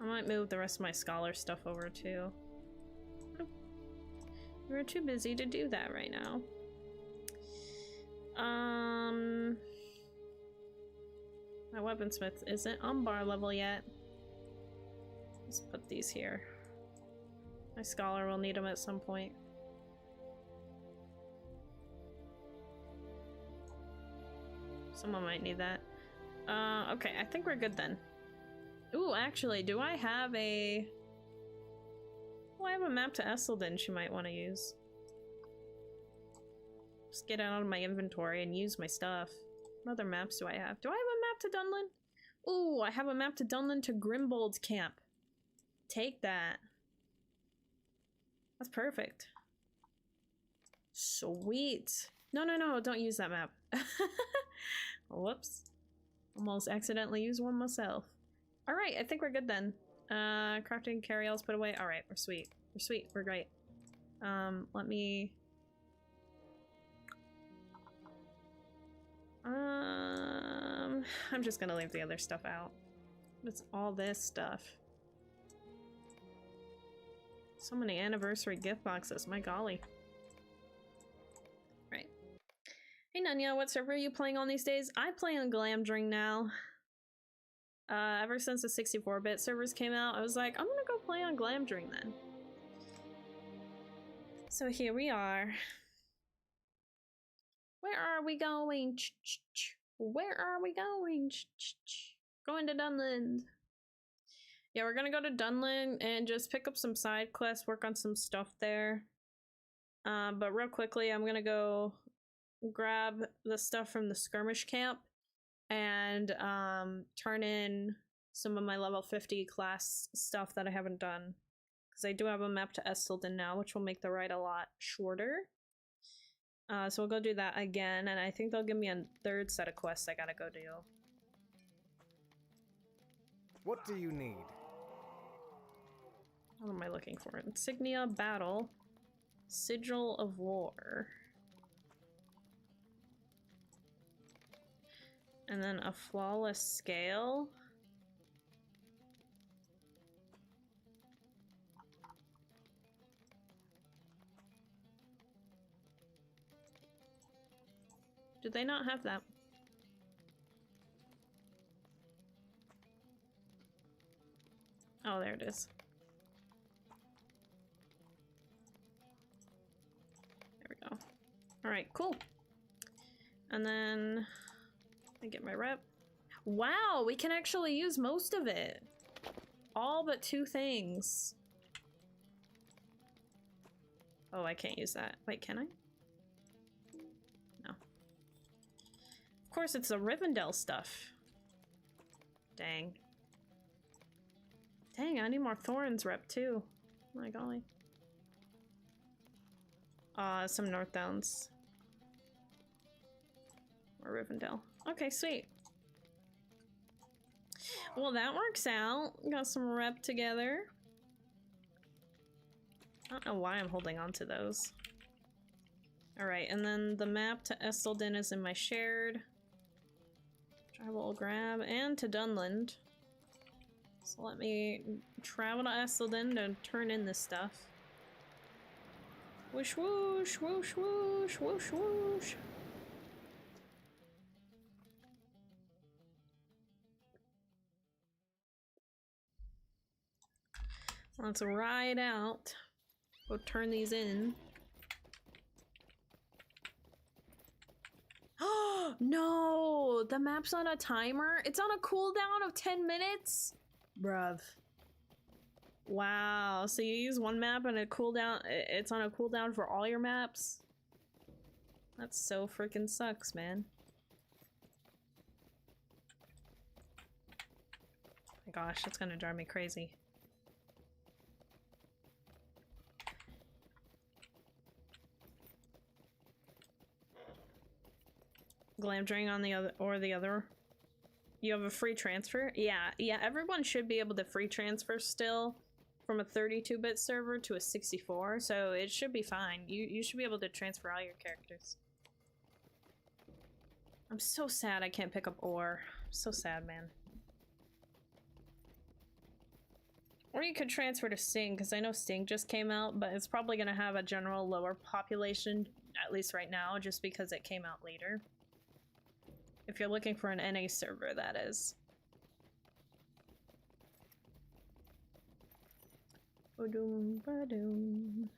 I might move the rest of my scholar stuff over too. We're too busy to do that right now. My weaponsmith isn't on bar level yet. Let's put these here. My scholar will need them at some point. Someone might need that. Okay, I think we're good then. Ooh, actually, do I have a... Oh, I have a map to Esselden she might want to use. Just get it out of my inventory and use my stuff. What other maps do I have? Do I have a map to Dunland? Ooh, I have a map to Dunland to Grimbold's camp. Take that. That's perfect. Sweet. No, no, no, don't use that map. Whoops. Almost accidentally used one myself. Alright, I think we're good then. Crafting, carry-alls put away. Alright, we're sweet. We're sweet, we're great. Let me... I'm just gonna leave the other stuff out. What's all this stuff? So many anniversary gift boxes, my golly. Right. Hey Nanya, what server are you playing on these days? I play on Glamdring now. Ever since the 64-bit servers came out, I was like, I'm gonna go play on Glamdring then. So here we are. Where are we going? Where are we going? Going to Dunland. Yeah, we're gonna go to Dunland and just pick up some side quests, work on some stuff there. But real quickly, I'm gonna go grab the stuff from the skirmish camp and turn in some of my level 50 class stuff that I haven't done. Because I do have a map to Estelden now, which will make the ride a lot shorter. So we'll go do that again, and I think they'll give me a third set of quests I gotta go do. What do you need? What am I looking for? Insignia, battle, sigil of war. And then a flawless scale. Did they not have that? Oh, there it is. There we go. Alright, cool. And then I get my rep. Wow, we can actually use most of it. All but 2 things. Oh, I can't use that. Wait, can I? No. Of course, it's the Rivendell stuff. Dang. Dang, I need more Thorns rep too. My golly. Some North Downs. Or Rivendell. Okay, sweet. Well, that works out. Got some rep together. I don't know why I'm holding on to those. Alright, and then the map to Estelden is in my shared. Travel, grab, and to Dunland. So let me travel to Estelden to turn in this stuff. Whoosh whoosh, whoosh whoosh, whoosh whoosh. Let's ride out. Go turn these in. Oh no! The map's on a timer? It's on a cooldown of 10 minutes? Bruv. Wow, so you use one map and a cooldown, it's on a cooldown for all your maps? That so freaking sucks, man. My gosh, that's gonna drive me crazy. Glamdring on the other, or the other. You have a free transfer? Yeah, everyone should be able to free transfer still from a 32-bit server to a 64, so it should be fine. You should be able to transfer all your characters. I'm so sad I can't pick up ore. I'm so sad, man. Or you could transfer to Sting, because I know Sting just came out, but it's probably going to have a general lower population, at least right now, just because it came out later. If you're looking for an NA server, that is. Ba-doom, ba-doom.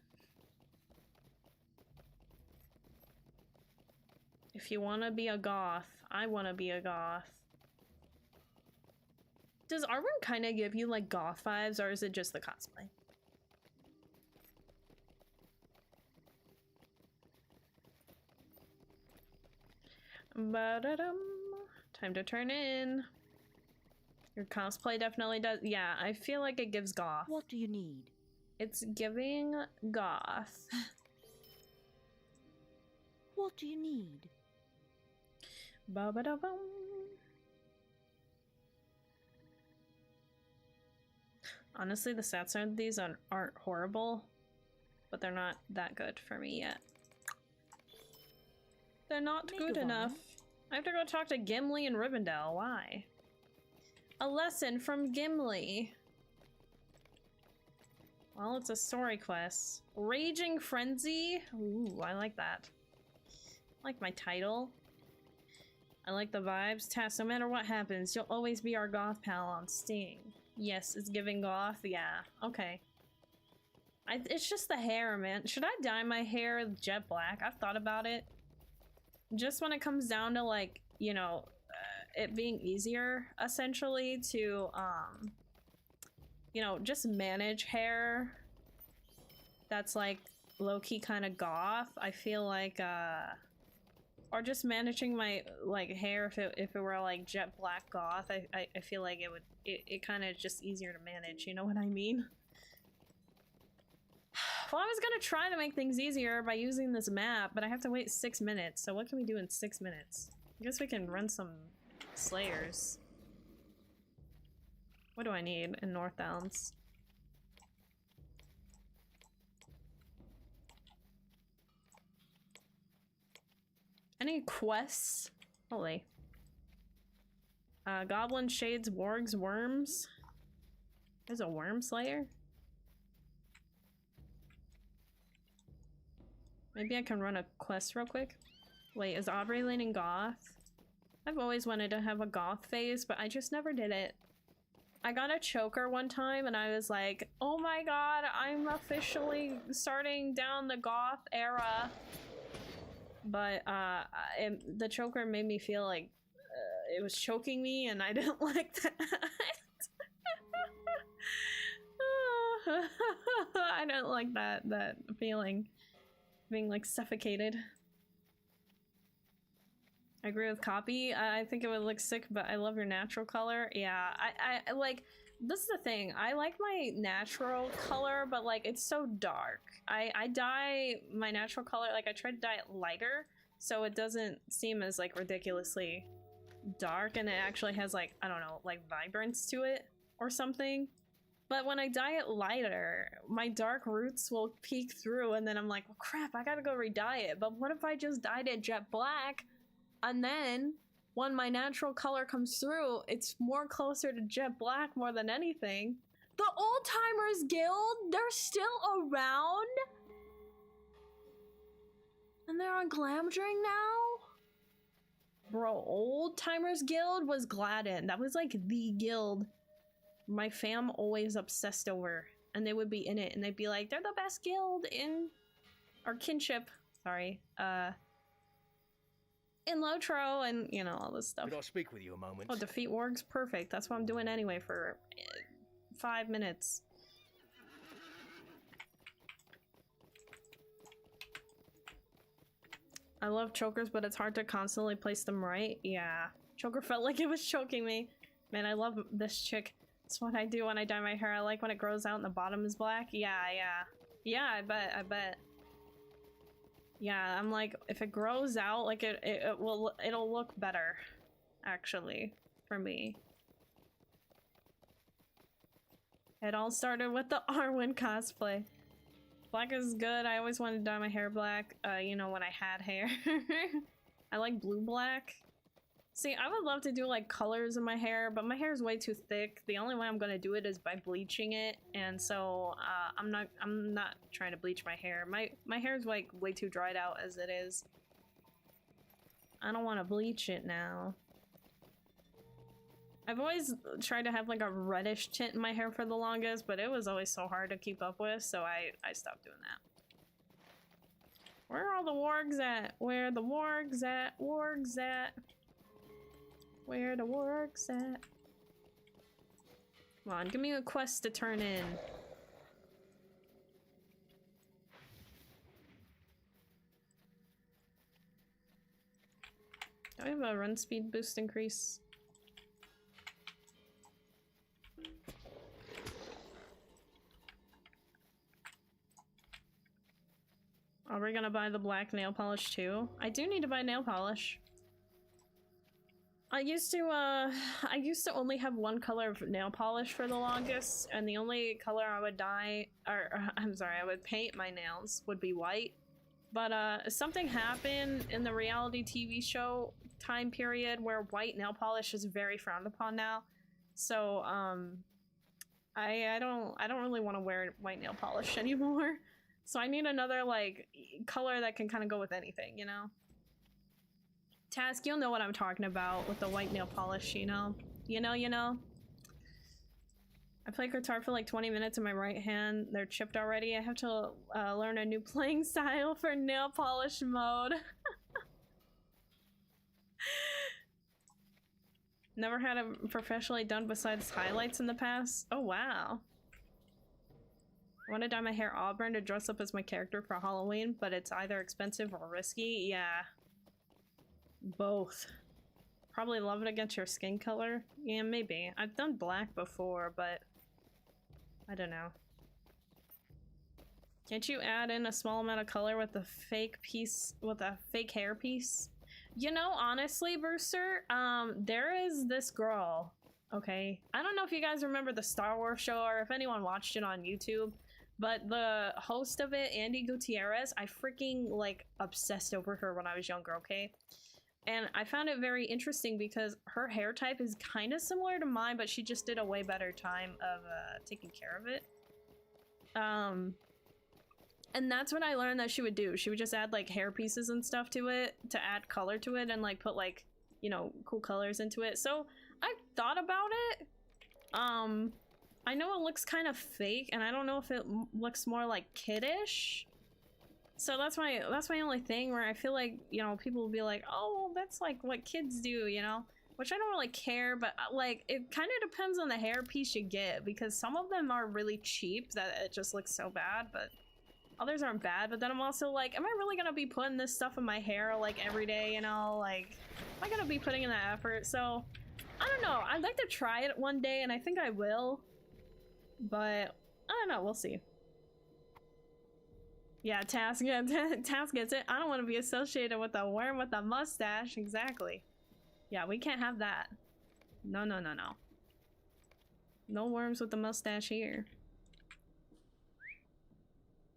If you want to be a goth, I want to be a goth. Does Arwen kind of give you like goth vibes, or is it just the cosplay? Ba-da-dum. Time to turn in. Your cosplay definitely does. Yeah, I feel like it gives goth. What do you need? It's giving goth. What do you need? Ba-ba-da-bum. Honestly, the stats on these aren't horrible, but they're not that good for me yet. They're not good enough. I have to go talk to Gimli and Rivendell. Why? A lesson from Gimli. Well, it's a story quest. Raging Frenzy. Ooh, I like that. I like my title. I like the vibes. Task, no matter what happens, you'll always be our goth pal on Sting. Yes, it's giving goth. Yeah, okay. It's just the hair, man. Should I dye my hair jet black? I've thought about it. Just when it comes down to, like, you know, it being easier, essentially, to, you know, just manage hair that's, like, low-key kind of goth. I feel like, or just managing my, like, hair if it were, like, jet black goth, I feel like it kind of just easier to manage, you know what I mean? Well, I was gonna try to make things easier by using this map, but I have to wait 6 minutes, so what can we do in 6 minutes? I guess we can run some Slayers. What do I need in Northdowns? Any quests? Holy. Goblin, Shades, Wargs, Worms. There's a Worm Slayer? Maybe I can run a quest real quick. Wait, is Aubrey leaning goth? I've always wanted to have a goth phase, but I just never did it. I got a choker one time and I was like, oh my god, I'm officially starting down the goth era. But the choker made me feel like it was choking me and I didn't like that. I don't like that feeling. Being like suffocated. I agree with copy. I think it would look sick, but I love your natural color. Yeah, I like, this is the thing. I like my natural color, but like it's so dark. I dye my natural color, like I try to dye it lighter so it doesn't seem as like ridiculously dark and it actually has like, I don't know, like vibrance to it or something. But when I dye it lighter, my dark roots will peek through and then I'm like, well, crap, I gotta go re-dye it. But what if I just dyed it jet black and then when my natural color comes through, it's more closer to jet black more than anything. The Old Timers Guild, they're still around? And they're on Glamdring now? Bro, Old Timers Guild was Gladden. That was like the guild my fam always obsessed over, and they would be in it and they'd be like, they're the best guild in our kinship, sorry, in Lotro, and you know, all this stuff. Could I speak with you a moment? Oh, defeat wargs, perfect. That's what I'm doing anyway for 5 minutes. I love chokers, but it's hard to constantly place them right. Yeah, choker felt like it was choking me. Man, I love this chick. That's what I do when I dye my hair. I like when it grows out and the bottom is black. Yeah. Yeah, I bet. Yeah, I'm like, if it grows out, like it'll look better, actually, for me. It all started with the Arwen cosplay. Black is good. I always wanted to dye my hair black, you know, when I had hair. I like blue black. See, I would love to do like colors in my hair, but my hair is way too thick. The only way I'm gonna do it is by bleaching it, and so I'm not trying to bleach my hair. My hair is like way too dried out as it is. I don't want to bleach it now. I've always tried to have like a reddish tint in my hair for the longest, but it was always so hard to keep up with, so I stopped doing that. Where are all the wargs at? Where the wargs at? Wargs at? Where the wargs at? Come on, give me a quest to turn in. Do I have a run speed boost increase? Are we gonna buy the black nail polish too? I do need to buy nail polish. I used to only have one color of nail polish for the longest, and the only color I would I would paint my nails would be white. But something happened in the reality TV show time period where white nail polish is very frowned upon now. So I don't really want to wear white nail polish anymore. So I need another like color that can kind of go with anything, you know? Task, you'll know what I'm talking about with the white nail polish, you know? You know? I played guitar for like 20 minutes in my right hand. They're chipped already. I have to learn a new playing style for nail polish mode. Never had it professionally done besides highlights in the past. Oh, wow. I want to dye my hair auburn to dress up as my character for Halloween, but it's either expensive or risky. Yeah. Both. Probably love it against your skin color. Yeah, maybe. I've done black before, but I don't know. Can't you add in a small amount of color with a fake piece, with a fake hair piece? You know, honestly, Brewster, there is this girl, okay? I don't know if you guys remember the Star Wars show or if anyone watched it on YouTube, but the host of it, Andy Gutierrez, I freaking, like, obsessed over her when I was younger, okay? And I found it very interesting because her hair type is kind of similar to mine, but she just did a way better time of taking care of it. And that's what I learned that she would do. She would just add like hair pieces and stuff to it to add color to it and like put like, you know, cool colors into it. So I thought about it. I know it looks kind of fake and I don't know if it looks more like kiddish. So that's my only thing where I feel like, you know, people will be like, oh, that's like what kids do, you know? Which I don't really care, but like it kind of depends on the hair piece you get because some of them are really cheap that it just looks so bad, but others aren't bad. But then I'm also like, am I really gonna be putting this stuff in my hair like every day, you know? Like, am I gonna be putting in that effort? So I don't know. I'd like to try it one day and I think I will, but I don't know. We'll see. Yeah, Task gets it. I don't want to be associated with a worm with a mustache. Exactly. Yeah, we can't have that. No, no, no, no. No worms with the mustache here.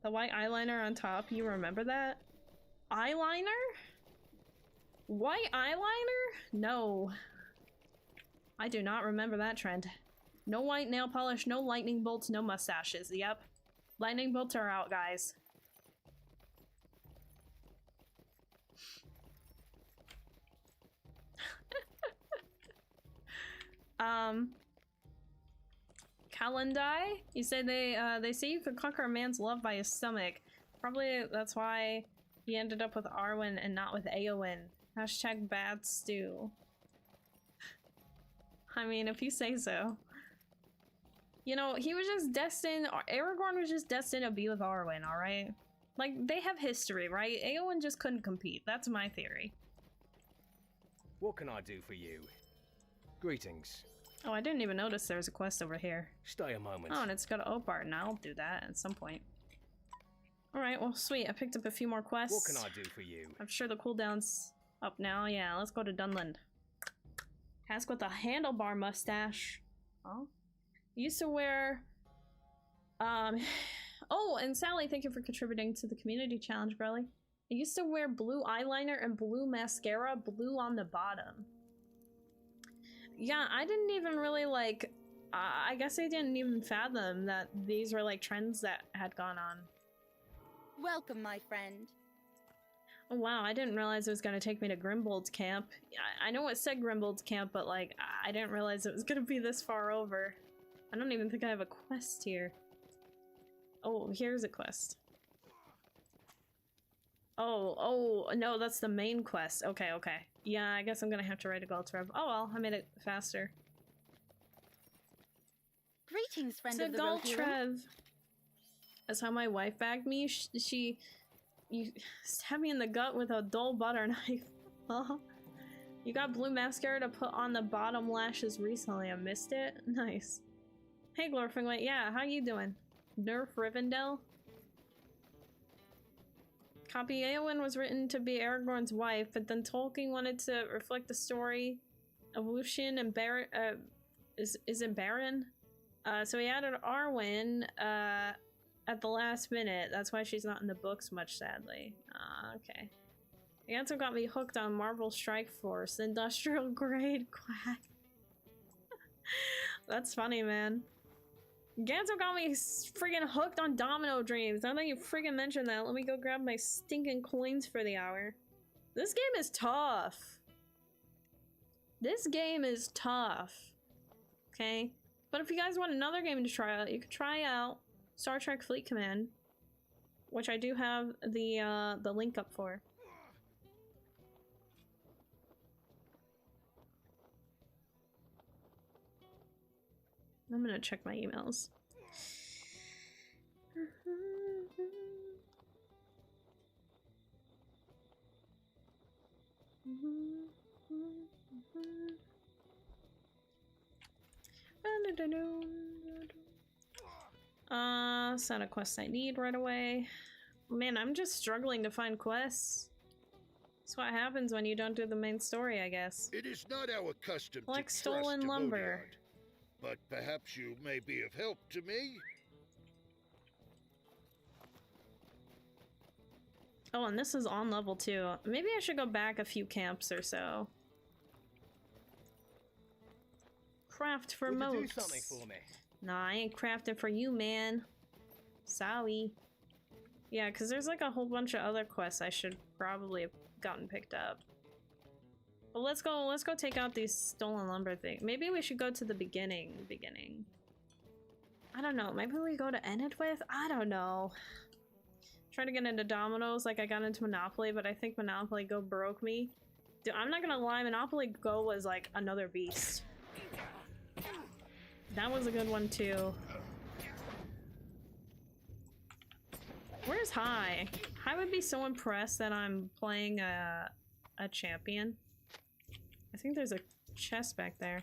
The white eyeliner on top, you remember that? Eyeliner? White eyeliner? No. I do not remember that trend. No white nail polish, no lightning bolts, no mustaches. Yep. Lightning bolts are out, guys. Kalendai? You say they say you could conquer a man's love by his stomach. Probably that's why he ended up with Arwen and not with Eowyn. Hashtag bad stew. I mean, if you say so. You know, he was just destined, Aragorn was just destined to be with Arwen, alright? Like, they have history, right? Eowyn just couldn't compete. That's my theory. What can I do for you? Greetings. Oh, I didn't even notice there was a quest over here. Stay a moment. Oh, and it's got an Opart, and I'll do that at some point. Alright, well, sweet. I picked up a few more quests. What can I do for you? I'm sure the cooldown's up now. Yeah, let's go to Dunland. Task with a handlebar mustache. Oh. Used to wear... Oh, and Sally, thank you for contributing to the community challenge, girly. I used to wear blue eyeliner and blue mascara, blue on the bottom. Yeah, I didn't even really like... I guess I didn't even fathom that these were like trends that had gone on. Welcome, my friend. Oh wow, I didn't realize it was going to take me to Grimbold's camp. I know it said Grimbold's camp, but like, I didn't realize it was going to be this far over. I don't even think I have a quest here. Oh, here's a quest. Oh, no, that's the main quest. Okay, okay. Yeah, I guess I'm gonna have to write a Galtrev. Oh well, I made it faster. Greetings, friend It's of a the Rohirrim. Galtrev. That's how my wife bagged me. You stabbed me in the gut with a dull butter knife. You got blue mascara to put on the bottom lashes recently. I missed it. Nice. Hey, Glorfinglet. Yeah, how you doing? Nerf Rivendell? Copy Eowyn was written to be Aragorn's wife, but then Tolkien wanted to reflect the story of Lucian and Baron. Is it Baron? So he added Arwen at the last minute. That's why she's not in the books much, sadly. Okay. The answer got me hooked on Marvel Strike Force, industrial grade quack. That's funny, man. Ganso got me friggin' hooked on Domino Dreams. Now that you friggin' mentioned that, let me go grab my stinking coins for the hour. This game is tough. This game is tough. Okay? But if you guys want another game to try out, you could try out Star Trek Fleet Command, which I do have the link up for. I'm gonna check my emails. Send a quest I need right away. Man, I'm just struggling to find quests. That's what happens when you don't do the main story, I guess. It is not our custom Like to stolen trust lumber. Odiard, but perhaps you may be of help to me? Oh, and this is on level 2. Maybe I should go back a few camps or so. Craft for Would you do moats. something for me? Nah, I ain't crafting for you, man. Sorry. Yeah, because there's like a whole bunch of other quests I should probably have gotten picked up. But let's go take out these stolen lumber things. Maybe we should go to the beginning. I don't know, maybe we go to Enidwith? I don't know. Try to get into Dominoes like I got into Monopoly, but I think Monopoly Go broke me. Dude, I'm not gonna lie, Monopoly Go was like another beast. That was a good one too. Where's High? High would be so impressed that I'm playing a champion. I think there's a chest back there.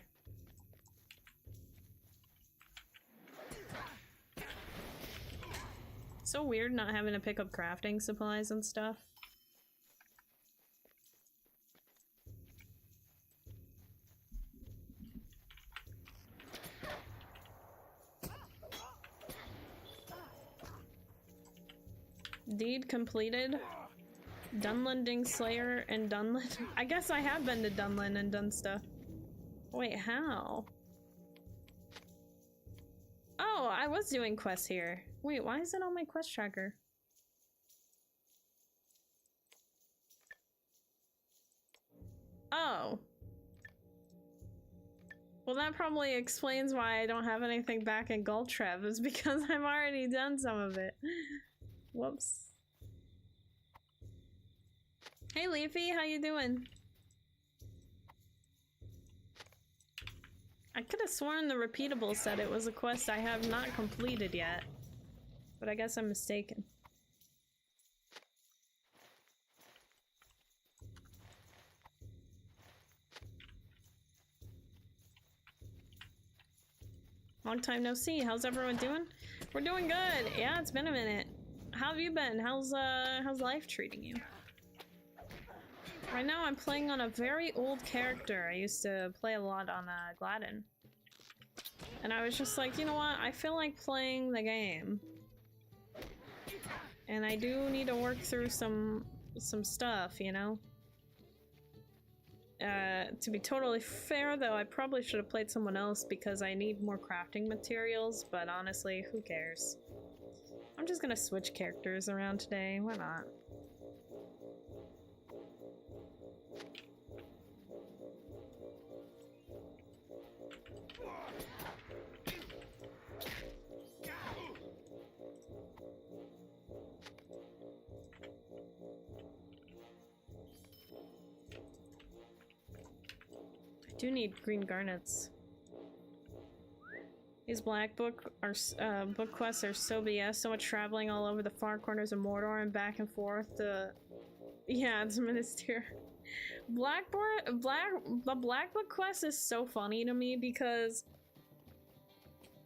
So weird not having to pick up crafting supplies and stuff. Deed completed. Dunlending Slayer and Dunland. I guess I have been to Dunland and done stuff. Wait, how? Oh, I was doing quests here. Wait, why is it on my quest tracker? Oh. Well, that probably explains why I don't have anything back in Gultrev, is because I've already done some of it. Whoops. Hey Leafy, how you doing? I could have sworn the repeatable said it was a quest I have not completed yet. But I guess I'm mistaken. Long time no see. How's everyone doing? We're doing good. Yeah, it's been a minute. How have you been? How's life treating you? Right now I'm playing on a very old character. I used to play a lot on Gladden. And I was just like, you know what? I feel like playing the game. And I do need to work through some stuff, you know? To be totally fair though, I probably should have played someone else because I need more crafting materials, but honestly, who cares? I'm just gonna switch characters around today, why not? I do need green garnets. These black book quests are so BS. So much traveling all over the far corners of Mordor and back and forth. Yeah, it's Minister. The Black Book quest is so funny to me because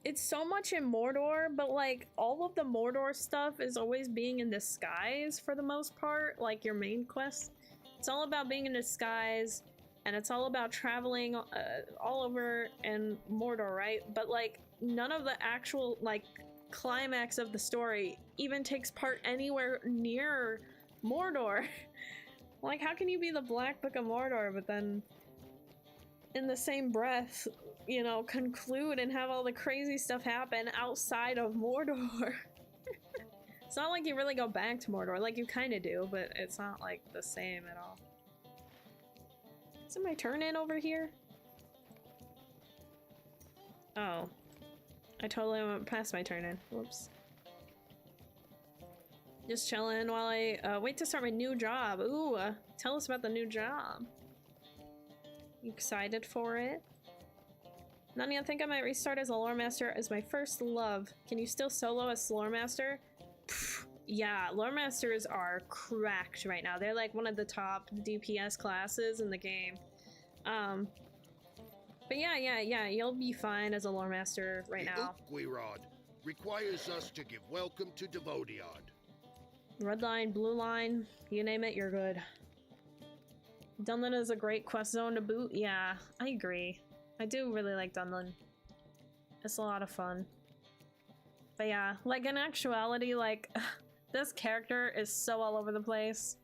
it's so much in Mordor, but like all of the Mordor stuff is always being in disguise for the most part, like your main quest. It's all about being in disguise, and it's all about traveling all over in Mordor, right? But like none of the actual like climax of the story even takes part anywhere near Mordor. Like, how can you be the Black Book of Mordor, but then in the same breath, you know, conclude and have all the crazy stuff happen outside of Mordor? It's not like you really go back to Mordor. Like, you kind of do, but it's not like the same at all. Is it my turn in over here? Oh. I totally went past my turn in. Whoops. Just chilling while I wait to start my new job. Ooh, tell us about the new job. You excited for it? Nani, I think I might restart as a lore master as my first love. Can you still solo as lore master? Pfft, yeah, lore masters are cracked right now. They're like one of the top DPS classes in the game. But yeah, you'll be fine as a lore master right now. Guirod requires us to give welcome to Devodiad. Red line, blue line, you name it, you're good. Dunlin is a great quest zone to boot. Yeah, I agree. I do really like Dunlin. It's a lot of fun. But yeah, like in actuality, like this character is so all over the place.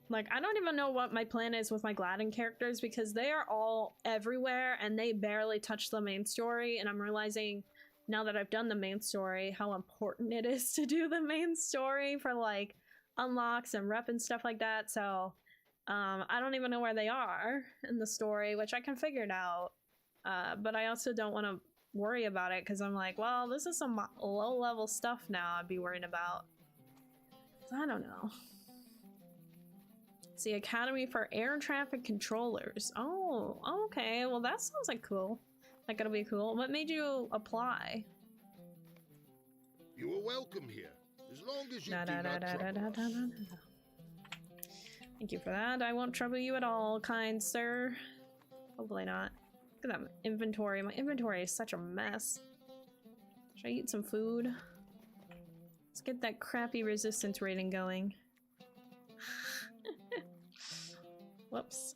Like, I don't even know what my plan is with my Gladden characters because they are all everywhere and they barely touch the main story, and I'm realizing now that I've done the main story how important it is to do the main story for like unlocks and rep and stuff like that. So I don't even know where they are in the story, which I can figure it out. But I also don't want to worry about it because I'm like, well, this is some low level stuff now I'd be worried about. So I don't know. It's the Academy for Air Traffic Controllers. Oh, okay. Well, that sounds like cool. Like, it'll be cool. What made you apply? You are welcome here, as long as you do not trouble us. Thank you for that. I won't trouble you at all, kind sir. Hopefully not. Look at that inventory. My inventory is such a mess. Should I eat some food? Let's get that crappy resistance rating going. Whoops.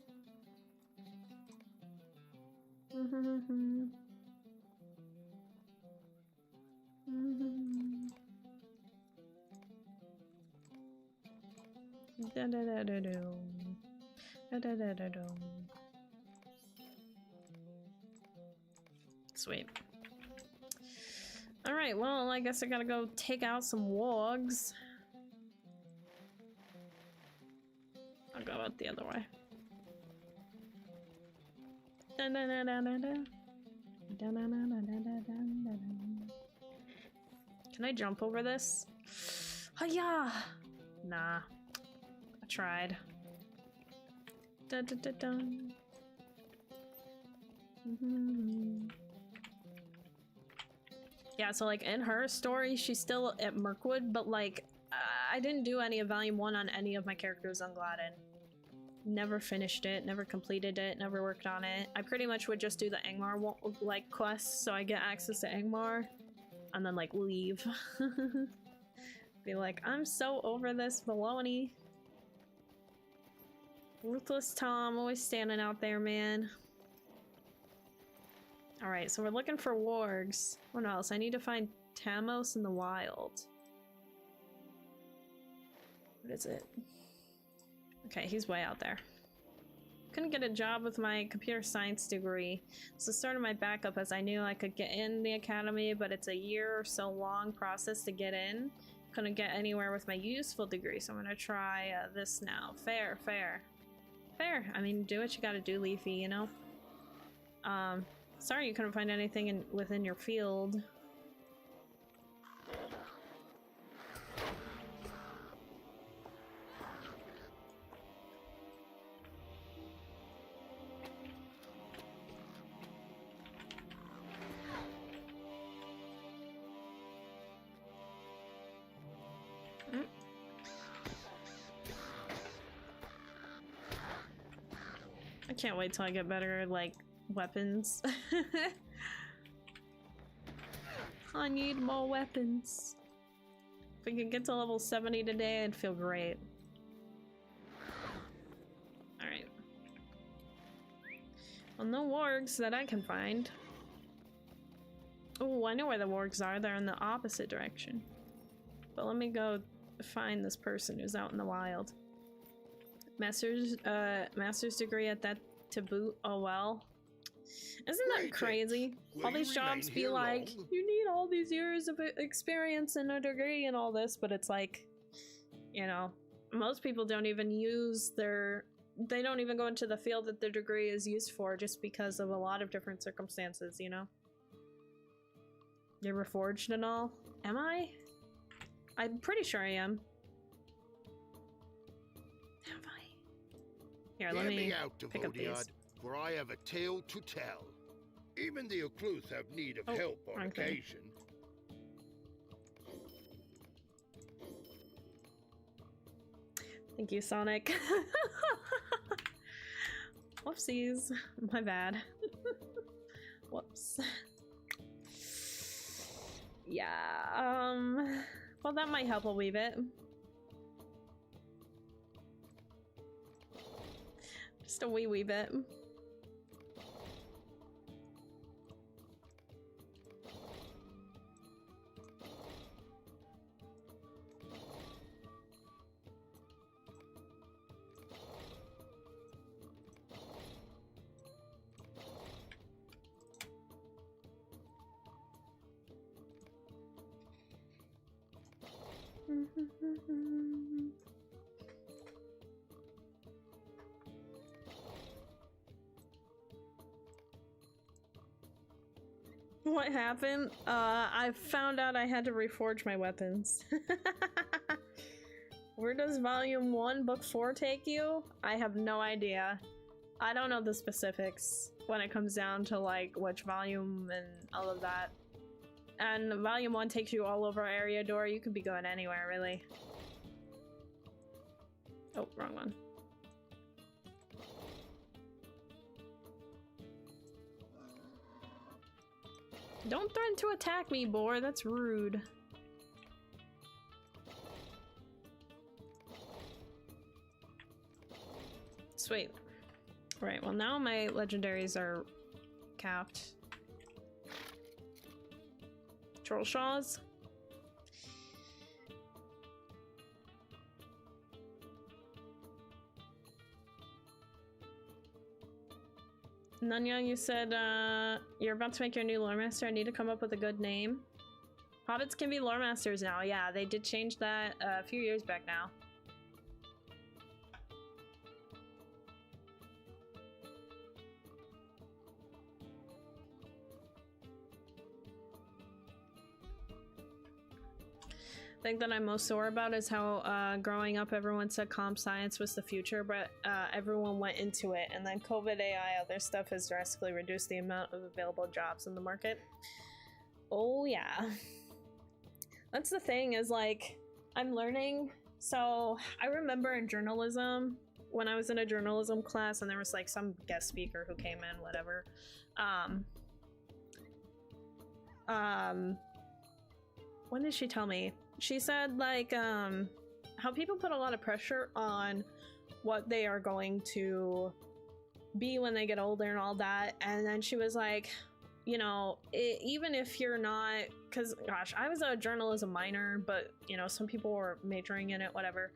Sweet. Alright, well, I guess I gotta go take out some wargs. I'll go out the other way. Can I jump over this? Hiya! Nah. I tried. Yeah, so like in her story, she's still at Mirkwood, but like I didn't do any of Volume 1 on any of my characters on Gladden. Never finished it, never completed it, never worked on it. I pretty much would just do the Angmar like quests so I get access to Angmar and then like leave. Be like, I'm so over this baloney. Ruthless Tom, always standing out there, man. Alright, so we're looking for wargs. What else? I need to find Tamos in the wild. What is it? Okay, he's way out there. Couldn't get a job with my computer science degree. So started my backup as I knew I could get in the academy, but it's a year or so long process to get in. Couldn't get anywhere with my useful degree, so I'm gonna try this now. Fair. I mean, do what you gotta do, Leafy, you know? Sorry you couldn't find anything within your field. can't wait till I get better, like, weapons. I need more weapons. If we could get to level 70 today, I'd feel great. Alright. Well, no wargs that I can find. Oh, I know where the wargs are. They're in the opposite direction. But let me go find this person who's out in the wild. Master's degree at that to boot. Oh well. Isn't that crazy? All these jobs be like, you need all these years of experience and a degree and all this, but it's like, you know, most people don't even use their, they don't even go into the field that their degree is used for just because of a lot of different circumstances, you know? You're reforged and all? Am I? I'm pretty sure I am. Have I? Here, let me pick up these. For I have a tale to tell. Even the Occluth have need of help on occasion. Thank you, Sonic. Whoopsies. My bad. Whoops. Yeah, well, that might help a wee bit. Just a wee bit. What happened? I found out I had to reforge my weapons. Where does volume 1 book 4 take you? I have no idea. I don't know the specifics when it comes down to like which volume and all of that. And volume 1 takes you all over Area Door. You could be going anywhere, really. Oh, wrong one. Don't threaten to attack me, boar. That's rude. Sweet. Right, well now my legendaries are capped. Troll Shaws. Nunya, you said you're about to make your new lore master. I need to come up with a good name. Hobbits can be lore masters now. Yeah, they did change that a few years back now. thing that I'm most sore about is how growing up everyone said comp science was the future, but everyone went into it, and then COVID, AI, other stuff has drastically reduced the amount of available jobs in the market. Oh yeah. That's the thing, is like, I'm learning. So I remember in journalism, when I was in a journalism class and there was like some guest speaker who came in, whatever. What did she tell me? She said like how people put a lot of pressure on what they are going to be when they get older and all that, and then she was like, you know, even if you're not, because gosh, I was a journalism minor, but you know, some people were majoring in it, whatever.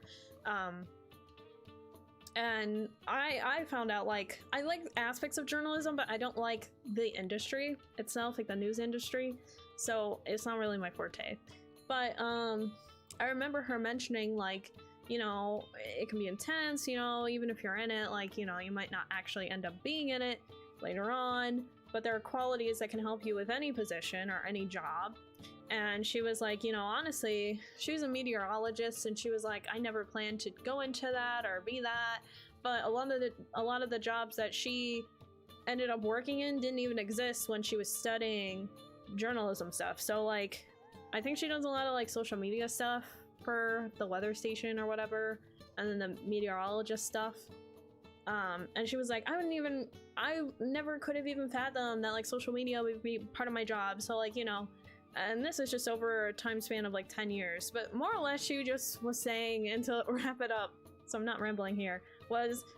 And I found out, like, I like aspects of journalism, but I don't like the industry itself, like the news industry, so it's not really my forte. But I remember her mentioning, like, you know, it can be intense, you know, even if you're in it, like, you know, you might not actually end up being in it later on, but there are qualities that can help you with any position or any job. And she was like, you know, honestly, she was a meteorologist, and she was like, I never planned to go into that or be that, but a lot of the jobs that she ended up working in didn't even exist when she was studying journalism stuff. So like, I think she does a lot of like social media stuff for the weather station or whatever, and then the meteorologist stuff. And she was like, I never could have even fathomed that like social media would be part of my job. So like, you know, and this is just over a time span of like 10 years, but more or less she just was saying, and to wrap it up, so I'm not rambling here,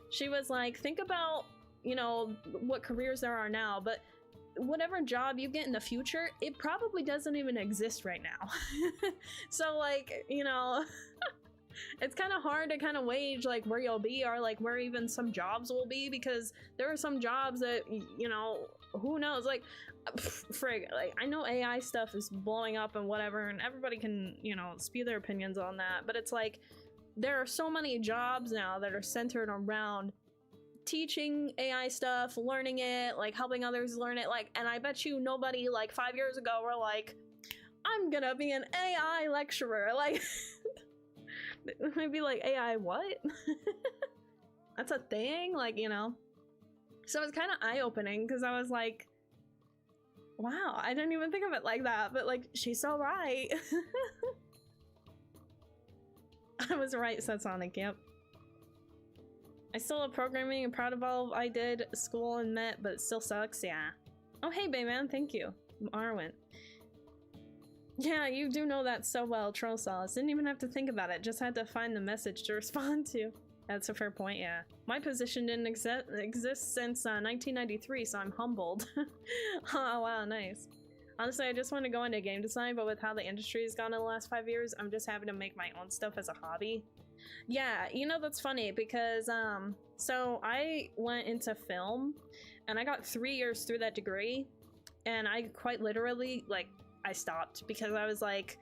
she was like, think about, you know, what careers there are now, but whatever job you get in the future, it probably doesn't even exist right now. So like, you know, it's kind of hard to kind of wage like where you'll be, or like where even some jobs will be, because there are some jobs that, you know, who knows, like frig, like I know AI stuff is blowing up and whatever, and everybody can, you know, spew their opinions on that, but it's like there are so many jobs now that are centered around teaching AI stuff, learning it, like helping others learn it, like, and I bet you nobody like 5 years ago were like, I'm gonna be an AI lecturer, like I'd be like, AI what? That's a thing, like, you know. So it's kind of eye-opening, because I was like, wow, I didn't even think of it like that, but like, she's so right. I was right, said Sonic, yep. I still love programming and proud of all I did school and met, but it still sucks, yeah. Oh hey Bayman, thank you. I'm Arwen. Yeah, you do know that so well, Troll Sauce. Didn't even have to think about it, just had to find the message to respond to. That's a fair point, yeah. My position didn't exist since 1993, so I'm humbled. Oh wow, nice. Honestly, I just want to go into game design, but with how the industry has gone in the last 5 years, I'm just happy to make my own stuff as a hobby. Yeah, you know, that's funny because, so I went into film and I got 3 years through that degree, and I quite literally, like, I stopped because I was like,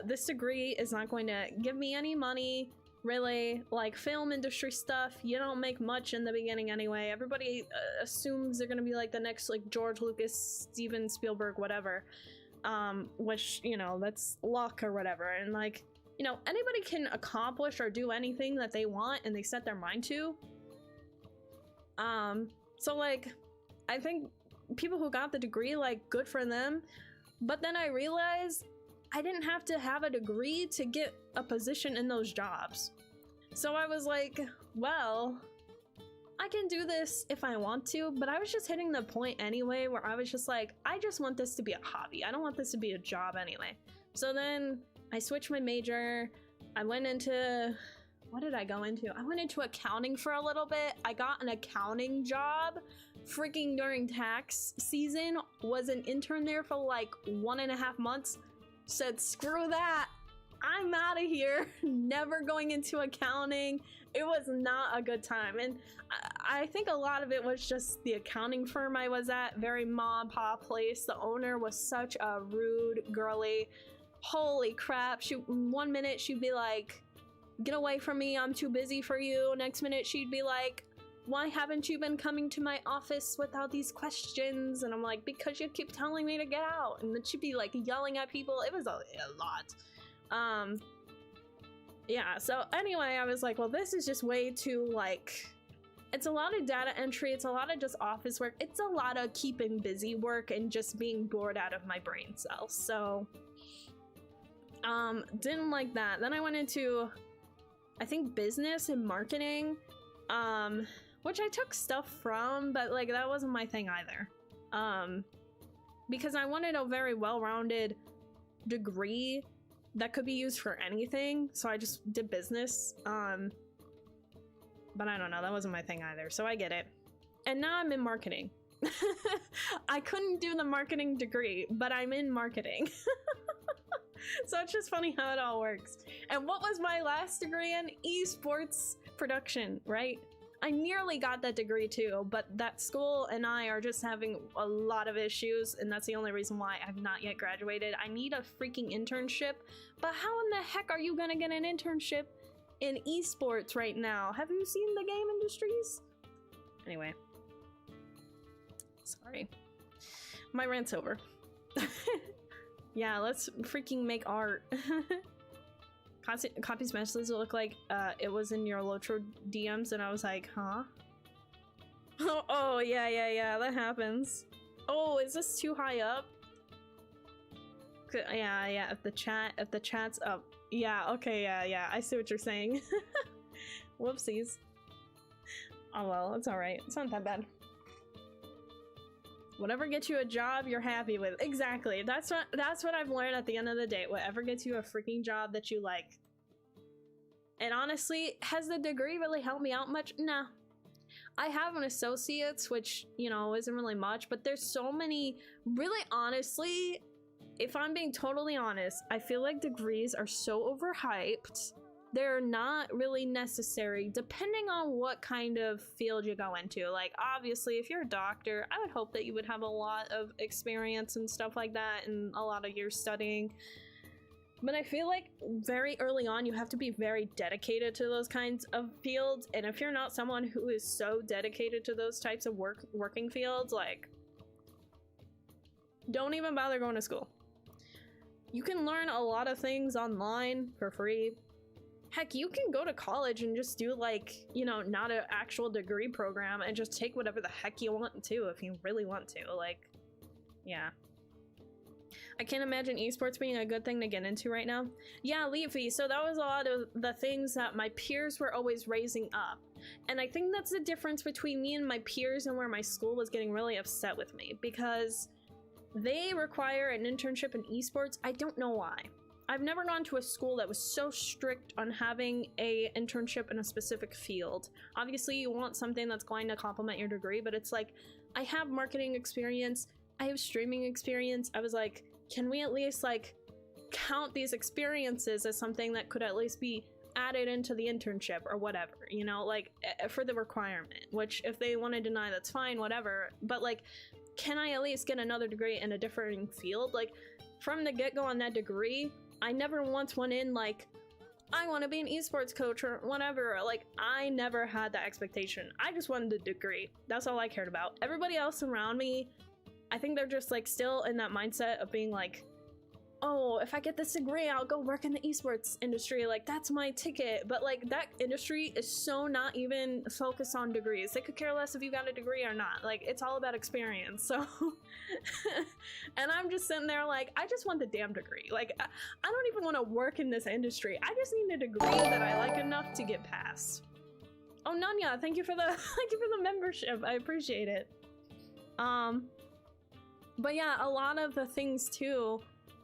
this degree is not going to give me any money, really. Like, film industry stuff, you don't make much in the beginning anyway. Everybody assumes they're gonna be like the next, like, George Lucas, Steven Spielberg, whatever, which, you know, that's luck or whatever, and like, you know, anybody can accomplish or do anything that they want and they set their mind to. So like, I think people who got the degree, like, good for them. But then I realized I didn't have to have a degree to get a position in those jobs. So I was like, well, I can do this if I want to, but I was just hitting the point anyway where I was just like, I just want this to be a hobby. I don't want this to be a job anyway. So then I switched my major. I went into, what did I go into? I went into accounting for a little bit. I got an accounting job freaking during tax season, was an intern there for like 1.5 months, said screw that, I'm out of here, never going into accounting. It was not a good time, and I think a lot of it was just the accounting firm I was at, very ma pa place. The owner was such a rude girly, holy crap. She, 1 minute she'd be like, get away from me, I'm too busy for you. Next minute she'd be like, why haven't you been coming to my office with all these questions? And I'm like, because you keep telling me to get out. And then she'd be like yelling at people. It was a lot. Yeah, so anyway, I was like, well, this is just way too, like, it's a lot of data entry, it's a lot of just office work, it's a lot of keeping busy work and just being bored out of my brain cells. So didn't like that. Then I went into, I think, business and marketing, which I took stuff from, but like that wasn't my thing either, because I wanted a very well-rounded degree that could be used for anything, so I just did business. But I don't know, that wasn't my thing either, so I get it. And now I'm in marketing. I couldn't do the marketing degree, but I'm in marketing. So it's just funny how it all works. And what was my last degree in? Esports production, right? I nearly got that degree too, but that school and I are just having a lot of issues, and that's the only reason why I've not yet graduated. I need a freaking internship, but how in the heck are you gonna get an internship in esports right now? Have you seen the game industries? Anyway. Sorry. My rant's over. Yeah, let's freaking make art. Copies messages look like it was in your LOTRO DMs, and I was like, huh? Oh, yeah, that happens. Oh, is this too high up? Yeah, if the chat's up. Yeah, okay, yeah, I see what you're saying. Whoopsies. Oh well, it's alright. It's not that bad. Whatever gets you a job you're happy with. Exactly. That's what I've learned at the end of the day. Whatever gets you a freaking job that you like. And honestly, has the degree really helped me out much? Nah. I have an associate's, which, you know, isn't really much, but there's so many, really honestly, if I'm being totally honest, I feel like degrees are so overhyped. They're not really necessary depending on what kind of field you go into. Like, obviously, if you're a doctor, I would hope that you would have a lot of experience and stuff like that and a lot of years studying. But I feel like very early on, you have to be very dedicated to those kinds of fields. And if you're not someone who is so dedicated to those types of working fields, like, don't even bother going to school. You can learn a lot of things online for free. Heck, you can go to college and just do, like, you know, not an actual degree program and just take whatever the heck you want to if you really want to. Like, yeah. I can't imagine esports being a good thing to get into right now. Yeah, Leafy, so that was a lot of the things that my peers were always raising up. And I think that's the difference between me and my peers and where my school was getting really upset with me, because they require an internship in esports. I don't know why. I've never gone to a school that was so strict on having a internship in a specific field. Obviously, you want something that's going to complement your degree, but it's like, I have marketing experience, I have streaming experience. I was like, can we at least, like, count these experiences as something that could at least be added into the internship or whatever, you know, like, for the requirement, which if they want to deny, that's fine, whatever. But, like, can I at least get another degree in a different field? Like, from the get-go on that degree, I never once went in like, I want to be an esports coach or whatever. Like, I never had that expectation. I just wanted a degree. That's all I cared about. Everybody else around me, I think they're just, like, still in that mindset of being like, oh, if I get this degree, I'll go work in the esports industry. Like, that's my ticket. But, like, that industry is so not even focused on degrees. They could care less if you got a degree or not. Like, it's all about experience. So, and I'm just sitting there like, I just want the damn degree. Like, I don't even want to work in this industry. I just need a degree that I like enough to get past. Oh, Nanya, thank you for the thank you for the membership. I appreciate it. But yeah, a lot of the things too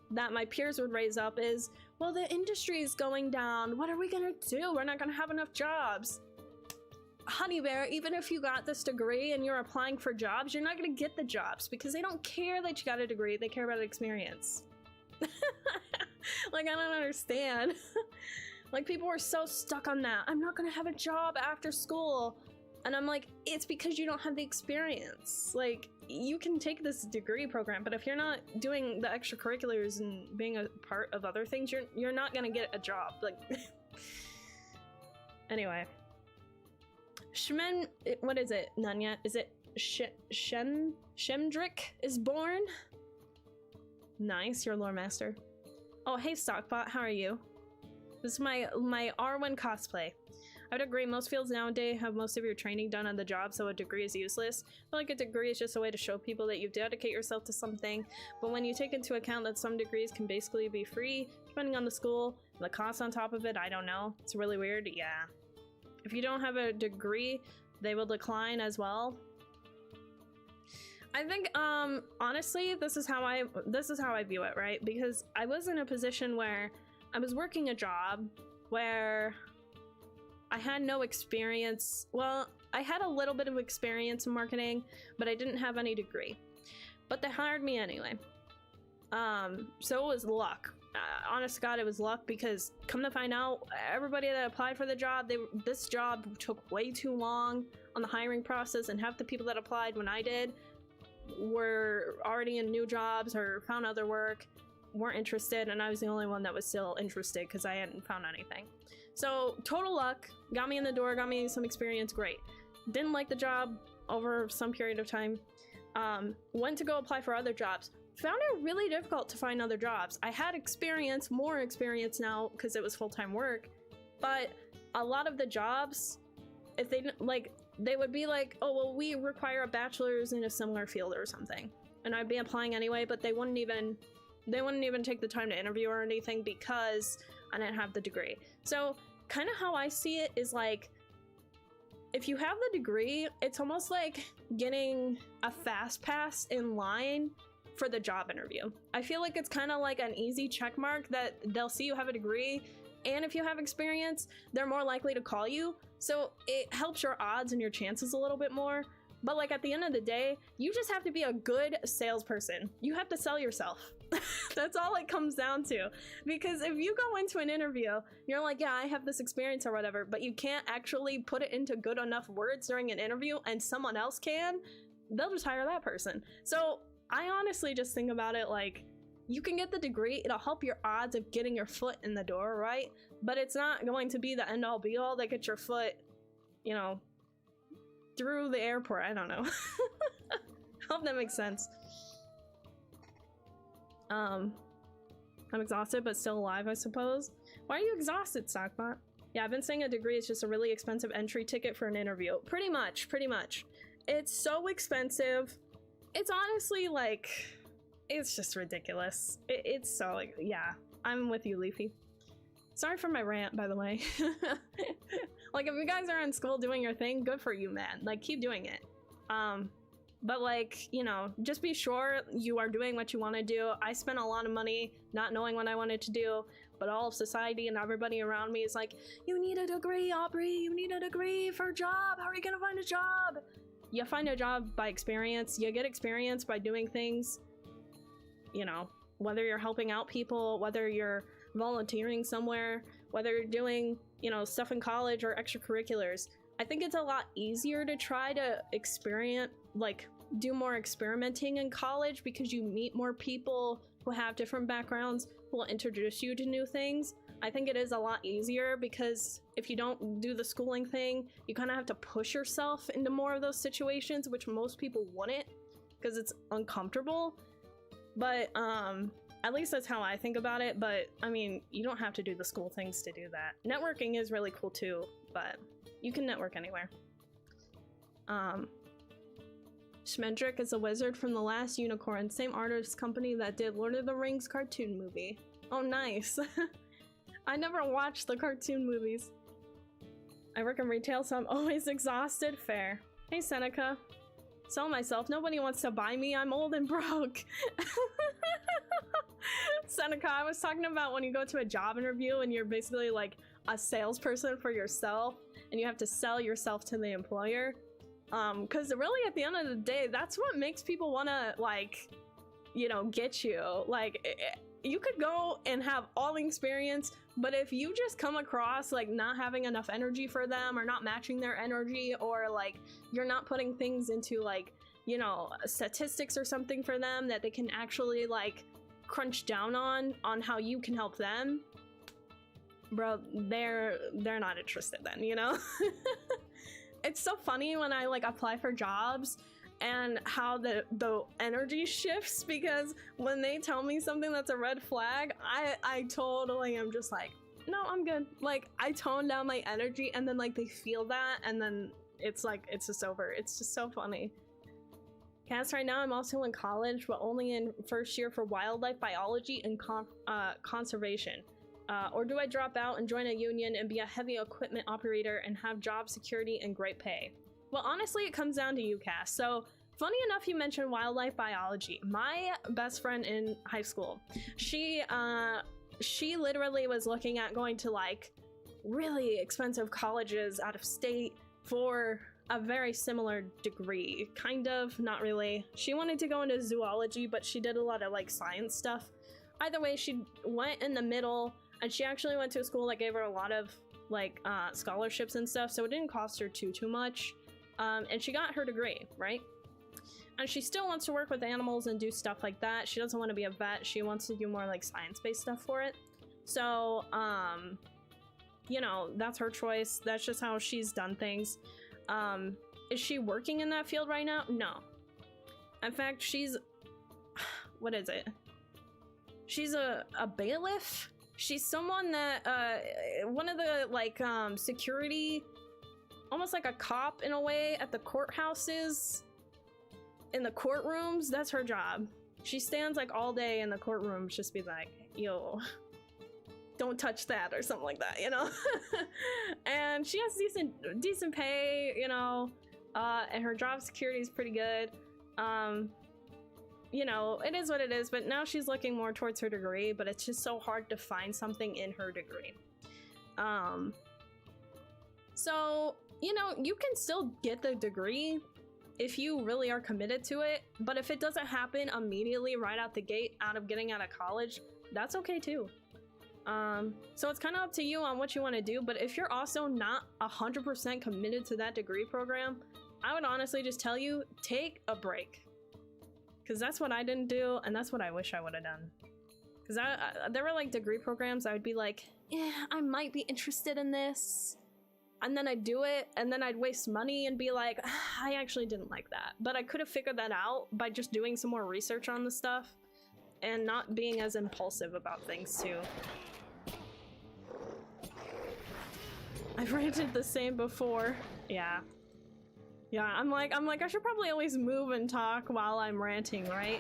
that my peers would raise up is, well, the industry is going down. What are we gonna do? We're not gonna have enough jobs. Honey Bear, even if you got this degree and you're applying for jobs, you're not gonna get the jobs because they don't care that you got a degree. They care about experience. Like, I don't understand. Like, people were so stuck on that. I'm not gonna have a job after school. And I'm like, it's because you don't have the experience. Like, you can take this degree program, but if you're not doing the extracurriculars and being a part of other things, you're not gonna get a job. Like, anyway. Shemen, what is it, Nanya? Is it Shemdrick is born? Nice, you're a lore master. Oh, hey Stockbot, how are you? This is my Arwen cosplay. I would agree, most fields nowadays have most of your training done on the job, so a degree is useless. I feel like a degree is just a way to show people that you dedicate yourself to something, but when you take into account that some degrees can basically be free, depending on the school, and the cost on top of it, I don't know. It's really weird, yeah. If you don't have a degree, they will decline as well. I think, honestly, this is how I view it, right? Because I was in a position where I was working a job where I had no experience. Well, I had a little bit of experience in marketing, but I didn't have any degree. But they hired me anyway. So it was luck. Honest to God, it was luck, because come to find out, everybody that applied for the job, this job took way too long on the hiring process, and half the people that applied when I did were already in new jobs or found other work, weren't interested, and I was the only one that was still interested because I hadn't found anything. So total luck, got me in the door, got me some experience, great. Didn't like the job over some period of time. Went to go apply for other jobs. Found it really difficult to find other jobs. I had experience, more experience now because it was full-time work, but a lot of the jobs, if they like, they would be like, oh, well, we require a bachelor's in a similar field or something. And I'd be applying anyway, but they wouldn't even take the time to interview or anything because I didn't have the degree. So kind of how I see it is like, if if you have the degree, it's almost like getting a fast pass in line for the job interview. I feel like it's kind of like an easy check mark that they'll see you have a degree, and if you have experience, they're more likely to call you. So it helps your odds and your chances a little bit more. But like at the end of the day, you just have to be a good salesperson. You have to sell yourself. That's all it comes down to. Because if you go into an interview, you're like, yeah, I have this experience or whatever, but you can't actually put it into good enough words during an interview and someone else can, they'll just hire that person. So I honestly just think about it like, you can get the degree, it'll help your odds of getting your foot in the door, right? But it's not going to be the end all be all that gets your foot, you know, through the airport. I don't know. Hope that makes sense. I'm exhausted but still alive, I suppose. Why are you exhausted, Sockbot? Yeah, I've been saying a degree is just a really expensive entry ticket for an interview. Pretty much. It's so expensive. It's honestly like, it's just ridiculous. It's so like, yeah, I'm with you, Leafy. Sorry for my rant, by the way. Like, if you guys are in school doing your thing, good for you, man. Like, keep doing it. But like, you know, just be sure you are doing what you want to do. I spent a lot of money not knowing what I wanted to do, but all of society and everybody around me is like, you need a degree, Aubrey, you need a degree for a job. How are you gonna find a job? You find a job by experience. You get experience by doing things, you know, whether you're helping out people, whether you're volunteering somewhere, whether you're doing, you know, stuff in college or extracurriculars. I think it's a lot easier to try to do more experimenting in college because you meet more people who have different backgrounds who will introduce you to new things. I think it is a lot easier because if you don't do the schooling thing, you kind of have to push yourself into more of those situations, which most people wouldn't because it's uncomfortable. But at least that's how I think about it. But I mean, you don't have to do the school things to do that. Networking is really cool too, but you can network anywhere. Schmendrick is a wizard from The Last Unicorn, same artist company that did Lord of the Rings cartoon movie. Oh, nice. I never watched the cartoon movies. I work in retail, so I'm always exhausted. Fair. Hey, Seneca. Sell myself. Nobody wants to buy me. I'm old and broke. Seneca, I was talking about when you go to a job interview and you're basically like a salesperson for yourself and you have to sell yourself to the employer. Because really at the end of the day, that's what makes people want to, like, you know, get you. Like, you could go and have all the experience, but if you just come across like not having enough energy for them or not matching their energy, or like you're not putting things into like, you know, statistics or something for them that they can actually like crunch down on how you can help them, bro, they're not interested then, you know? It's so funny when I like apply for jobs and how the energy shifts, because when they tell me something that's a red flag, I totally am just like, no, I'm good. Like, I tone down my energy and then like they feel that and then it's like, it's just over. It's just so funny. Cass, right now I'm also in college, but only in first year for wildlife biology and conservation. Or do I drop out and join a union and be a heavy equipment operator and have job security and great pay? Well, honestly, it comes down to you, Cass. So, funny enough, you mentioned wildlife biology. My best friend in high school, she literally was looking at going to like really expensive colleges out of state for a very similar degree. Kind of, not really. She wanted to go into zoology, but she did a lot of like science stuff. Either way, she went in the middle, and she actually went to a school that gave her a lot of like scholarships and stuff, so it didn't cost her too much. And she got her degree, right? And she still wants to work with animals and do stuff like that. She doesn't want to be a vet. She wants to do more like science-based stuff for it. So, you know, that's her choice. That's just how she's done things. Is she working in that field right now? No. In fact, she's... what is it? She's a bailiff? She's someone that, one of the, like, security... almost like a cop in a way at the courthouses, in the courtrooms. That's her job. She stands like all day in the courtrooms, just be like, yo, don't touch that or something like that, you know. And she has decent pay, you know, and her job security is pretty good. You know, it is what it is, but now she's looking more towards her degree, but it's just so hard to find something in her degree. So, you know, you can still get the degree if you really are committed to it, but if it doesn't happen immediately right out the gate out of getting out of college, that's okay too. So it's kind of up to you on what you want to do, but if you're also not 100% committed to that degree program, I would honestly just tell you, take a break. Because that's what I didn't do, and that's what I wish I would have done. Because there were like degree programs I would be like, yeah, I might be interested in this. And then I'd do it, and then I'd waste money and be like, I actually didn't like that. But I could have figured that out by just doing some more research on the stuff and not being as impulsive about things too. I've ranted the same before. Yeah. Yeah, I'm like, I should probably at least move and talk while I'm ranting, right?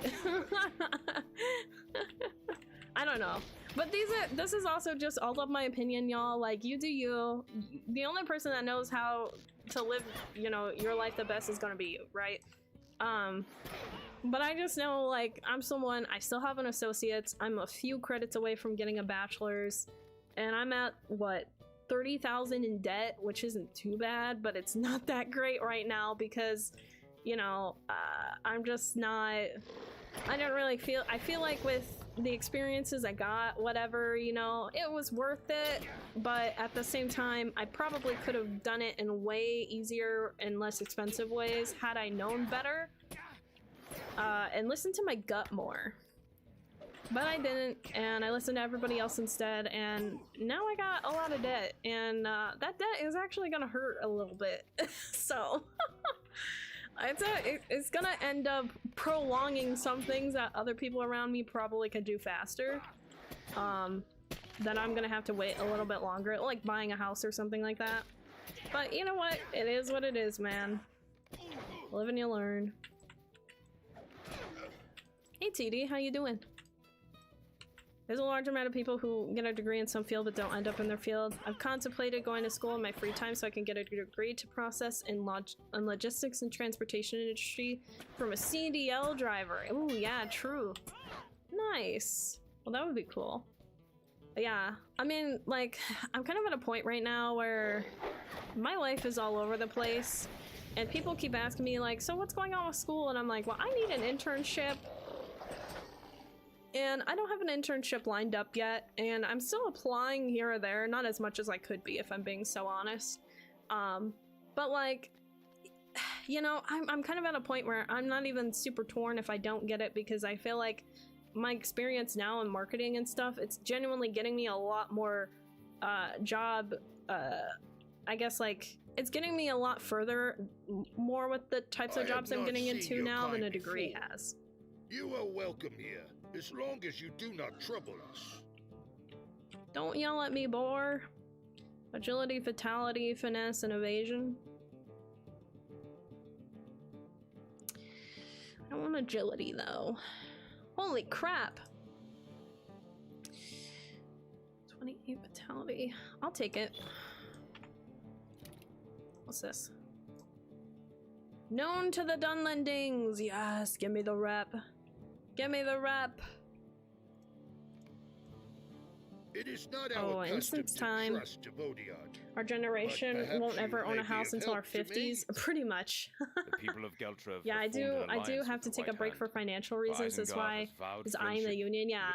I don't know. But this is also just all of my opinion, y'all. Like, you do you. The only person that knows how to live, you know, your life the best is gonna be you, right? But I just know, like, I'm someone, I still have an associate's. I'm a few credits away from getting a bachelor's. And I'm at, what, 30,000 in debt, which isn't too bad, but it's not that great right now because, you know, I'm just not, I don't really feel, I feel like with the experiences I got, whatever, you know, it was worth it, but at the same time, I probably could have done it in way easier and less expensive ways had I known better, and listened to my gut more. But I didn't, and I listened to everybody else instead, and now I got a lot of debt, and that debt is actually gonna hurt a little bit. So it's gonna end up prolonging some things that other people around me probably could do faster. That I'm gonna have to wait a little bit longer, like buying a house or something like that. But you know what? It is what it is, man. Live and you learn. Hey TD, how you doing? There's a large amount of people who get a degree in some field but don't end up in their field. I've contemplated going to school in my free time so I can get a degree to process in logistics and transportation industry from a CDL driver. Ooh, yeah, true. Nice. Well, that would be cool. But yeah, I mean, like, I'm kind of at a point right now where my life is all over the place. And people keep asking me, like, so what's going on with school? And I'm like, well, I need an internship. And I don't have an internship lined up yet, and I'm still applying here or there, not as much as I could be if I'm being so honest. But like, you know, I'm kind of at a point where I'm not even super torn if I don't get it, because I feel like my experience now in marketing and stuff, it's genuinely getting me a lot more job, I guess, like, it's getting me a lot further, more with the types of jobs I'm getting into now than a degree has. You are welcome here, as long as you do not trouble us. Don't yell at me, boar. Agility, fatality, finesse, and evasion. I don't want agility, though. Holy crap! 28 fatality. I'll take it. What's this? Known to the Dunlendings! Yes, give me the rep. Give me the rep. It is not our custom to trust Devodion. Our generation won't ever own a house until our 50s. Pretty much. The people of Geltra yeah, I do have to take a break for financial reasons. That's why is eyeing the Union. Yeah.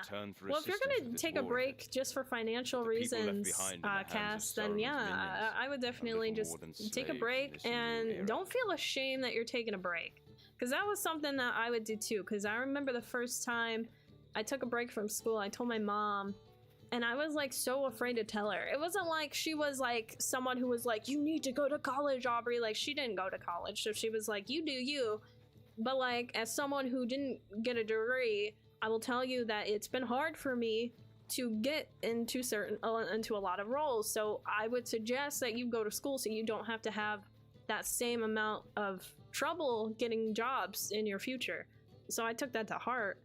Well, if you're gonna take a break just for financial reasons, Cass, then yeah, I would definitely just take a break and don't feel ashamed that you're taking a break. Because that was something that I would do too. Because I remember the first time I took a break from school, I told my mom, and I was like so afraid to tell her. It wasn't like she was like someone who was like, you need to go to college, Aubrey. Like, she didn't go to college, so she was like, you do you. But like, as someone who didn't get a degree, I will tell you that it's been hard for me to get into into a lot of roles. So I would suggest that you go to school so you don't have to have that same amount of trouble getting jobs in your future. So I took that to heart.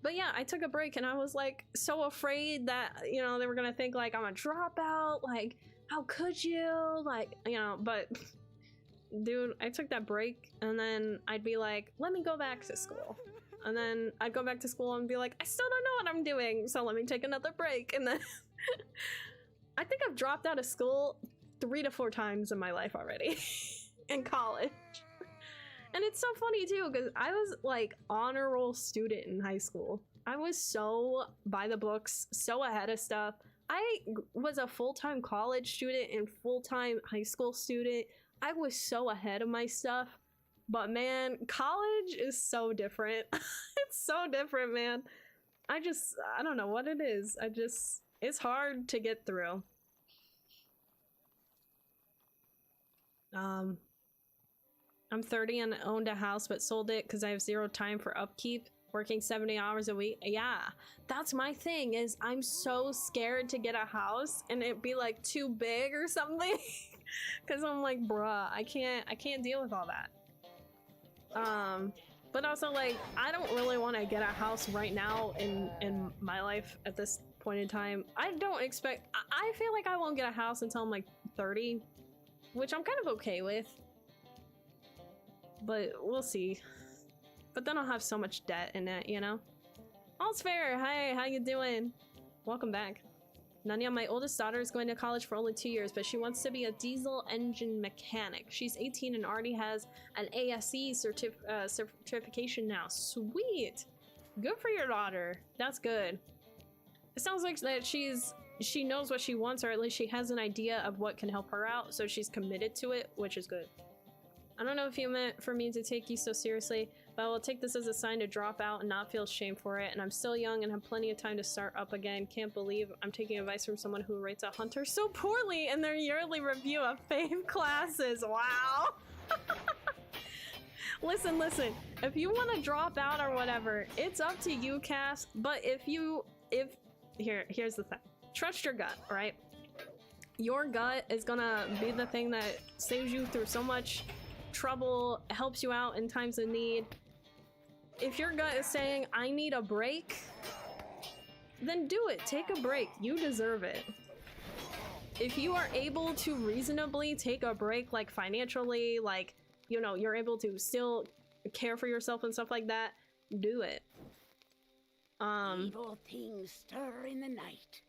But yeah, I took a break and I was like so afraid that, you know, they were gonna think like I'm a dropout, like how could you, like, you know, but dude, I took that break and then I'd be like, let me go back to school. And then I'd go back to school and be like, I still don't know what I'm doing, so let me take another break. And then I think I've dropped out of school 3 to 4 times in my life already in college. And it's so funny too, because I was like honor roll student in high school. I was so by the books, so ahead of stuff. I was a full-time college student and full-time high school student. I was so ahead of my stuff. But man, college is so different. It's so different, man. I don't know what it is. It's hard to get through. I'm 30 and owned a house but sold it because I have 0 time for upkeep, working 70 hours a week. Yeah, that's my thing, is I'm so scared to get a house and it be like too big or something. Because I'm like, bruh, I can't deal with all that. But also like I don't really want to get a house right now in my life at this point in time. I don't expect, I feel like I won't get a house until I'm like 30, which I'm kind of okay with. But we'll see. But then I'll have so much debt in it, you know? All's fair. Hi, how you doing? Welcome back. Nanya, my oldest daughter is going to college for only 2 years, but she wants to be a diesel engine mechanic. She's 18 and already has an ASE certification now. Sweet! Good for your daughter. That's good. It sounds like that she knows what she wants, or at least she has an idea of what can help her out, so she's committed to it, which is good. I don't know if you meant for me to take you so seriously, but I will take this as a sign to drop out and not feel shame for it. And I'm still young and have plenty of time to start up again. Can't believe I'm taking advice from someone who rates a hunter so poorly in their yearly review of fave classes. Wow. Listen. If you want to drop out or whatever, it's up to you, Cass. But here's the thing. Trust your gut, right? Your gut is gonna be the thing that saves you through so much trouble, helps you out in times of need. If your gut is saying, I need a break, then do it. Take a break. You deserve it. If you are able to reasonably take a break, like financially, like, you know, you're able to still care for yourself and stuff like that, do it. Evil things stir in the night.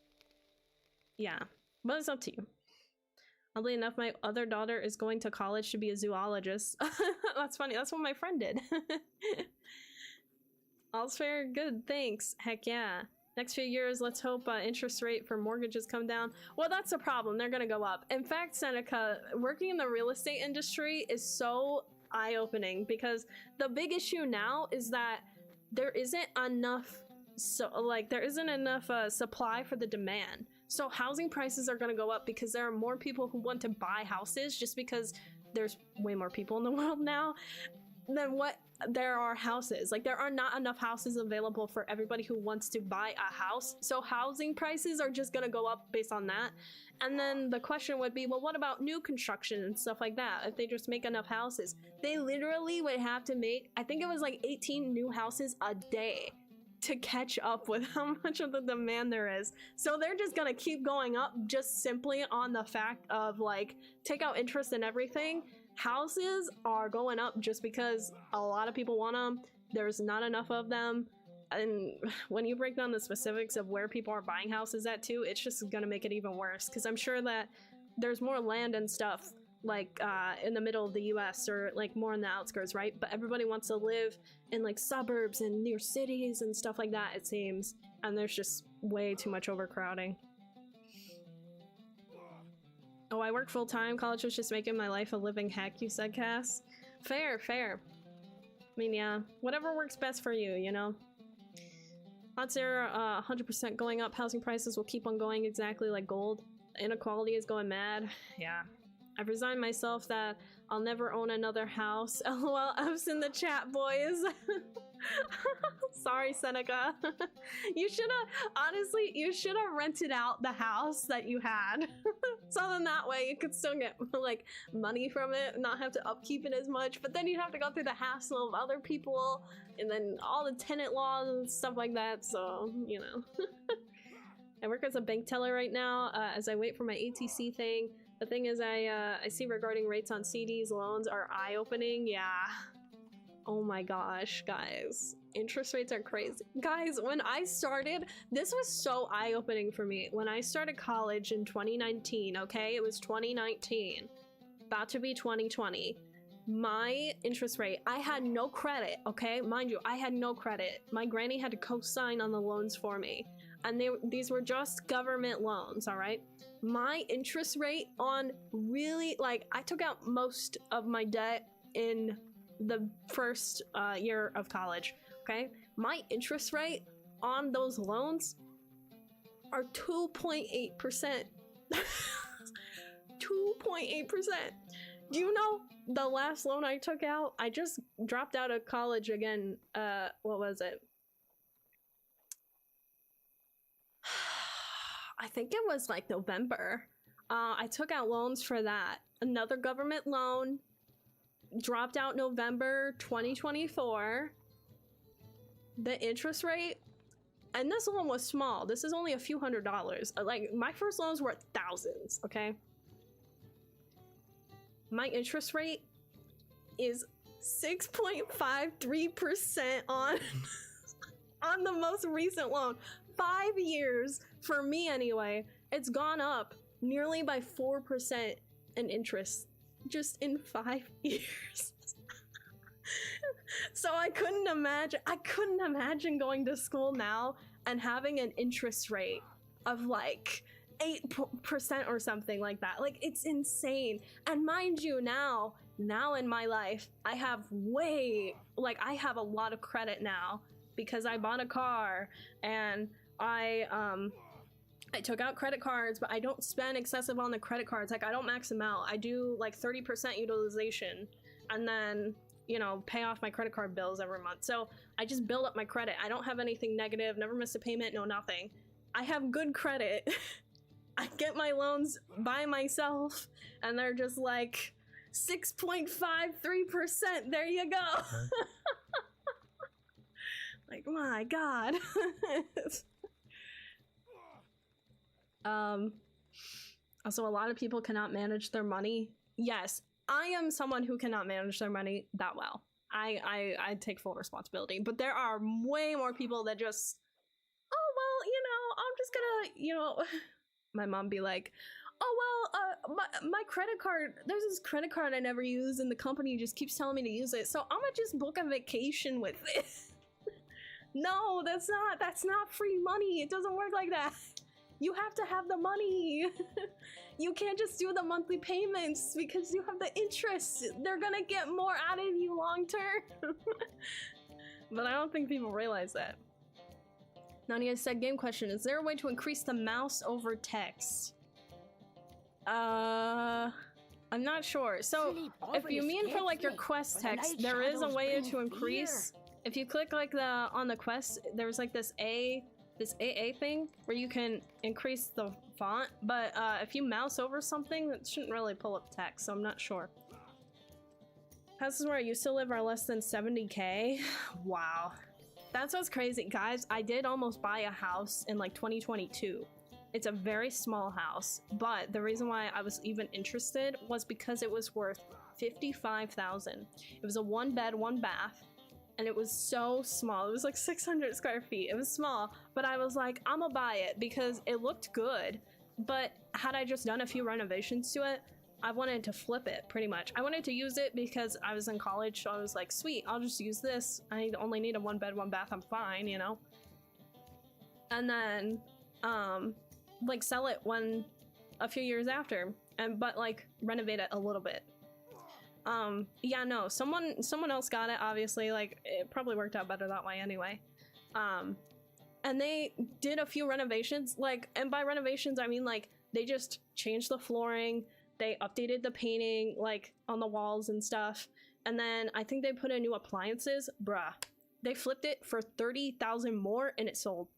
Yeah, but it's up to you. Oddly enough, my other daughter is going to college to be a zoologist. That's funny. That's what my friend did. All's fair. Good. Thanks. Heck yeah. Next few years, let's hope interest rate for mortgages come down. Well, that's the problem. They're going to go up. In fact, Seneca, working in the real estate industry is so eye-opening because the big issue now is that there isn't enough supply for the demand. So housing prices are going to go up because there are more people who want to buy houses, just because there's way more people in the world now than what there are houses. Like, there are not enough houses available for everybody who wants to buy a house. So housing prices are just going to go up based on that. And then the question would be, well, what about new construction and stuff like that? If they just make enough houses, they literally would have to make, I think it was like 18 new houses a day to catch up with how much of the demand there is. So they're just gonna keep going up just simply on the fact of, like, take out interest and everything. Houses are going up just because a lot of people want them. There's not enough of them. And when you break down the specifics of where people are buying houses at too, it's just gonna make it even worse. Because I'm sure that there's more land and stuff like in the middle of the US or like more in the outskirts, right? But everybody wants to live in like suburbs and near cities and stuff like that, it seems. And there's just way too much overcrowding. Oh, I work full-time. College was just making my life a living heck, you said, Cass. Fair. I mean, yeah, whatever works best for you, you know? Odds are 100% going up. Housing prices will keep on going exactly like gold. Inequality is going mad. Yeah. I've resigned myself that I'll never own another house. LOL, F's in the chat, boys. Sorry, Seneca. You should have, honestly, you should have rented out the house that you had. So then that way you could still get like money from it, not have to upkeep it as much, but then you'd have to go through the hassle of other people and then all the tenant laws and stuff like that, so, you know. I work as a bank teller right now as I wait for my ATC thing. The thing is I see regarding rates on CDs, loans are eye-opening, yeah. Oh my gosh, guys. Interest rates are crazy. Guys, when I started, this was so eye-opening for me. When I started college in 2019, okay? It was 2019. About to be 2020. My interest rate, I had no credit, okay? Mind you, I had no credit. My granny had to co-sign on the loans for me. And these were just government loans, all right? My interest rate on really, like, I took out most of my debt in the first year of college, okay? My interest rate on those loans are 2.8%. 2.8%. Do you know the last loan I took out? I just dropped out of college again. What was it? I think it was like November. I took out loans for that. Another government loan. Dropped out November 2024. The interest rate, and this one was small. This is only a few $100s. Like, my first loans were thousands, okay? My interest rate is 6.53% on on the most recent loan. 5 years, for me anyway, it's gone up nearly by 4% in interest just in 5 years. So I couldn't imagine going to school now and having an interest rate of like 8% or something like that. Like, it's insane. And mind you, now in my life, I have I have a lot of credit now because I bought a car and I took out credit cards, but I don't spend excessive on the credit cards. Like, I don't max them out. I do like 30% utilization and then, you know, pay off my credit card bills every month. So I just build up my credit. I don't have anything negative, never missed a payment, no nothing. I have good credit. I get my loans by myself and they're just like 6.53%. There you go. Like, my God. Also, a lot of people cannot manage their money. Yes, I am someone who cannot manage their money that well. I take full responsibility, but there are way more people that just, oh, well, you know, I'm just gonna, you know, my mom be like, oh, well, my credit card, there's this credit card I never use and the company just keeps telling me to use it, so I'm gonna just book a vacation with it. No, that's not free money. It doesn't work like that. You have to have the money. You can't just do the monthly payments because you have the interest. They're gonna get more out of you long term. But I don't think people realize that. Nania said, game question, is there a way to increase the mouse over text? I'm not sure. So if you mean for like your quest text, there is a way to increase. If you click like on the quest, there's like this AA thing where you can increase the font, but if you mouse over something, it shouldn't really pull up text, so I'm not sure. Houses where I used to live are less than 70K. Wow. That's what's crazy. Guys, I did almost buy a house in like 2022. It's a very small house, but the reason why I was even interested was because it was worth $55,000. It was a 1-bed, 1-bath. And it was so small. It was like 600 square feet. It was small, but I was like, I'm gonna buy it because it looked good. But had I just done a few renovations to it, I wanted to flip it pretty much. I wanted to use it because I was in college, so I was like, sweet, I'll just use this. I only need a 1-bed, 1-bath, I'm fine, you know? And then, like sell it a few years after, but like renovate it a little bit. Yeah, no, someone else got it, obviously, like, it probably worked out better that way anyway. And they did a few renovations, like, and by renovations, I mean, like, they just changed the flooring, they updated the painting, like, on the walls and stuff, and then I think they put in new appliances. Bruh, They flipped it for 30,000 more and it sold.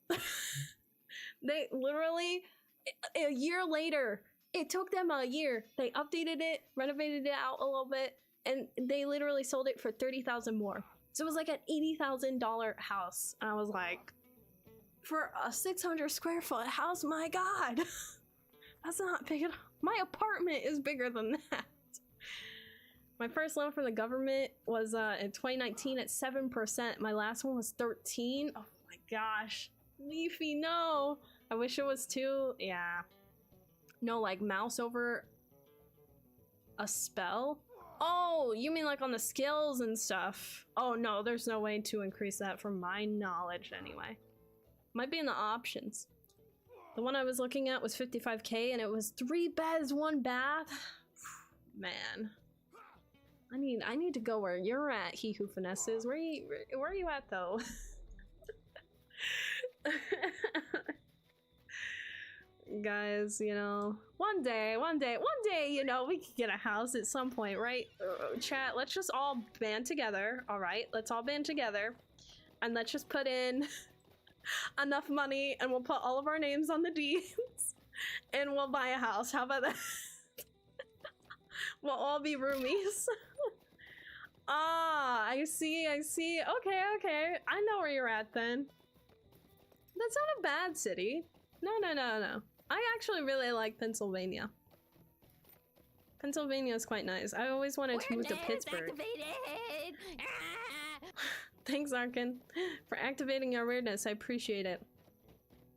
They literally, a year later, it took them a year. They updated it, renovated it out a little bit, and they literally sold it for 30,000 more. So it was like an $80,000 house. And I was like, for a 600 square foot house, my God, that's not big enough. My apartment is bigger than that. My first loan from the government was in 2019 at 7%. My last one was 13. Oh my gosh. Leafy, no. I wish it was 2. Yeah. No, like mouse over a spell? Oh, you mean like on the skills and stuff? Oh no, there's no way to increase that from my knowledge anyway. Might be in the options. The one I was looking at was 55K and it was 3 beds, 1 bath. Man. I need to go where you're at, he who finesses. Where are you at though? Guys, you know, one day, you know, we could get a house at some point, right? Chat, let's just all band together, all right? Let's all band together and let's just put in enough money and we'll put all of our names on the deeds and we'll buy a house. How about that? We'll all be roomies. Ah, I see. Okay. I know where you're at then. That's not a bad city. No. I actually really like Pennsylvania. Pennsylvania is quite nice. I always wanted to move to Pittsburgh. Thanks, Arkin, for activating your weirdness. I appreciate it.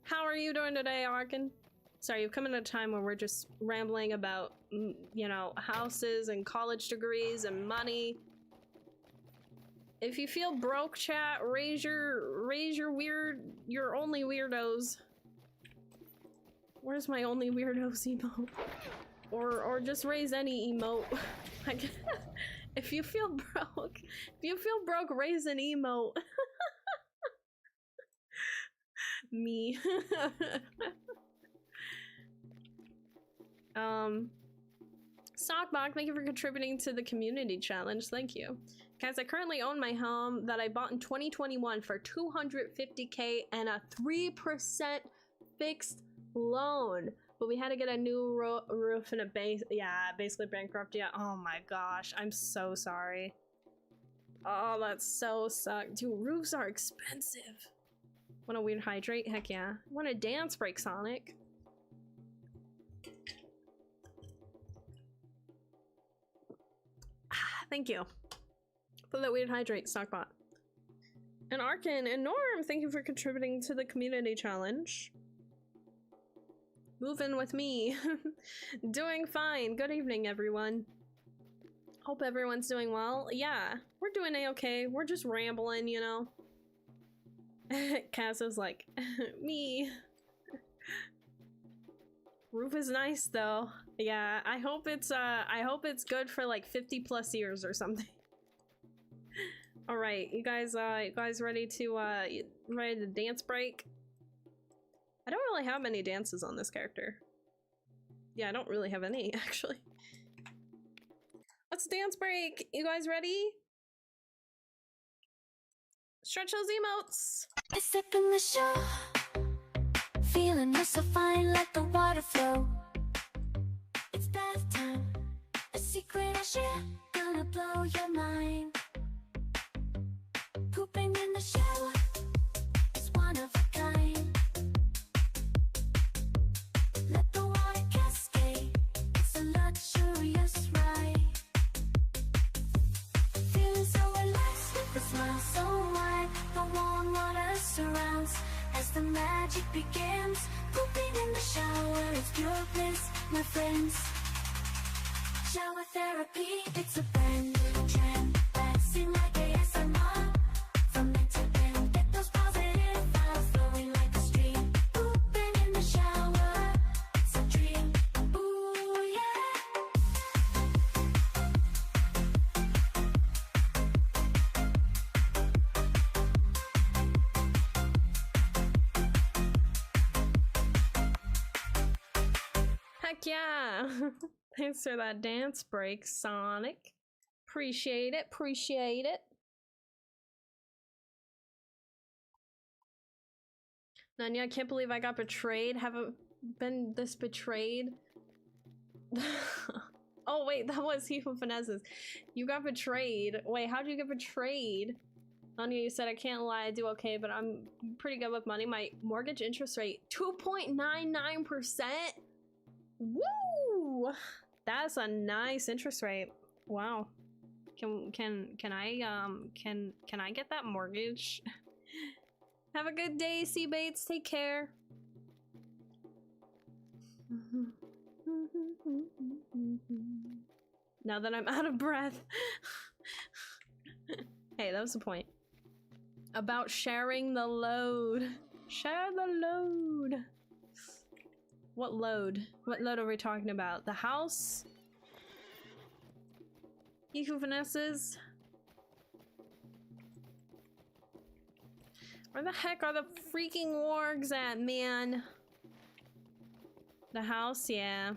How are you doing today, Arkin? Sorry, you've come in a time where we're just rambling about, you know, houses and college degrees and money. If you feel broke, chat, raise your only weirdos. Where's my only weirdos emote? Or just raise any emote. Like, if you feel broke, raise an emote. Me. Sockbach, thank you for contributing to the community challenge. Thank you. Guys, I currently own my home that I bought in 2021 for $250K and a 3% fixed loan. But we had to get a new roof and a base. Yeah, basically bankrupt. Yeah. Oh my gosh. I'm so sorry. Oh, that so sucked. Dude, roofs are expensive. Want a weird hydrate? Heck yeah. Want a dance break, Sonic? Thank you for that weird hydrate, Stockbot. And Arkin and Norm, thank you for contributing to the community challenge. Move in with me. Doing fine. Good evening, everyone. Hope everyone's doing well. Yeah, we're doing a-okay. We're just rambling, you know. Cass is like, me. Roof is nice though. Yeah, I hope it's good for like 50+ years or something. All right, you guys ready to dance break? I don't really have many dances on this character. Yeah, I don't really have any actually. Let's dance break. You guys ready? Stretch those emotes. I step in the show, feeling so fine, let the water flow. It's bath time, a secret I share, gonna blow your mind. Pooping in the shower is one of a kind. Let the water cascade, it's a luxurious ride. Feeling so relaxed, the smile so wide, the warm water surrounds. As the magic begins, pooping in the shower, it's pure bliss, my friends. Shower therapy, it's a brand new trend. Relaxing like ASMR. From end to end, get those positive vibes flowing like a stream. Pooping in the shower, it's a dream. Ooh, yeah. Heck yeah. Thanks for that dance break, Sonic. Appreciate it. Nanya, I can't believe I got betrayed. Haven't been this betrayed. Oh wait, that was he who finesses. You got betrayed. Wait, how'd you get betrayed? Nanya, you said I can't lie, I do okay, but I'm pretty good with money. My mortgage interest rate, 2.99%. Woo! That's a nice interest rate. Wow. Can I get that mortgage? Have a good day, Sea Bates. Take care. Now that I'm out of breath. Hey, that was the point. About sharing the load. Share the load. What load? What load are we talking about? The house? He who finesses? Where the heck are the freaking wargs at, man? The house, yeah.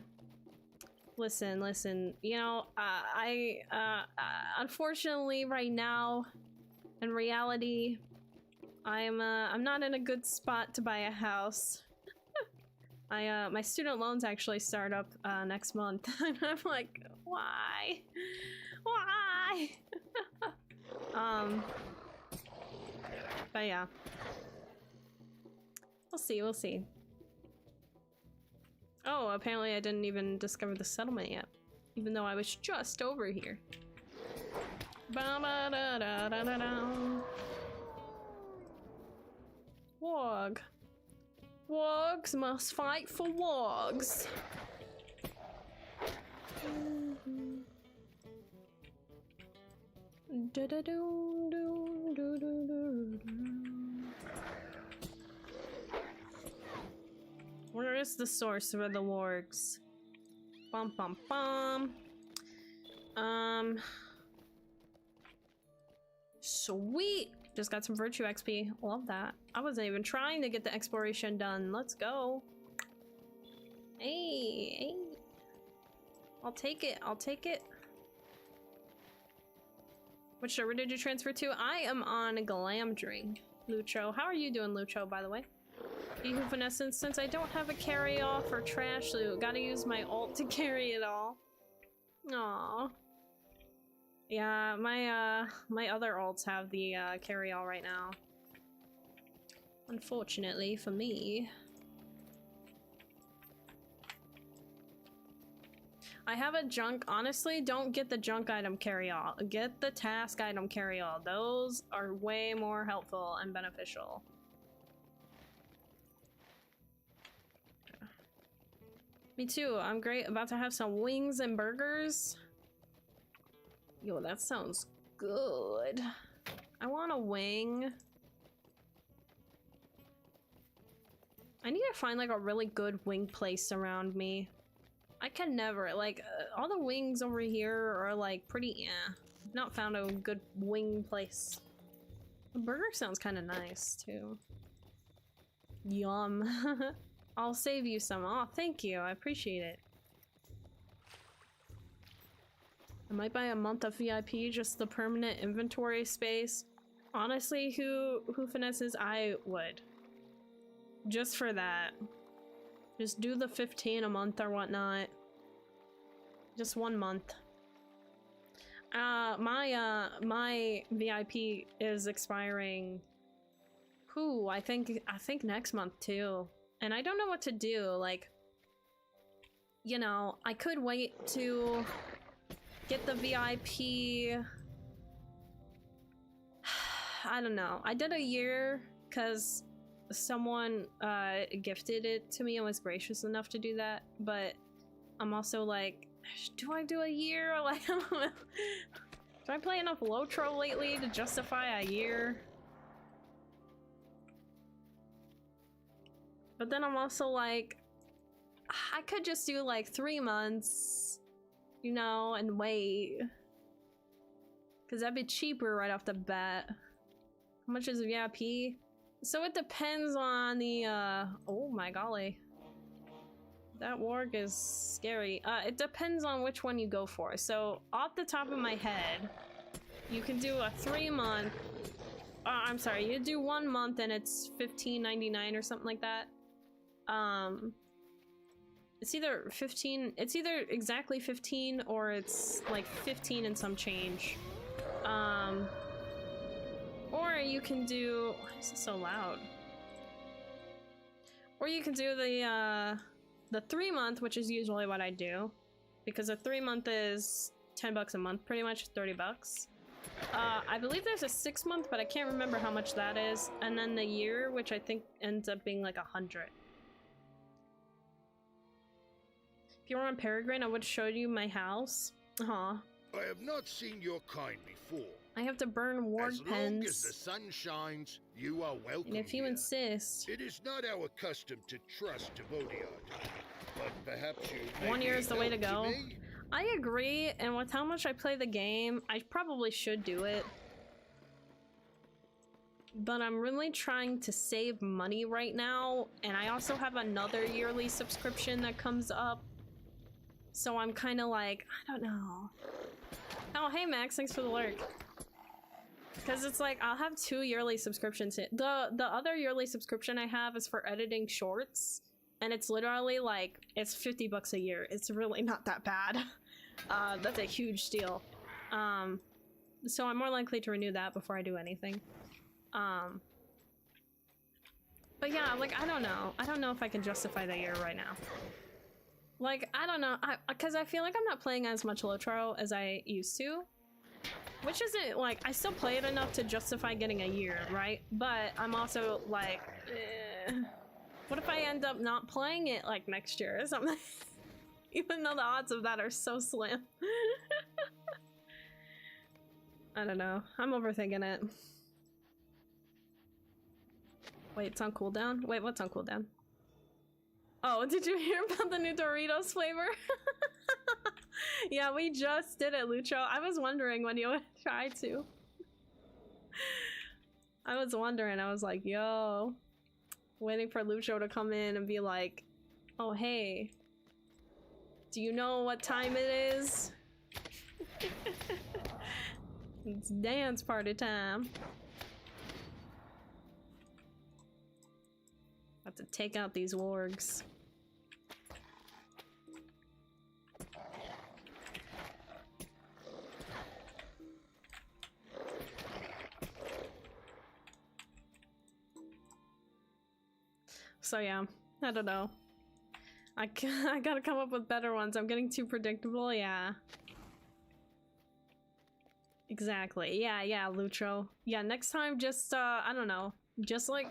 Listen, you know, unfortunately right now, in reality, I'm not in a good spot to buy a house. My student loans actually start up next month, and I'm like, why? Why? But yeah. We'll see. Oh, apparently I didn't even discover the settlement yet, even though I was just over here. Warg. Wargs must fight for wargs. Where is the source for the wargs? Bum bum bum. Sweet! Just got some virtue XP. Love that. I wasn't even trying to get the exploration done. Let's go. Hey. I'll take it. Which server did you transfer to? I am on Glamdring. Lutro. How are you doing, Lutro, by the way? Ehu Finessence, since I don't have a carry-off or trash loot, gotta use my ult to carry it all. Aww. Yeah, my other ults have the carry-all right now. Unfortunately for me. I have a junk. Honestly, don't get the junk item carry-all. Get the task item carry-all. Those are way more helpful and beneficial. Me too. I'm great. About to have some wings and burgers. Yo, that sounds good. I want a wing. I need to find like a really good wing place around me. I can never, like, all the wings over here are like pretty, I've not found a good wing place. The burger sounds kind of nice too. Yum. I'll save you some. Oh, thank you. I appreciate it. I might buy a month of VIP, just the permanent inventory space. Honestly, who finesses? I would. Just for that. Just do the 15 a month or whatnot. Just 1 month. My VIP is expiring. I think next month too. And I don't know what to do. Like, you know, I could wait to get the VIP. I don't know. I did a year because someone gifted it to me and was gracious enough to do that, but I'm also like, do I do a year? Like, I don't know. Do I play enough LOTRO lately to justify a year? But then I'm also like, I could just do like 3 months, you know, and wait. Because that'd be cheaper right off the bat. How much is a VIP? So it depends on the, oh my golly. That warg is scary. It depends on which one you go for. So off the top of my head, you can do a 3 month I'm sorry, you do 1 month and it's $15.99 or something like that. It's either 15, it's either exactly 15 or it's like 15 and some change. Or you can do, why is it so loud? Or you can do the 3 month, which is usually what I do, because a 3 month is $10 a month, pretty much 30 bucks. I believe there's a 6 month, but I can't remember how much that is. And then the year, which I think ends up being like 100. If you were on Peregrine, I would show you my house. Aw. I have not seen your kind before. I have to burn ward As pens. long as the sun shines, you are welcome And if you here. insist. It is not our custom to trust Devodiard, but perhaps you may 1 year is the way to help go. me? I agree, and with how much I play the game, I probably should do it. But I'm really trying to save money right now, and I also have another yearly subscription that comes up. So I'm kind of like, I don't know. Oh, hey Max, thanks for the lurk. Because it's like, I'll have 2 yearly subscriptions. The other yearly subscription I have is for editing shorts. And it's literally like, it's 50 bucks a year. It's really not that bad. That's a huge deal. So I'm more likely to renew that before I do anything. But yeah, like, I don't know. I don't know if I can justify the year right now. Like, I don't know. Because I feel like I'm not playing as much LOTRO as I used to. Which isn't, like, I still play it enough to justify getting a year, right? But I'm also like, what if I end up not playing it, like, next year or something? Even though the odds of that are so slim. I don't know. I'm overthinking it. Wait, it's on cooldown? Wait, what's on cooldown? Oh, did you hear about the new Doritos flavor? Yeah, we just did it, Lucho. I was wondering when you would try to. I was wondering. I was like, yo. Waiting for Lucho to come in and be like, oh, hey. Do you know what time it is? It's dance party time. Have to take out these wargs. So yeah, I don't know. I gotta come up with better ones. I'm getting too predictable, yeah. Exactly, yeah, Lutro. Yeah, next time just, I don't know. Just like,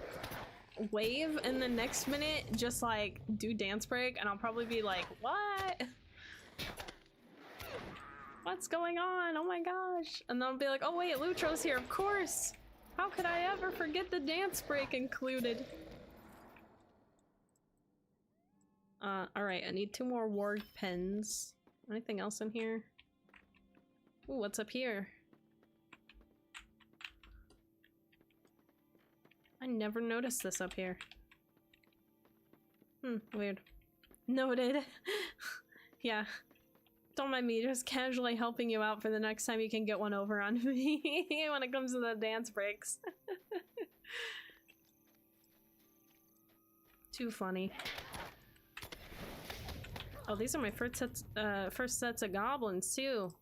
wave and the next minute, just like, do dance break and I'll probably be like, what? What's going on? Oh my gosh. And then I'll be like, oh wait, Lutro's here, of course. How could I ever forget the dance break included? Alright, I need 2 more ward pens. Anything else in here? Ooh, what's up here? I never noticed this up here. Weird. Noted. Yeah. Don't mind me, just casually helping you out for the next time you can get one over on me when it comes to the dance breaks. Too funny. Oh, these are my first sets of goblins, too.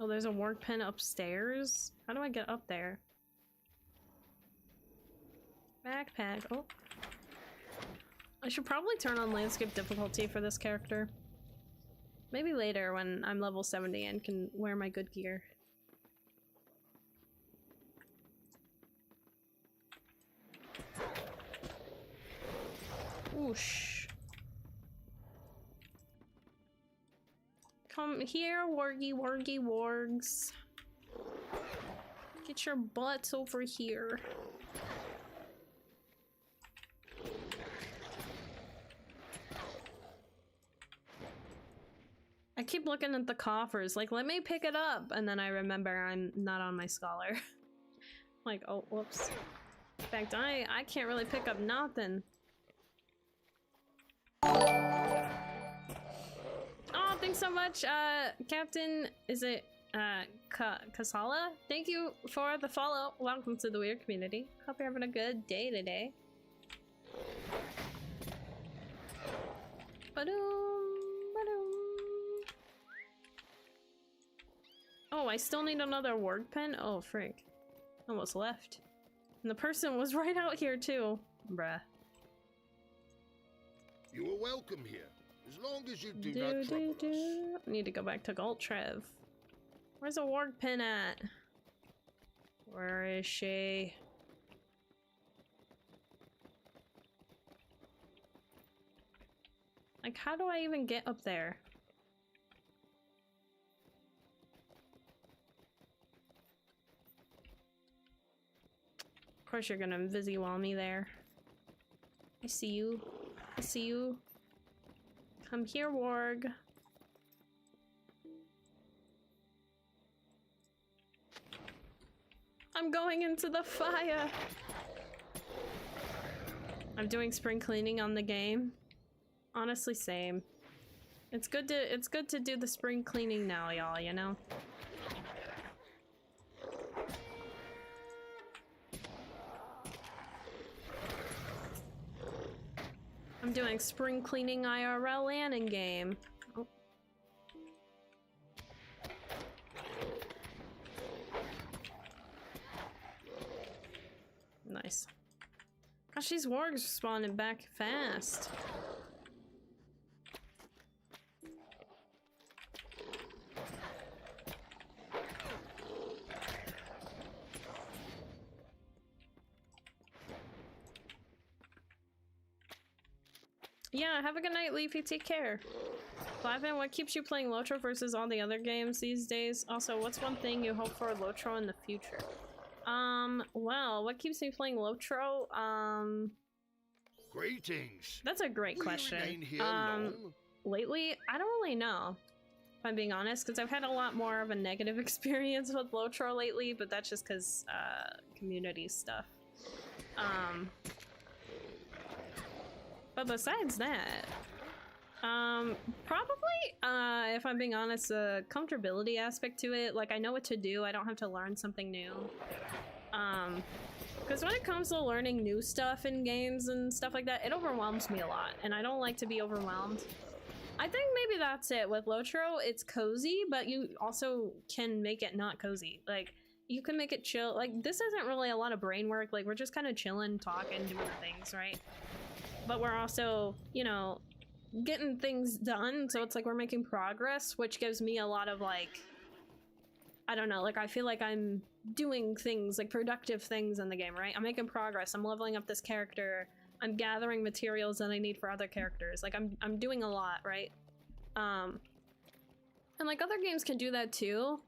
Oh, there's a work pen upstairs? How do I get up there? Backpack. Oh. I should probably turn on landscape difficulty for this character. Maybe later when I'm level 70 and can wear my good gear. Whoosh. Come here, wargy wargs. Get your butts over here. I keep looking at the coffers, like, let me pick it up, and then I remember I'm not on my scholar. Like, oh, whoops. In fact, I can't really pick up nothing. Oh, thanks so much, Captain, is it Kasala, thank you for the follow. Welcome to the weird community. Hope you're having a good day today. Ba-doom, ba-doom. Oh, I still need another word pen? Oh, frick. Almost left. And the person was right out here, too. Bruh. You are welcome here, as long as you do not trouble us. I need to go back to Goltrev. Where's the ward pin at? Where is she? Like, how do I even get up there? Of course you're gonna invisi-wall me there. I see you. I see you. Come here, warg. I'm going into the fire. I'm doing spring cleaning on the game. Honestly, same. It's good to do the spring cleaning now, y'all, you know? I'm doing spring cleaning IRL and in game. Oh. Nice. Gosh, these wargs spawning back fast. Yeah, have a good night, Leafy. Take care. Flavin, what keeps you playing LOTRO versus all the other games these days? Also, what's one thing you hope for LOTRO in the future? Well, what keeps me playing LOTRO? Greetings. That's a great Will you question. remain here long? Lately, I don't really know, if I'm being honest, because I've had a lot more of a negative experience with LOTRO lately, but that's just because, community stuff. But besides that, probably, if I'm being honest, the comfortability aspect to it, like I know what to do, I don't have to learn something new. Because when it comes to learning new stuff in games and stuff like that, it overwhelms me a lot, and I don't like to be overwhelmed. I think maybe that's it. With LOTRO, it's cozy, but you also can make it not cozy. Like, you can make it chill. Like, this isn't really a lot of brain work, like, we're just kind of chilling, talking, doing things, right? But we're also, you know, getting things done, so it's like we're making progress, which gives me a lot of, like, I don't know, like, I feel like I'm doing things, like, productive things in the game, right? I'm making progress, I'm leveling up this character, I'm gathering materials that I need for other characters, like, I'm doing a lot, right? And, like, other games can do that too,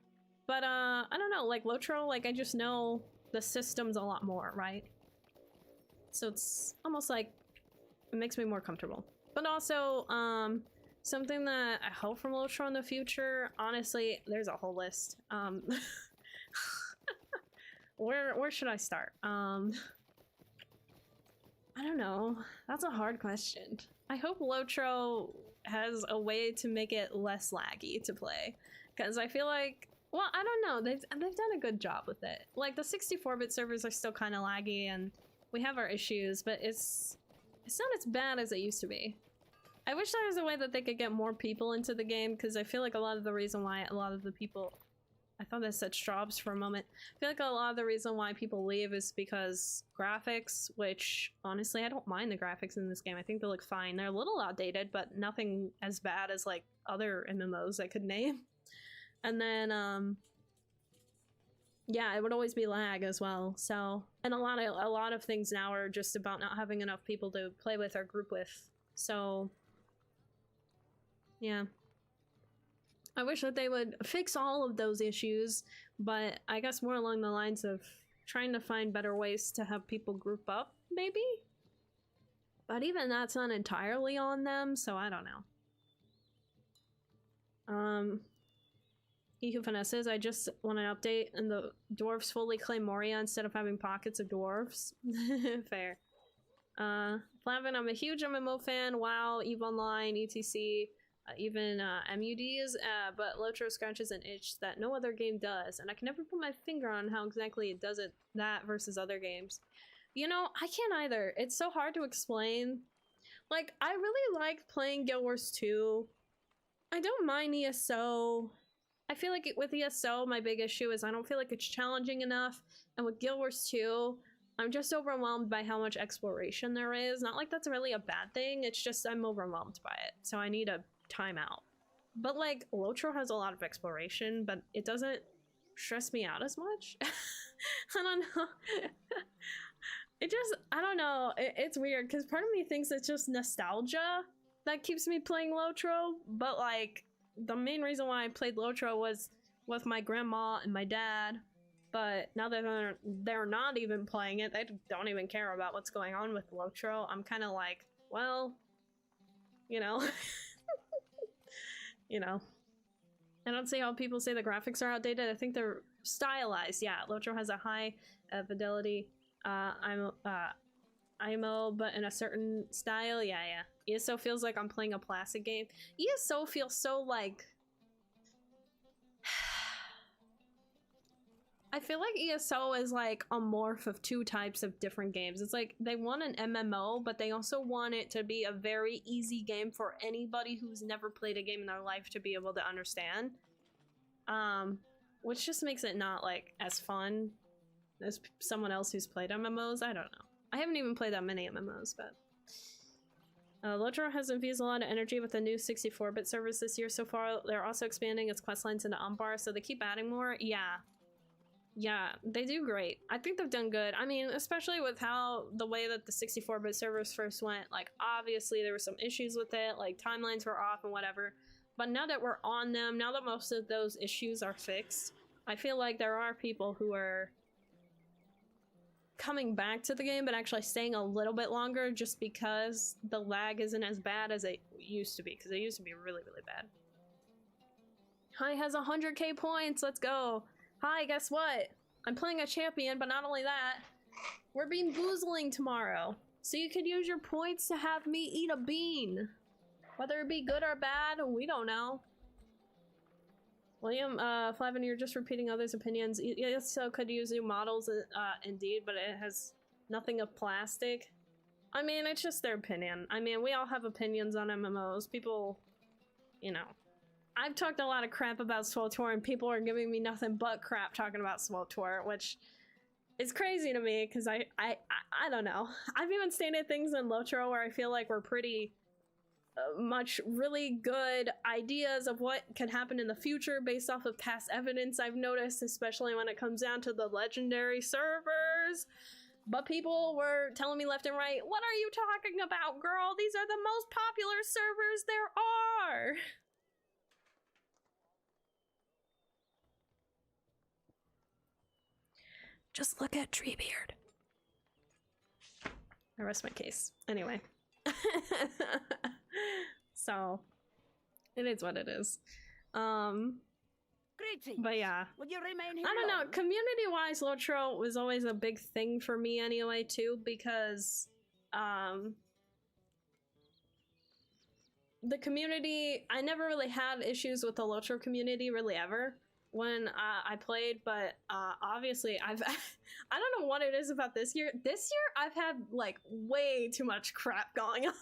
but, I don't know, like, LOTRO, like, I just know the systems a lot more, right? So it's almost like it makes me more comfortable. But also, something that I hope from LOTRO in the future, honestly, there's a whole list. Where should I start? I don't know. That's a hard question. I hope LOTRO has a way to make it less laggy to play. Because I feel like, well, I don't know, they've done a good job with it. Like, the 64-bit servers are still kind of laggy, and we have our issues, but it's not as bad as it used to be. I wish there was a way that they could get more people into the game, because I feel like a lot of the reason why a lot of the people... I thought that said Straubs for a moment. I feel like a lot of the reason why people leave is because graphics, which, honestly, I don't mind the graphics in this game. I think they look fine. They're a little outdated, but nothing as bad as, like, other MMOs I could name. And then, yeah, it would always be lag as well, so... And a lot of things now are just about not having enough people to play with or group with, so... Yeah. I wish that they would fix all of those issues, but I guess more along the lines of trying to find better ways to have people group up, maybe? But even that's not entirely on them, so I don't know. He who finesses, I just want an update, and the dwarves fully claim Moria instead of having pockets of dwarves. Fair. Flavin, I'm a huge MMO fan. WoW, EVE Online, ETC. even MUDs, but LOTRO scratches an itch that no other game does, and I can never put my finger on how exactly it does it that versus other games. You know, I can't either. It's so hard to explain. Like, I really like playing Guild Wars 2. I don't mind ESO. I feel like with ESO, my big issue is I don't feel like it's challenging enough, and with Guild Wars 2, I'm just overwhelmed by how much exploration there is. Not like that's really a bad thing, it's just I'm overwhelmed by it, so I need a timeout. But like, LOTRO has a lot of exploration, but it doesn't stress me out as much. I don't know. It just, I don't know, it's weird, because part of me thinks it's just nostalgia that keeps me playing LOTRO, but like, the main reason why I played LOTRO was with my grandma and my dad, but now that they're not even playing it, they don't even care about what's going on with LOTRO. I'm kind of like, well, you know, you know. I don't see how people say the graphics are outdated. I think they're stylized. Yeah, LOTRO has a high fidelity IMO, but in a certain style. Yeah. ESO feels like I'm playing a plastic game. ESO feels so like... I feel like ESO is like a morph of two types of different games. It's like they want an MMO, but they also want it to be a very easy game for anybody who's never played a game in their life to be able to understand. Which just makes it not like as fun as someone else who's played MMOs. I don't know. I haven't even played that many MMOs, but... LOTRO has infused a lot of energy with the new 64-bit servers this year so far. They're also expanding its questlines into Umbar, so they keep adding more. Yeah, they do great. I think they've done good. I mean, especially with how the way that the 64-bit servers first went, like, obviously there were some issues with it, like timelines were off and whatever. But now that we're on them, now that most of those issues are fixed, I feel like there are people who are coming back to the game but actually staying a little bit longer just because the lag isn't as bad as it used to be, because it used to be really, really bad. Hi has 100k points, let's go. Hi, guess what? I'm playing a champion, but not only that, we're being boozling tomorrow. So you could use your points to have me eat a bean. Whether it be good or bad, we don't know. William, Flavin, you're just repeating others' opinions. Yes, so could use new models, indeed, but it has nothing of plastic. I mean, it's just their opinion. I mean, we all have opinions on MMOs. People, you know. I've talked a lot of crap about SWTOR, and people are giving me nothing but crap talking about SWTOR, which is crazy to me, because I don't know. I've even stated things in LOTRO where I feel like we're pretty... much really good ideas of what could happen in the future based off of past evidence I've noticed, especially when it comes down to the legendary servers. But people were telling me left and right, what are you talking about, girl? These are the most popular servers there are. Just look at Treebeard. I rest my case. Anyway. So it is what it is. Greetings. But yeah, Will you remain here I don't know, long? community wise LOTRO was always a big thing for me anyway too, because the community, I never really had issues with the LOTRO community really ever when I played, but obviously I don't know what it is about this year. This year I've had like way too much crap going on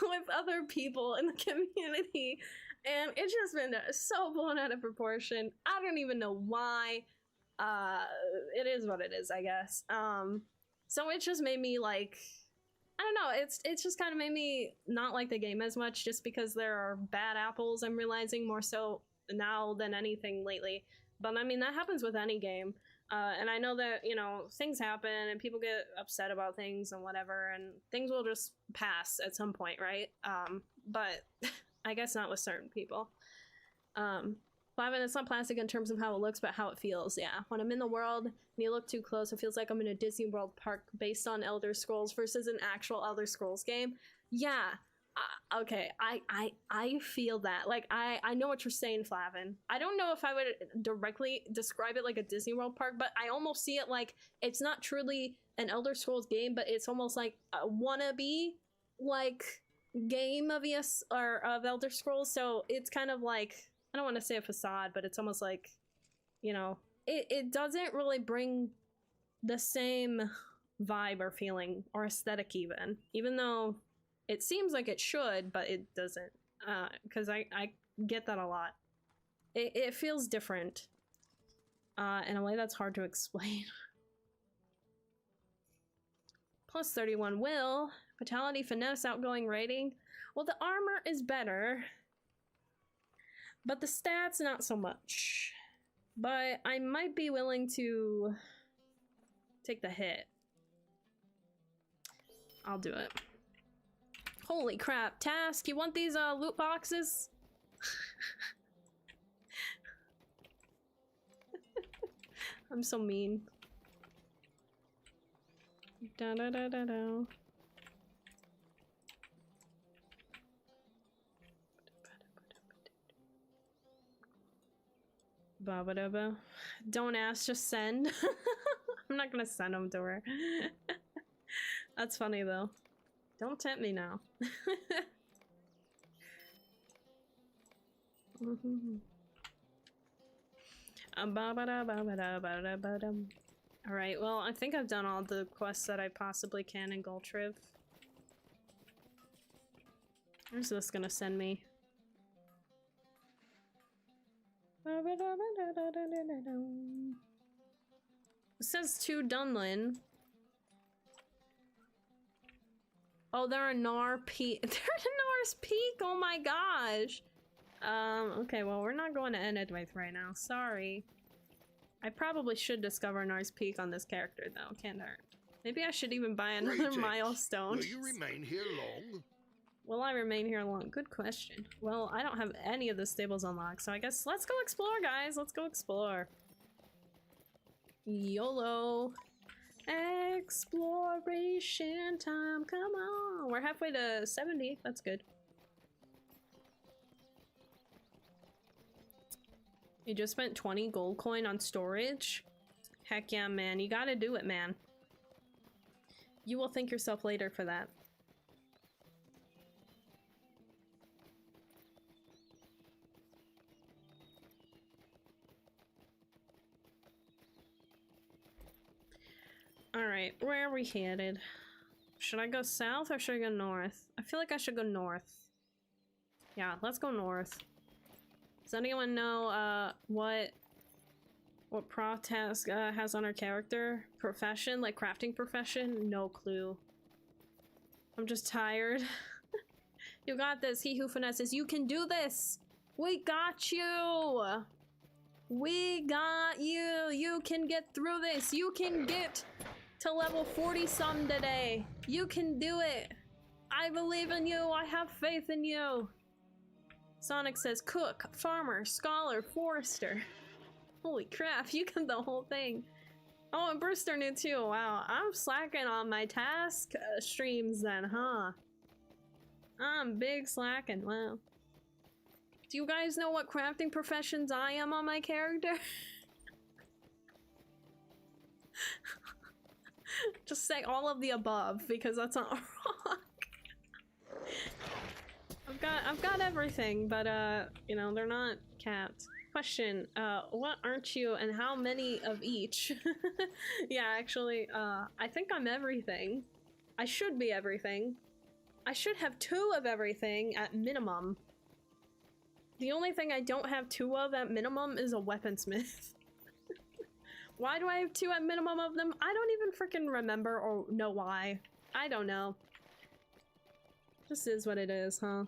with other people in the community, and it's just been so blown out of proportion. I don't even know why. It is what it is, I guess. So it just made me like, I don't know, it's just kind of made me not like the game as much, just because there are bad apples, I'm realizing, more so now than anything lately. But I mean, that happens with any game, and I know that, you know, things happen and people get upset about things and whatever, and things will just pass at some point, right? But I guess not with certain people. Flavin, it's not plastic in terms of how it looks, but how it feels. Yeah, when I'm in the world and you look too close, it feels like I'm in a Disney World park based on Elder Scrolls versus an actual Elder Scrolls game. Yeah. Okay, I feel that. Like, I know what you're saying, Flavin. I don't know if I would directly describe it like a Disney World park, but I almost see it like it's not truly an Elder Scrolls game, but it's almost like a wannabe, like, game of ES or of Elder Scrolls, so it's kind of like, I don't want to say a facade, but it's almost like, you know, it doesn't really bring the same vibe or feeling or aesthetic even though it seems like it should, but it doesn't, because I get that a lot. It feels different in a way that's hard to explain. Plus 31 will, vitality, finesse, outgoing rating. Well, the armor is better, but the stats not so much. But I might be willing to take the hit. I'll do it. Holy crap, Task, you want these loot boxes? I'm so mean. Da da da da da. Ba-ba-da-ba. Don't ask, just send. I'm not gonna send them to her. That's funny though. Don't tempt me now. Alright, well, I think I've done all the quests that I possibly can in Goltriv. Where's this gonna send me? It says to Dunlin. Oh, they're a Nar Peak. They're a Nar's Peak. Oh my gosh. Okay, well, we're not going to Enedwaith right now. Sorry. I probably should discover Nar's Peak on this character, though. Can't hurt. Maybe I should even buy another Greetings. milestone. Will you remain here long? Will I remain here long? Good question. Well, I don't have any of the stables unlocked, so I guess let's go explore, guys. Let's go explore. YOLO. Exploration time. Come on. We're halfway to 70. That's good. You just spent 20 gold coin on storage? Heck yeah, man. You gotta do it, man. You will thank yourself later for that. Alright, where are we headed? Should I go south or should I go north? I feel like I should go north. Yeah, let's go north. Does anyone know what Prof Task has on her character? Profession? Like crafting profession? No clue. I'm just tired. You got this. He who finesses. You can do this! We got you! We got you! You can get through this! You can get to level 40-some today! You can do it! I believe in you! I have faith in you! Sonic says cook, farmer, scholar, forester. Holy crap, you got the whole thing. Oh, and Brewster knew too. Wow, I'm slacking on my task streams then, huh? I'm big slacking, wow. Do you guys know what crafting professions I am on my character? Just say all of the above, because that's not wrong. I've got everything, but you know, they're not cats. Question, what aren't you and how many of each? Yeah, actually, I think I'm everything. I should be everything. I should have 2 of everything at minimum. The only thing I don't have 2 of at minimum is a weaponsmith. Why do I have 2 at minimum of them? I don't even freaking remember or know why. I don't know. This is what it is, huh?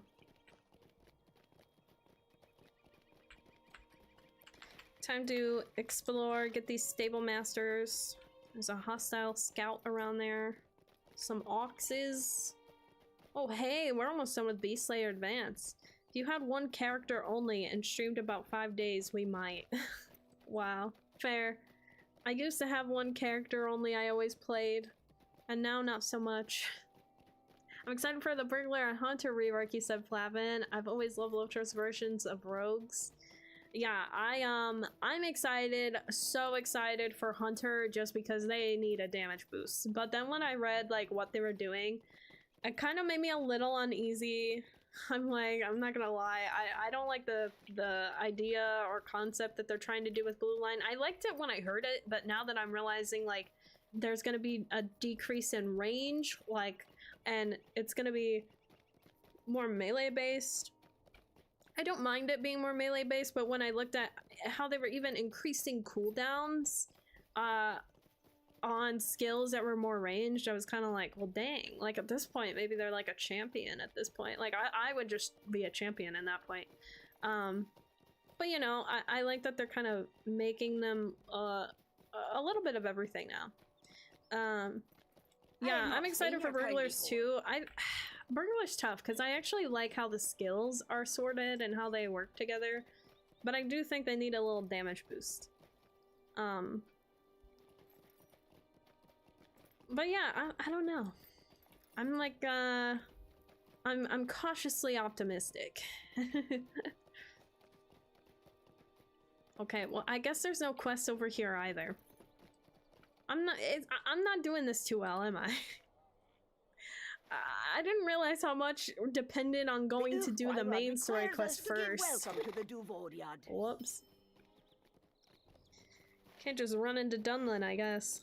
Time to explore, get these stable masters. There's a hostile scout around there. Some oxes. Oh hey, we're almost done with Beast Slayer Advance. If you had 1 character only and streamed about 5 days, we might. Wow. Fair. I used to have 1 character only I always played, and now not so much. I'm excited for the Burglar and Hunter rework, you said, Flavin. I've always loved LOTRO's versions of rogues. Yeah, I'm excited, so excited for Hunter just because they need a damage boost. But then when I read like what they were doing, it kind of made me a little uneasy. I'm like, I'm not gonna lie, I don't like the idea or concept that they're trying to do with Blue Line. I liked it when I heard it, but now that I'm realizing like there's gonna be a decrease in range, like, and it's gonna be more melee based. I don't mind it being more melee based, but when I looked at how they were even increasing cooldowns on skills that were more ranged, I was kind of like, well dang, like at this point maybe they're like a champion at this point. Like I would just be a champion in that point. But you know, I like that they're kind of making them a little bit of everything now. Yeah, I'm excited for Burglars too. Burglar's tough because I actually like how the skills are sorted and how they work together, but I do think they need a little damage boost. But yeah, I don't know. I'm like, I'm cautiously optimistic. Okay, well, I guess there's no quest over here either. I'm not doing this too well, am I? I didn't realize how much depended on going to do the main story quest first. Welcome to the Duvoriad. Whoops. Can't just run into Dunlin, I guess.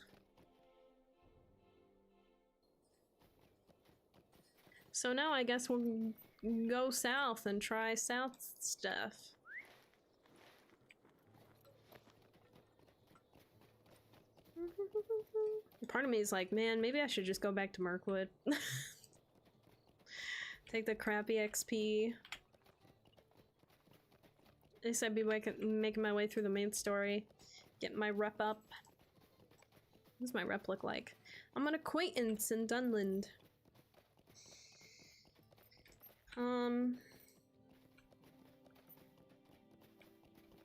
So now I guess we'll go south and try south stuff. Part of me is like, man, maybe I should just go back to Mirkwood. Take the crappy XP. At least I'd be making my way through the main story. Get my rep up. What does my rep look like? I'm an acquaintance in Dunland. I'm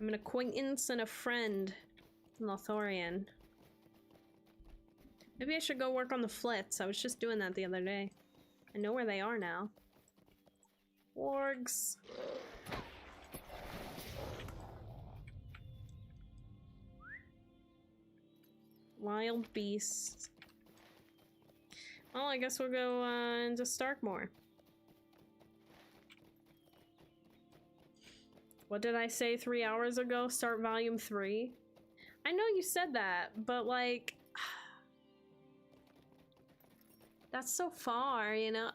an acquaintance and a friend in Lothorian. Maybe I should go work on the flits. I was just doing that the other day. I know where they are now. Wargs. Wild beasts. Well, I guess we'll go into Starkmore. What did I say 3 hours ago? Start volume 3? I know you said that, but like... that's so far, you know?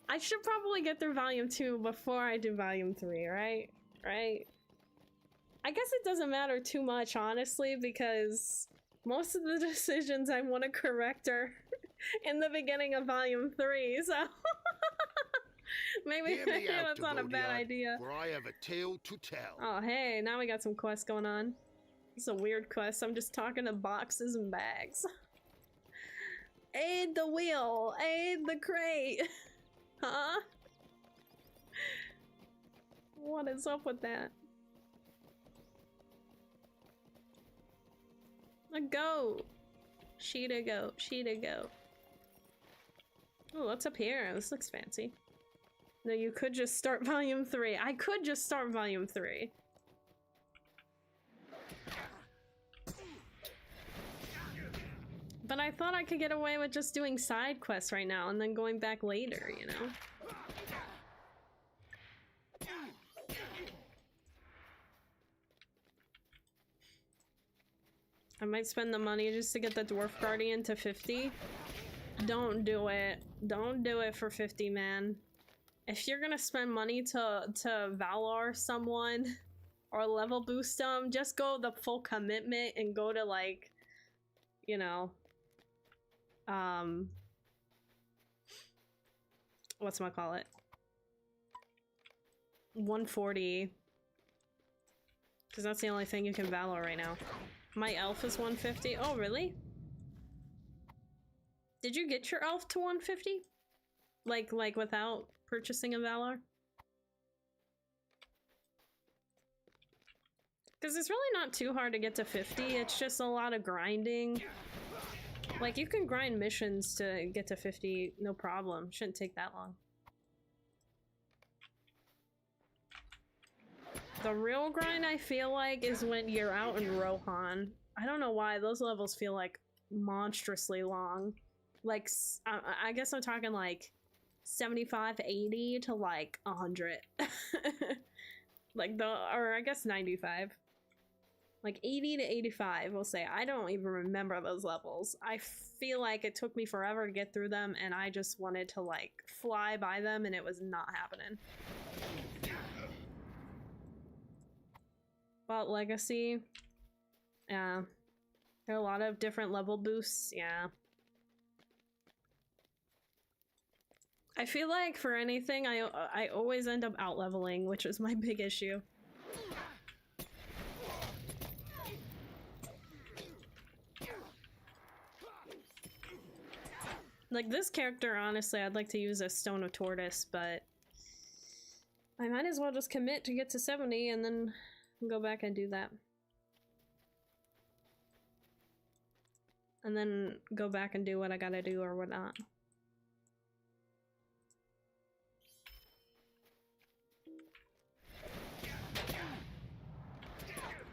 I should probably get through volume 2 before I do volume 3, right? Right? I guess it doesn't matter too much, honestly, because most of the decisions I want to correct are in the beginning of volume 3, so... Maybe that's not a bad idea. For I have a tale to tell. Oh, hey, now we got some quests going on. It's a weird quest. I'm just talking to boxes and bags. Aid the wheel! Aid the crate! Huh? What is up with that? A goat! Sheeta goat, Sheeta goat. Oh, what's up here? This looks fancy. No, you could just start volume 3. I could just start volume 3. But I thought I could get away with just doing side quests right now and then going back later, you know? I might spend the money just to get the Dwarf Guardian to 50. Don't do it. Don't do it for 50, man. If you're gonna spend money to Valar someone or level boost them, just go the full commitment and go to like, you know, whatchamacallit? 140. Because that's the only thing you can Valor right now. My elf is 150. Oh, really? Did you get your elf to 150? Like without purchasing a Valor? Because it's really not too hard to get to 50, it's just a lot of grinding. Like, you can grind missions to get to 50, no problem. Shouldn't take that long. The real grind, I feel like, is when you're out in Rohan. I don't know why, those levels feel like monstrously long. Like, I guess I'm talking like 75, 80 to like 100. Like or I guess 95. Like 80 to 85, we'll say. I don't even remember those levels. I feel like it took me forever to get through them, and I just wanted to like fly by them, and it was not happening. But Legacy, yeah. There are a lot of different level boosts, yeah. I feel like for anything, I always end up out-leveling, which is my big issue. Like, this character, honestly, I'd like to use as Stone of Tortoise, but I might as well just commit to get to 70 and then go back and do that. And then go back and do what I gotta do or whatnot.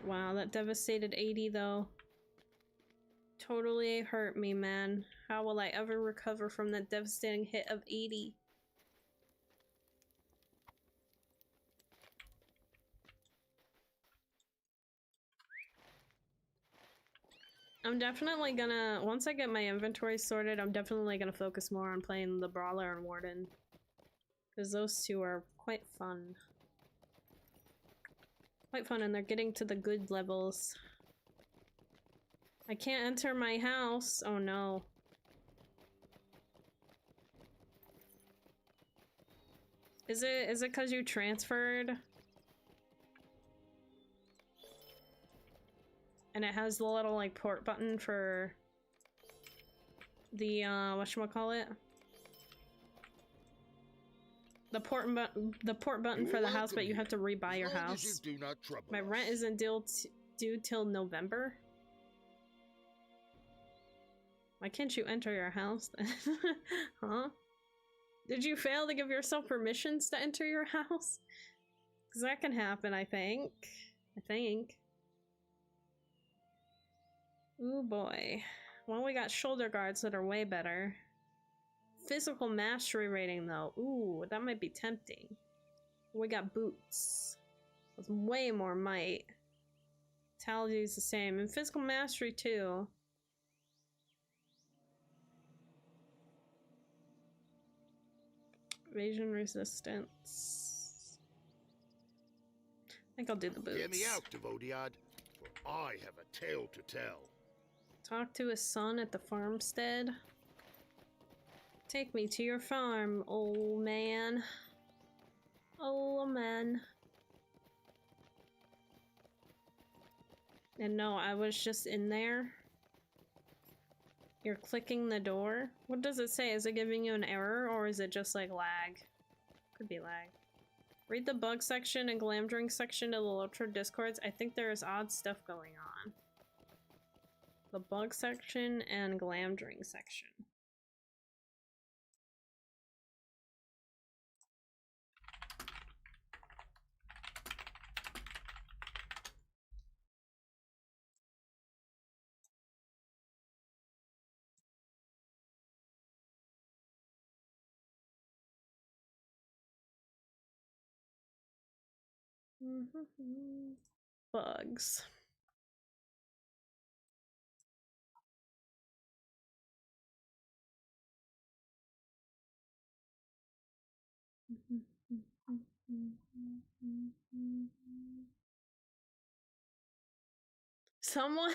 Wow, that devastated 80 though. Totally hurt me, man. How will I ever recover from that devastating hit of 80? I'm definitely gonna, once I get my inventory sorted, I'm definitely gonna focus more on playing the Brawler and Warden. Because those two are quite fun. Quite fun, and they're getting to the good levels. I can't enter my house. Oh no. Is it because you transferred? And it has the little like port button for the whatchamacallit? The port button for the house, but you have to rebuy your house. My rent isn't due till November. Why can't you enter your house then? Huh? Did you fail to give yourself permissions to enter your house? Because that can happen, I think. Ooh boy. Well, we got shoulder guards that are way better. Physical mastery rating though. Ooh, that might be tempting. We got boots. With way more might. Vitality is the same. And physical mastery too. Evasion resistance. I think I'll do the boots. Hear me out, Devodiad, for I have a tale to tell. Talk to his son at the farmstead. Take me to your farm, old man. Old man. And no, I was just in there. You're clicking the door? What does it say? Is it giving you an error or is it just like lag? Could be lag. Read the bug section and glam drink section of the LOTRO discords. I think there is odd stuff going on. The bug section and glam drink section. Bugs. Someone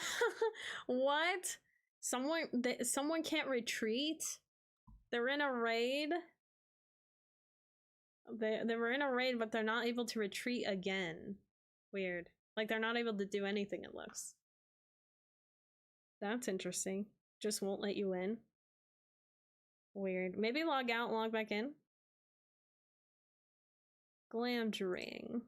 what? Someone can't retreat? They're in a raid? They were in a raid, but they're not able to retreat again. Weird. Like, they're not able to do anything, it looks. That's interesting. Just won't let you in. Weird. Maybe log out and log back in? Glamdring.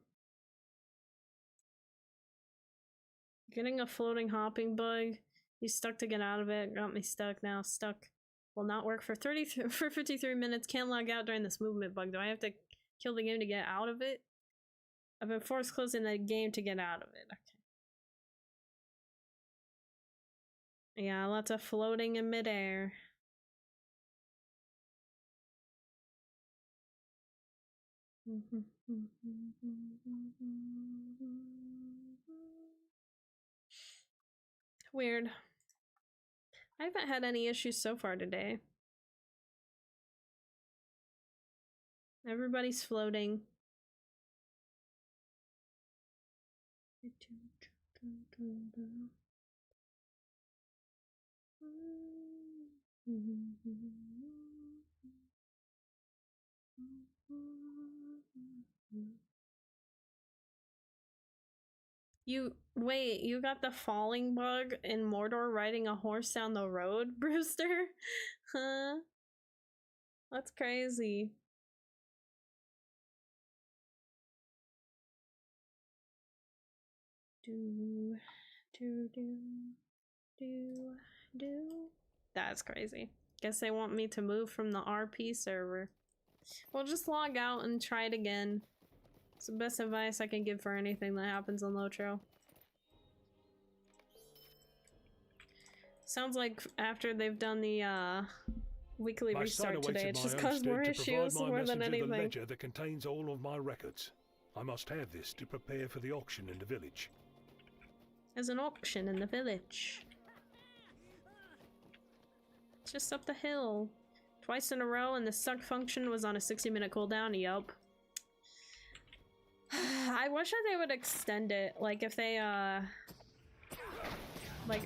Getting a floating hopping bug. You stuck to get out of it. Got me stuck now. Stuck. Will not work for 53 minutes. Can't log out during this movement bug. Do I have to kill the game to get out of it? I've been forced closing the game to get out of it. Okay. Yeah, lots of floating in midair. Weird. I haven't had any issues so far today. Everybody's floating. You got the falling bug in Mordor riding a horse down the road, Brewster? Huh? That's crazy. Do. That's crazy. Guess they want me to move from the RP server. We'll just log out and try it again. It's the best advice I can give for anything that happens on LOTRO. Sounds like after they've done the weekly restart today, it's just caused more issues more than anything. The ledger that contains all of my records. I must have this to prepare for the auction in the village. There's an auction in the village. It's just up the hill. Twice in a row, and the suck function was on a 60-minute cooldown. Yup. I wish that they would extend it. Like if they like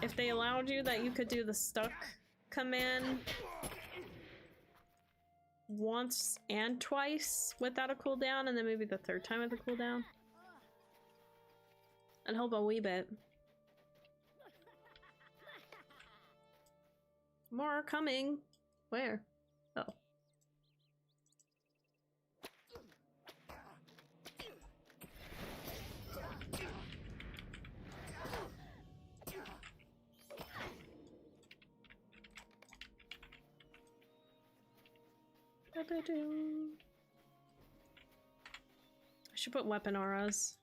if they allowed you that you could do the stuck command once and twice without a cooldown, and then maybe the third time with a cooldown. I'd help a wee bit. More are coming. Where? Oh. I should put weapon auras.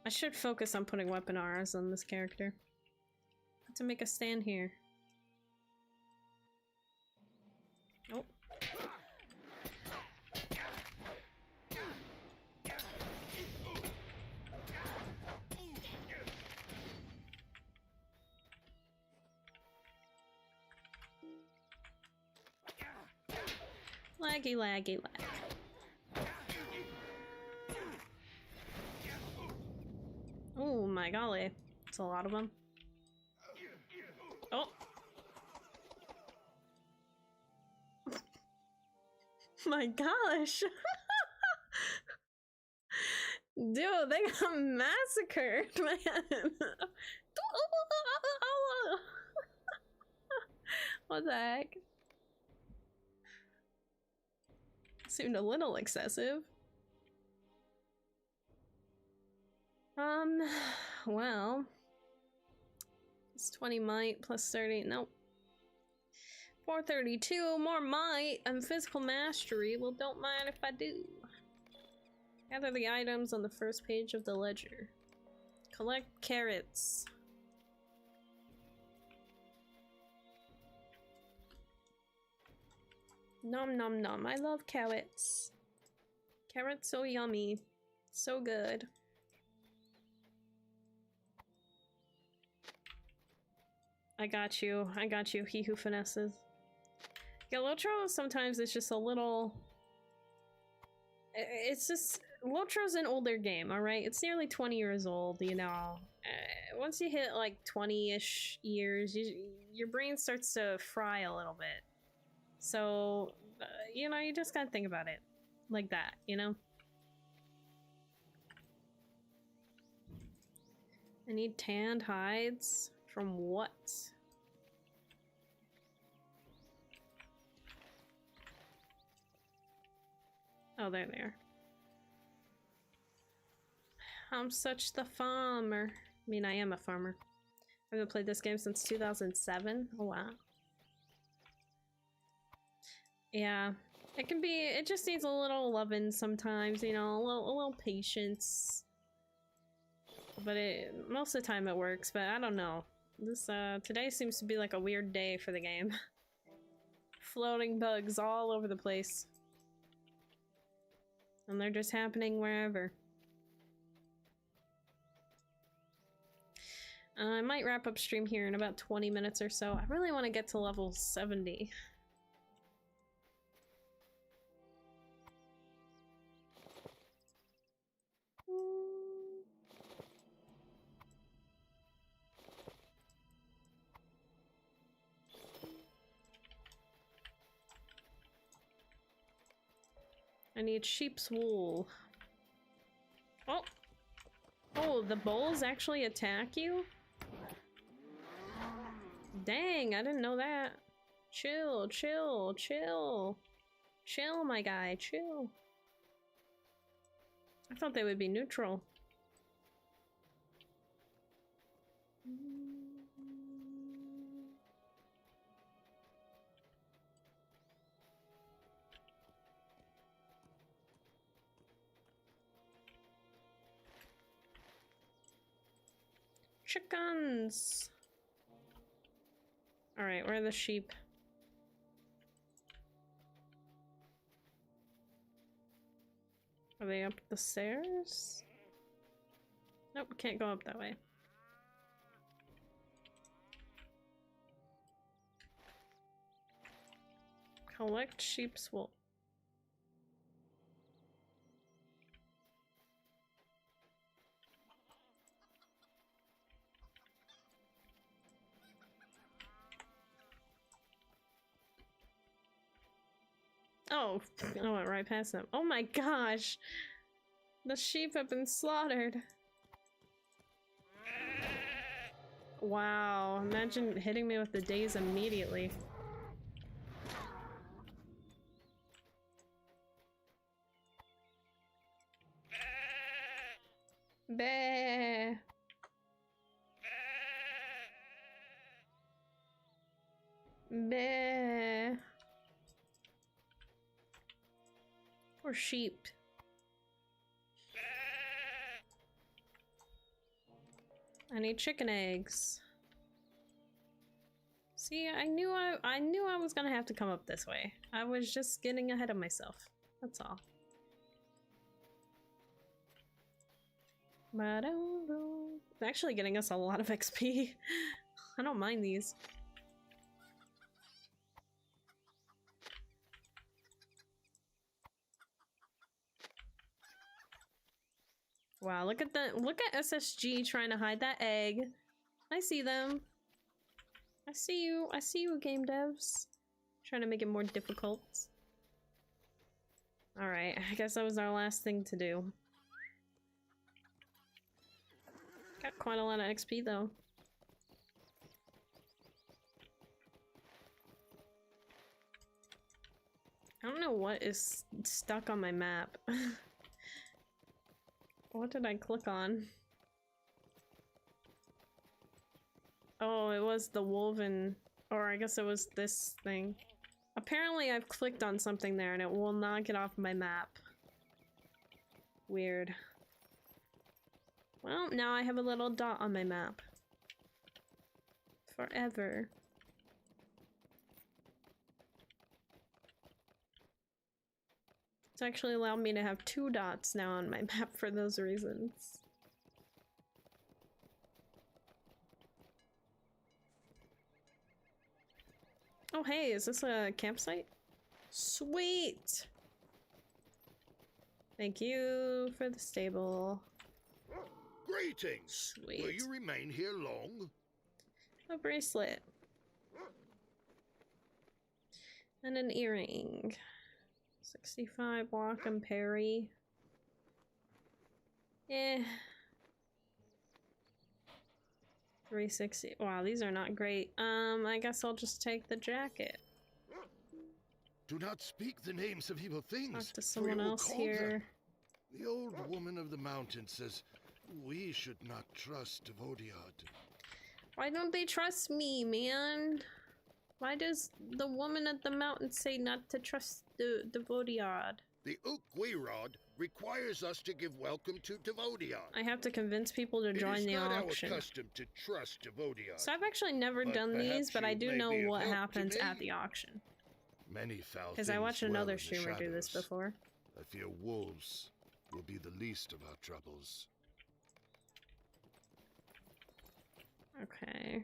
I should focus on putting weapon auras on this character. I have to make a stand here. Nope. Laggy, laggy, lag. Oh my golly. It's a lot of them. Oh! My gosh! Dude, they got massacred, man! What the heck? Seemed a little excessive. Well, it's 20 might plus 30. Nope. 432 more might and physical mastery. Well, don't mind if I do. Gather the items on the first page of the ledger. Collect carrots. Nom nom nom. I love carrots. Carrots so yummy. So good. I got you, he who finesses. Yeah, LOTRO sometimes it's just a little... It's just... LOTRO's an older game, alright? It's nearly 20 years old, you know. Once you hit like 20-ish years, your brain starts to fry a little bit. So, you know, you just gotta think about it like that, you know? I need tanned hides. From what? Oh, there they are. I'm such the farmer. I mean, I am a farmer. I haven't played this game since 2007. Oh, wow. Yeah. It can be, it just needs a little loving sometimes, you know, a little patience. But most of the time it works, but I don't know. This, today seems to be like a weird day for the game. Floating bugs all over the place. And they're just happening wherever. I might wrap up stream here in about 20 minutes or so. I really want to get to level 70. I need sheep's wool. Oh! Oh, the bulls actually attack you? Dang, I didn't know that. Chill, chill, chill. Chill, my guy, chill. I thought they would be neutral. Chickens! Alright, where are the sheep? Are they up the stairs? Nope, can't go up that way. Collect sheep's wool. Oh, I went right past them. Oh my gosh! The sheep have been slaughtered. Wow, imagine hitting me with the daze immediately. Bah. Bah. Poor sheep. I need chicken eggs. See, I knew I was gonna have to come up this way. I was just getting ahead of myself. That's all. It's actually getting us a lot of XP. I don't mind these. Wow, look at SSG trying to hide that egg. I see them. I see you, game devs. Trying to make it more difficult. Alright, I guess that was our last thing to do. Got quite a lot of XP though. I don't know what is stuck on my map. What did I click on? Oh, it was the woven, or I guess it was this thing. Apparently I've clicked on something there and it will not get off my map. Weird. Well, now I have a little dot on my map. Forever. It's actually allowed me to have 2 dots now on my map for those reasons. Oh hey, is this a campsite? Sweet! Thank you for the stable. Greetings! Sweet. Will you remain here long? A bracelet. And an earring. 65 walk and parry. Eh. 360. Wow, these are not great. I guess I'll just take the jacket. Do not speak the names of evil things. Talk to someone else here. The old woman of the mountain says we should not trust Devodiad. Why don't they trust me, man? Why does the woman at the mountain say not to trust the Devodiad? The Weirdo requires us to give welcome to Devodiad. I have to convince people to join the auction. It is not our custom to trust Devodiad. So I've actually never done these, but I do know what happens at the auction. Many foul because I watched another streamer do this before. I fear wolves will be the least of our troubles. Okay.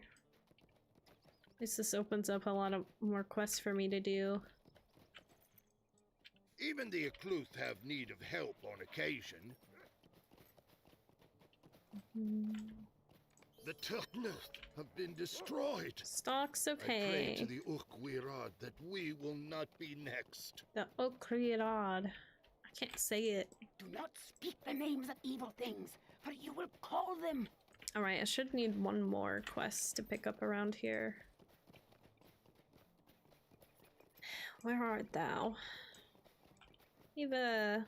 At least this opens up a lot of more quests for me to do. Even the Akluth have need of help on occasion. The Turknuth have been destroyed. Stalks of I pray to hay. the Urkwirad that we will not be next. The Okrierad. I can't say it. Do not speak the names of evil things, for you will call them. Alright, I should need one more quest to pick up around here. Where art thou? Eva.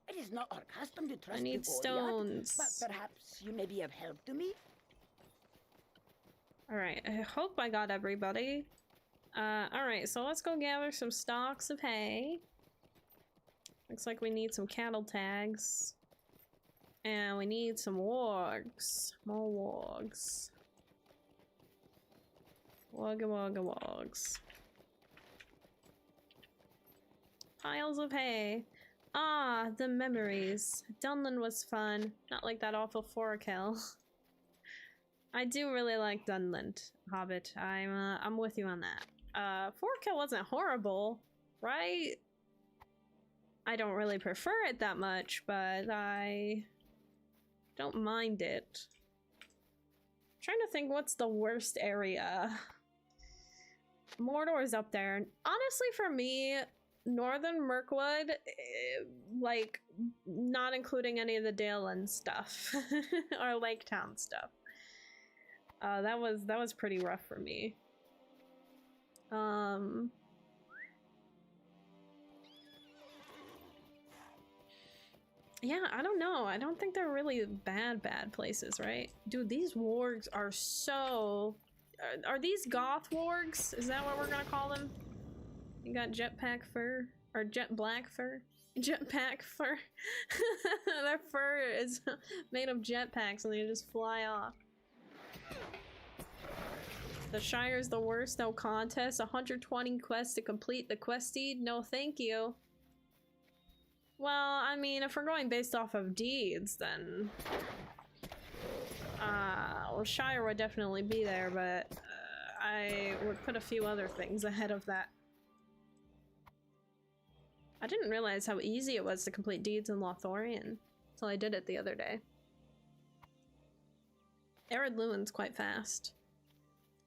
It is not our custom to trust I need the Goliath, stones. but perhaps you may be of help to me? Alright, I hope I got everybody. Alright, so let's go gather some stalks of hay. Looks like we need some cattle tags. And we need some wargs. More wargs. Wogga wogga wogs. Piles of hay. Ah, the memories. Dunland was fun. Not like that awful Forakel. I do really like Dunland, Hobbit. I'm with you on that. Forakel wasn't horrible, right? I don't really prefer it that much, but I don't mind it. I'm trying to think what's the worst area. Mordor's up there. Honestly, for me, Northern Mirkwood, like, not including any of the Daleland stuff or Lake Town stuff. That was pretty rough for me. Yeah, I don't know. I don't think they're really bad places, right? Dude, these wargs are so... Are these goth wargs? Is that what we're gonna call them? You got jetpack fur? Or jet black fur? Jetpack fur? Their fur is made of jetpacks and they just fly off. The Shire's the worst, no contest. 120 quests to complete the quest deed? No thank you. Well, I mean, if we're going based off of deeds, then... well, Shire would definitely be there, but I would put a few other things ahead of that. I didn't realize how easy it was to complete deeds in Lothlorien until I did it the other day. Ered Luin's quite fast.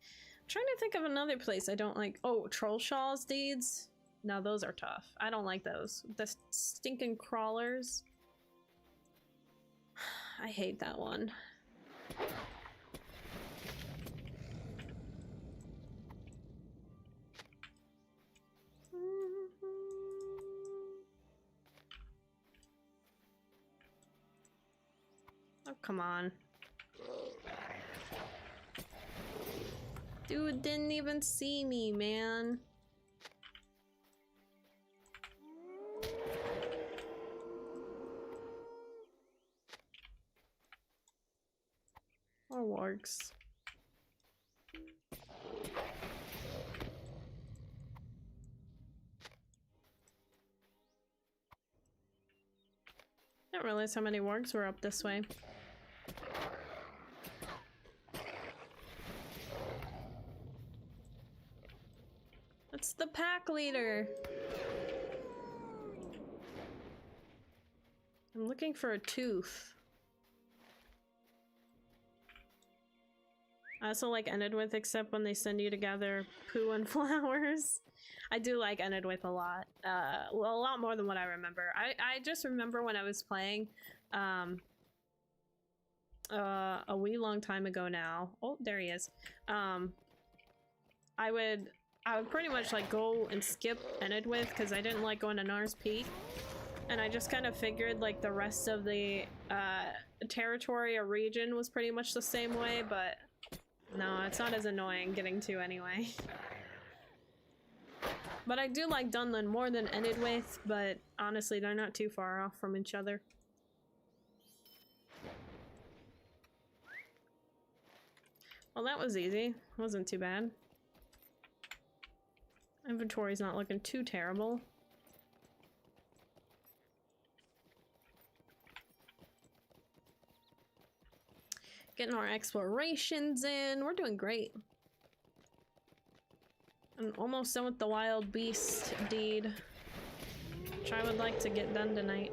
I'm trying to think of another place I don't like. Oh, Trollshaw's deeds? No, those are tough. I don't like those. The stinking crawlers. I hate that one. Oh, come on. Dude didn't even see me, man. Or wargs. I didn't realize how many wargs were up this way. That's the pack leader. I'm looking for a tooth. I also like Ended With, except when they send you to gather poo and flowers. I do like Ended With a lot. Well, a lot more than what I remember. I just remember when I was playing a wee long time ago now. Oh, there he is. I would pretty much like go and skip Ended With because I didn't like going to Nars Peak. And I just kind of figured like the rest of the territory or region was pretty much the same way, but no, it's not as annoying getting to anyway. But I do like Dunland more than Ended With, but honestly they're not too far off from each other. Well, that was easy. Wasn't too bad. Inventory's not looking too terrible. Getting our explorations in. We're doing great. I'm almost done with the wild beast deed, which I would like to get done tonight.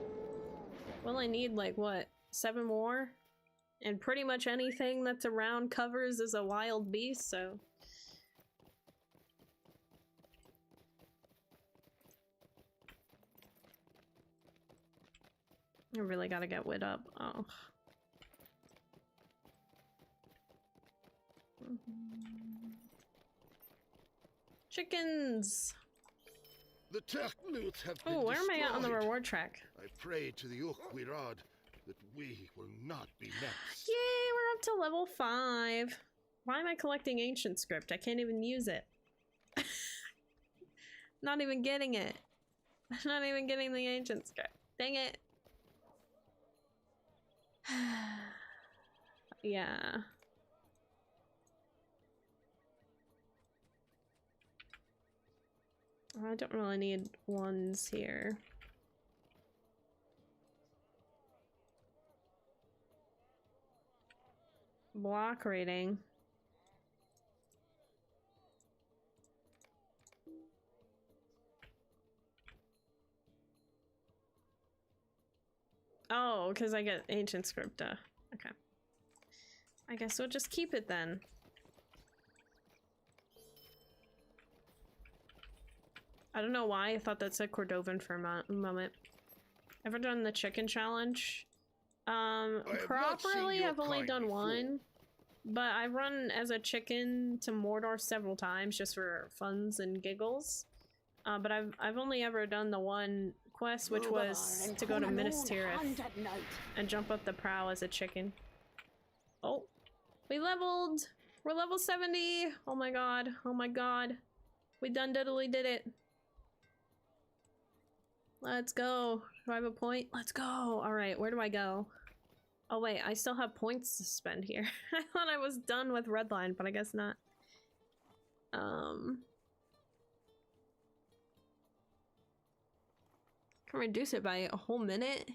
Well, I need like what, 7 more? And pretty much anything that's around covers as a wild beast, so. I really gotta get Wit up. Oh. Chickens! The Turkluth have been Oh, where am I at on the destroyed. reward track? I pray to the Ukwirad that we will not be next. Yay, we're up to level 5. Why am I collecting ancient script? I can't even use it. Not even getting it. Not even getting the ancient script. Dang it. Yeah. I don't really need ones here. Block rating. Oh, because I get ancient script. Okay. I guess we'll just keep it then. I don't know why I thought that said Cordovan for a moment. Ever done the chicken challenge? Properly, I've only done one. But I run as a chicken to Mordor several times just for funs and giggles. But I've only ever done the one quest, which was to go to Minas Tirith and jump up the prow as a chicken. Oh, we leveled! We're level 70! Oh my god, oh my god. We done diddly did it. Let's go. Do I have a point? Let's go! Alright, where do I go? Oh wait, I still have points to spend here. I thought I was done with Redline, but I guess not. Can reduce it by a whole minute?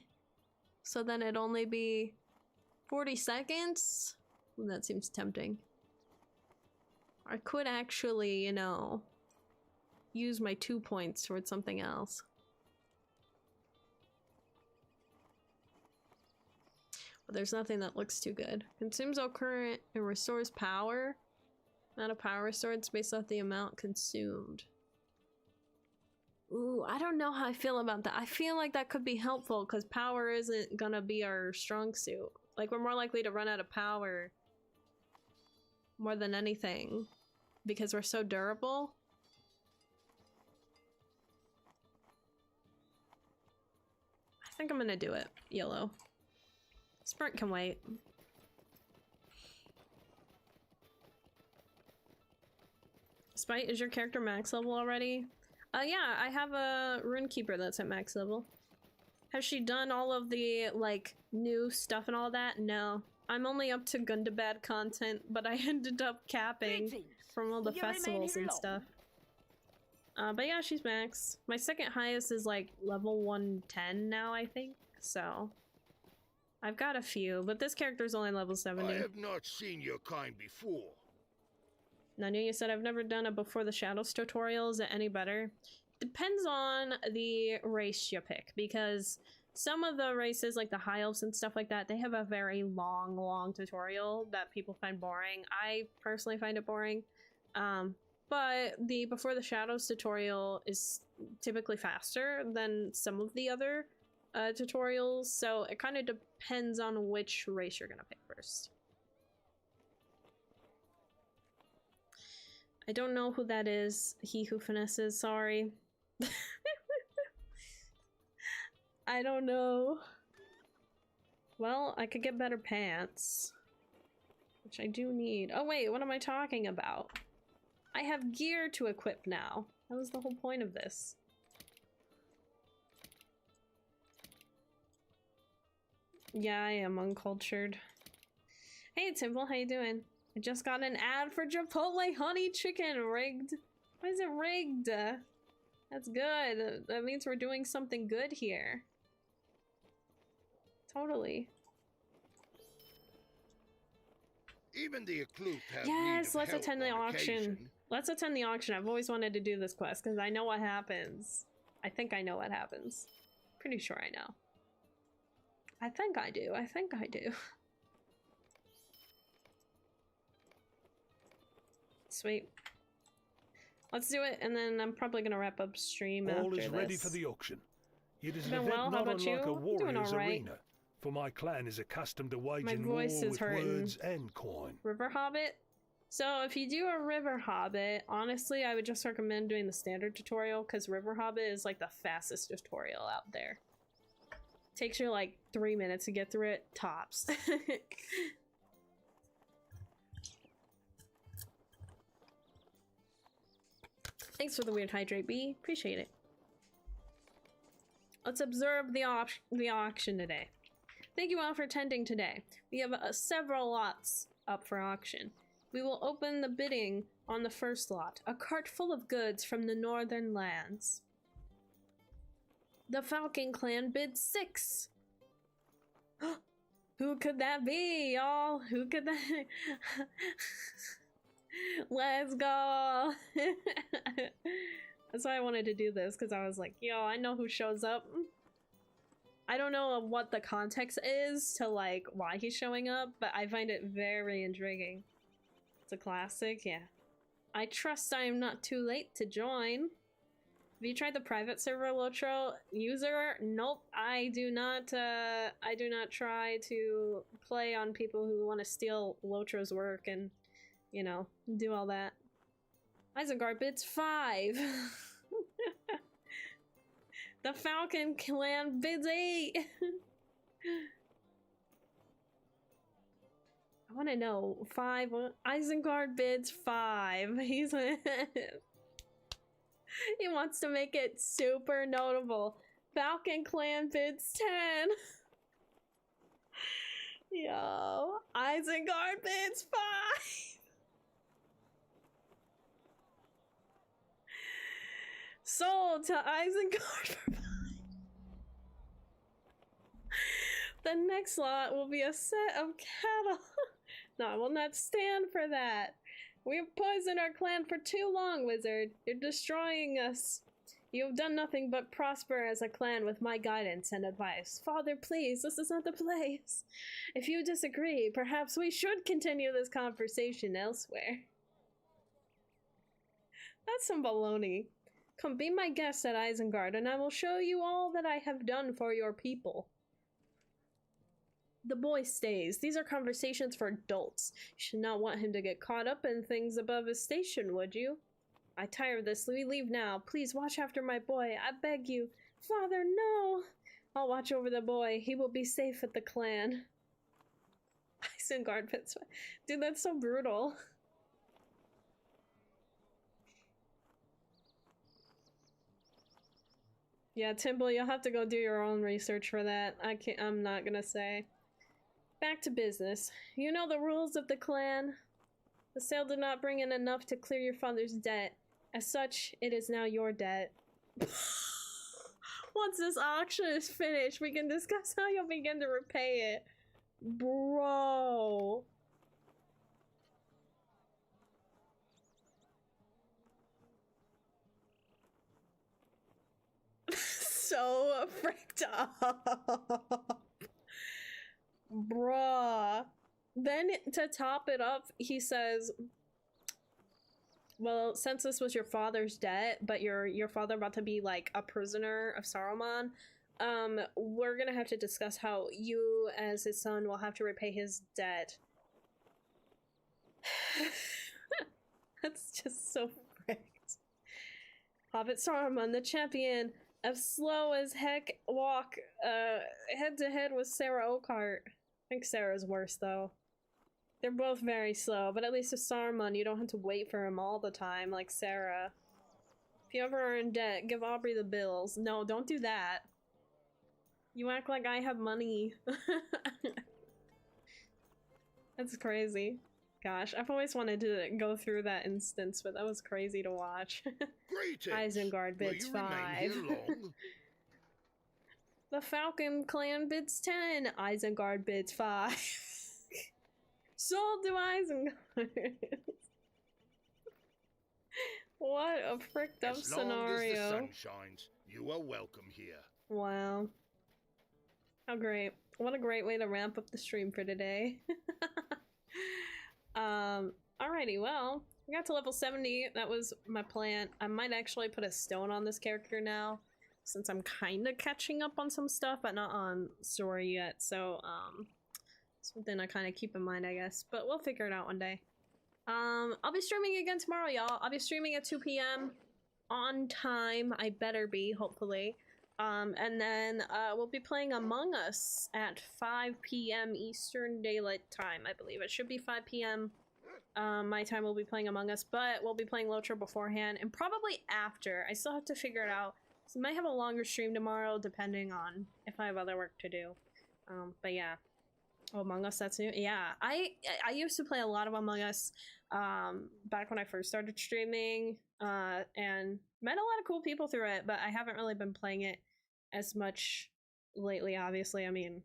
So then it'd only be 40 seconds? Ooh, that seems tempting. I could actually, you know, use my 2 points towards something else. But there's nothing that looks too good. Consumes all current and restores power. Amount of power restored is based off the amount consumed. Ooh, I don't know how I feel about that. I feel like that could be helpful because power isn't gonna be our strong suit. Like, we're more likely to run out of power more than anything because we're so durable. I think I'm gonna do it. YOLO. Sprint can wait. Spite, is your character max level already? Yeah, I have a Runekeeper that's at max level. Has she done all of the, like, new stuff and all that? No. I'm only up to Gundabad content, but I ended up capping from all the festivals and stuff. But yeah, she's max. My second highest is, like, level 110 now, I think. So, I've got a few, but this character's only level 70. I have not seen your kind before. Nanu, you said I've never done a Before the Shadows tutorial. Is it any better? Depends on the race you pick, because some of the races, like the High Elves and stuff like that, they have a very long tutorial that people find boring. I personally find it boring. But the Before the Shadows tutorial is typically faster than some of the other tutorials, so it kind of depends on which race you're gonna pick first. I don't know who that is. He who finesses, sorry. I don't know. Well, I could get better pants, which I do need. Oh wait, what am I talking about? I have gear to equip now. That was the whole point of this. Yeah, I am uncultured. Hey Timble, how you doing? I just got an ad for Chipotle honey chicken rigged. Why is it rigged? That's good. That means we're doing something good here. Totally. Even the Occluth have Yes, need of let's help attend the on auction. occasion. Let's attend the auction. I've always wanted to do this quest because I know what happens. I think I know what happens. Pretty sure I know. I think I do. I think I do. Sweet. Let's do it, and then I'm probably gonna wrap up stream after All this. is ready for the auction. It is an Been event well, how not about unlike you? a I'm doing warrior's alright. arena, for my clan is accustomed to waging voice war is with hurting. words and coin. River Hobbit? So if you do a River Hobbit, honestly, I would just recommend doing the standard tutorial because River Hobbit is like the fastest tutorial out there. Takes you like 3 minutes to get through it, tops. Thanks for the weird hydrate, B. Appreciate it. Let's observe the auction today. Thank you all for attending today. We have several lots up for auction. We will open the bidding on the first lot, a cart full of goods from the northern lands. The Falcon clan bids 6. Who could that be, y'all? Who could that? Let's go. That's why I wanted to do this, because I was like, yo, I know who shows up. I don't know what the context is to like why he's showing up, but I find it very intriguing. It's a classic, yeah. I trust I am not too late to join. Have you tried the private server, LOTRO? User? Nope, I do not try to play on people who want to steal LOTRO's work and, you know, do all that. Isengard bids 5. The Falcon clan bids 8. I want to know 5. Isengard bids 5. He wants to make it super notable. Falcon clan bids 10. Yo, Isengard bids 5. Sold to Isengard for 5. The next lot will be a set of cattle. No, I will not stand for that. We have poisoned our clan for too long, wizard. You're destroying us. You have done nothing but prosper as a clan with my guidance and advice. Father, please, this is not the place. If you disagree, perhaps we should continue this conversation elsewhere. That's some baloney. Come be my guest at Isengard, and I will show you all that I have done for your people. The boy stays. These are conversations for adults. You should not want him to get caught up in things above his station, would you? I tire of this. We leave now. Please watch after my boy. I beg you. Father, no! I'll watch over the boy. He will be safe at the clan. Isengard pits. Dude, that's so brutal. Yeah, Timble, you'll have to go do your own research for that. I'm not gonna say. Back to business. You know the rules of the clan. The sale did not bring in enough to clear your father's debt. As such, it is now your debt. Once this auction is finished, we can discuss how you'll begin to repay it. Bro. So fricked up. Bruh. Then to top it up, he says, well, since this was your father's debt, but your father about to be like a prisoner of Saruman, we're gonna have to discuss how you as his son will have to repay his debt. That's just so fricked. Hobbit Saruman, the champion of slow as heck walk, head to head with Sarah Oakhart. I think Sarah's worse though. They're both very slow, but at least with Saruman, you don't have to wait for him all the time like Sarah. If you ever are in debt, give Aubrey the bills. No, don't do that. You act like I have money. That's crazy. Gosh, I've always wanted to go through that instance, but that was crazy to watch. Greetings. Isengard bids 5. The Falcon clan bids 10. Isengard bids 5. Soul to Isengard. What a fricked up As long scenario. as the sun shines, you are welcome here. Wow. How great. What a great way to ramp up the stream for today. Alrighty, well, we got to level 70. That was my plan. I might actually put a stone on this character now, since I'm kind of catching up on some stuff, but not on story yet. So, something I kind of keep in mind, I guess. But we'll figure it out one day. I'll be streaming again tomorrow, y'all. I'll be streaming at 2 p.m. on time. I better be, hopefully. And then we'll be playing Among Us at 5 p.m. Eastern Daylight Time, I believe. It should be 5 p.m. My time. We'll be playing Among Us, but we'll be playing LOTRO beforehand and probably after. I still have to figure it out. So I might have a longer stream tomorrow, depending on if I have other work to do. But yeah. Oh, Among Us, that's new. Yeah, I used to play a lot of Among Us back when I first started streaming, and met a lot of cool people through it, but I haven't really been playing it as much lately, obviously. I mean,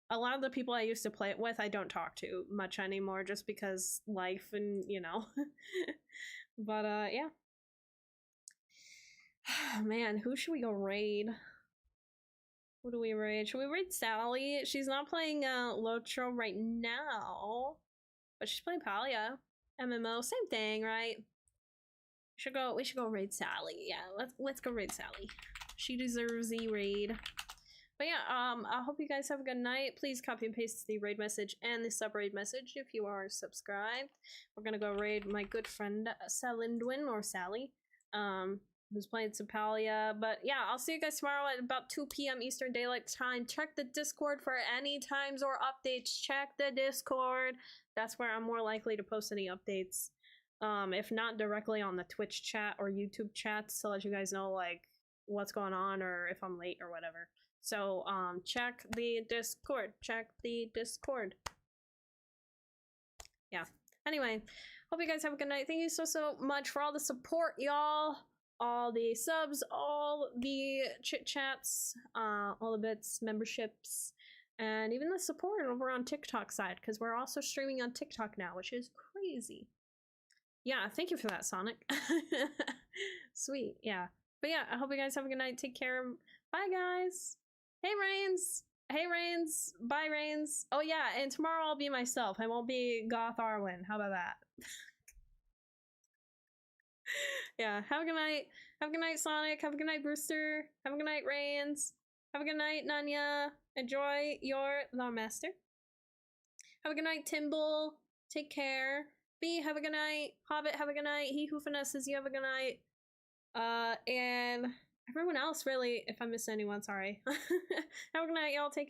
a lot of the people I used to play it with, I don't talk to much anymore, just because life and, you know. But, yeah. Man, who should we go raid? Who do we raid? Should we raid Sally? She's not playing LOTRO right now, but she's playing Palia. MMO, same thing, right? We should go raid Sally. Yeah, let's go raid Sally. She deserves the raid. But yeah, I hope you guys have a good night. Please copy and paste the raid message and the sub raid message if you are subscribed. We're gonna go raid my good friend Salindwin or Sally. Who's playing some Palia. But yeah, I'll see you guys tomorrow at about 2 p.m. Eastern Daylight Time. Check the Discord for any times or updates. Check the Discord. That's where I'm more likely to post any updates. If not directly on the Twitch chat or YouTube chats to let you guys know like what's going on or if I'm late or whatever. So check the Discord. Check the Discord. Yeah. Anyway, hope you guys have a good night. Thank you so much for all the support, y'all. All the subs, all the chit chats, all the bits, memberships, and even the support over on TikTok side, because we're also streaming on TikTok now, which is crazy. Yeah, thank you for that, Sonic. Sweet, yeah. But yeah, I hope you guys have a good night. Take care. Bye, guys. Hey, Rains. Hey, Rains. Bye, Rains. Oh, yeah, and tomorrow I'll be myself. I won't be Goth Arwen. How about that? Yeah, have a good night. Have a good night, Sonic. Have a good night, Brewster. Have a good night, Rains. Have a good night, Nanya. Enjoy your Lawmaster. Have a good night, Timble. Take care. B, have a good night. Hobbit, have a good night. He who finesses you, have a good night. And everyone else, really, if I missed anyone, sorry. Have a good night, y'all. Take care.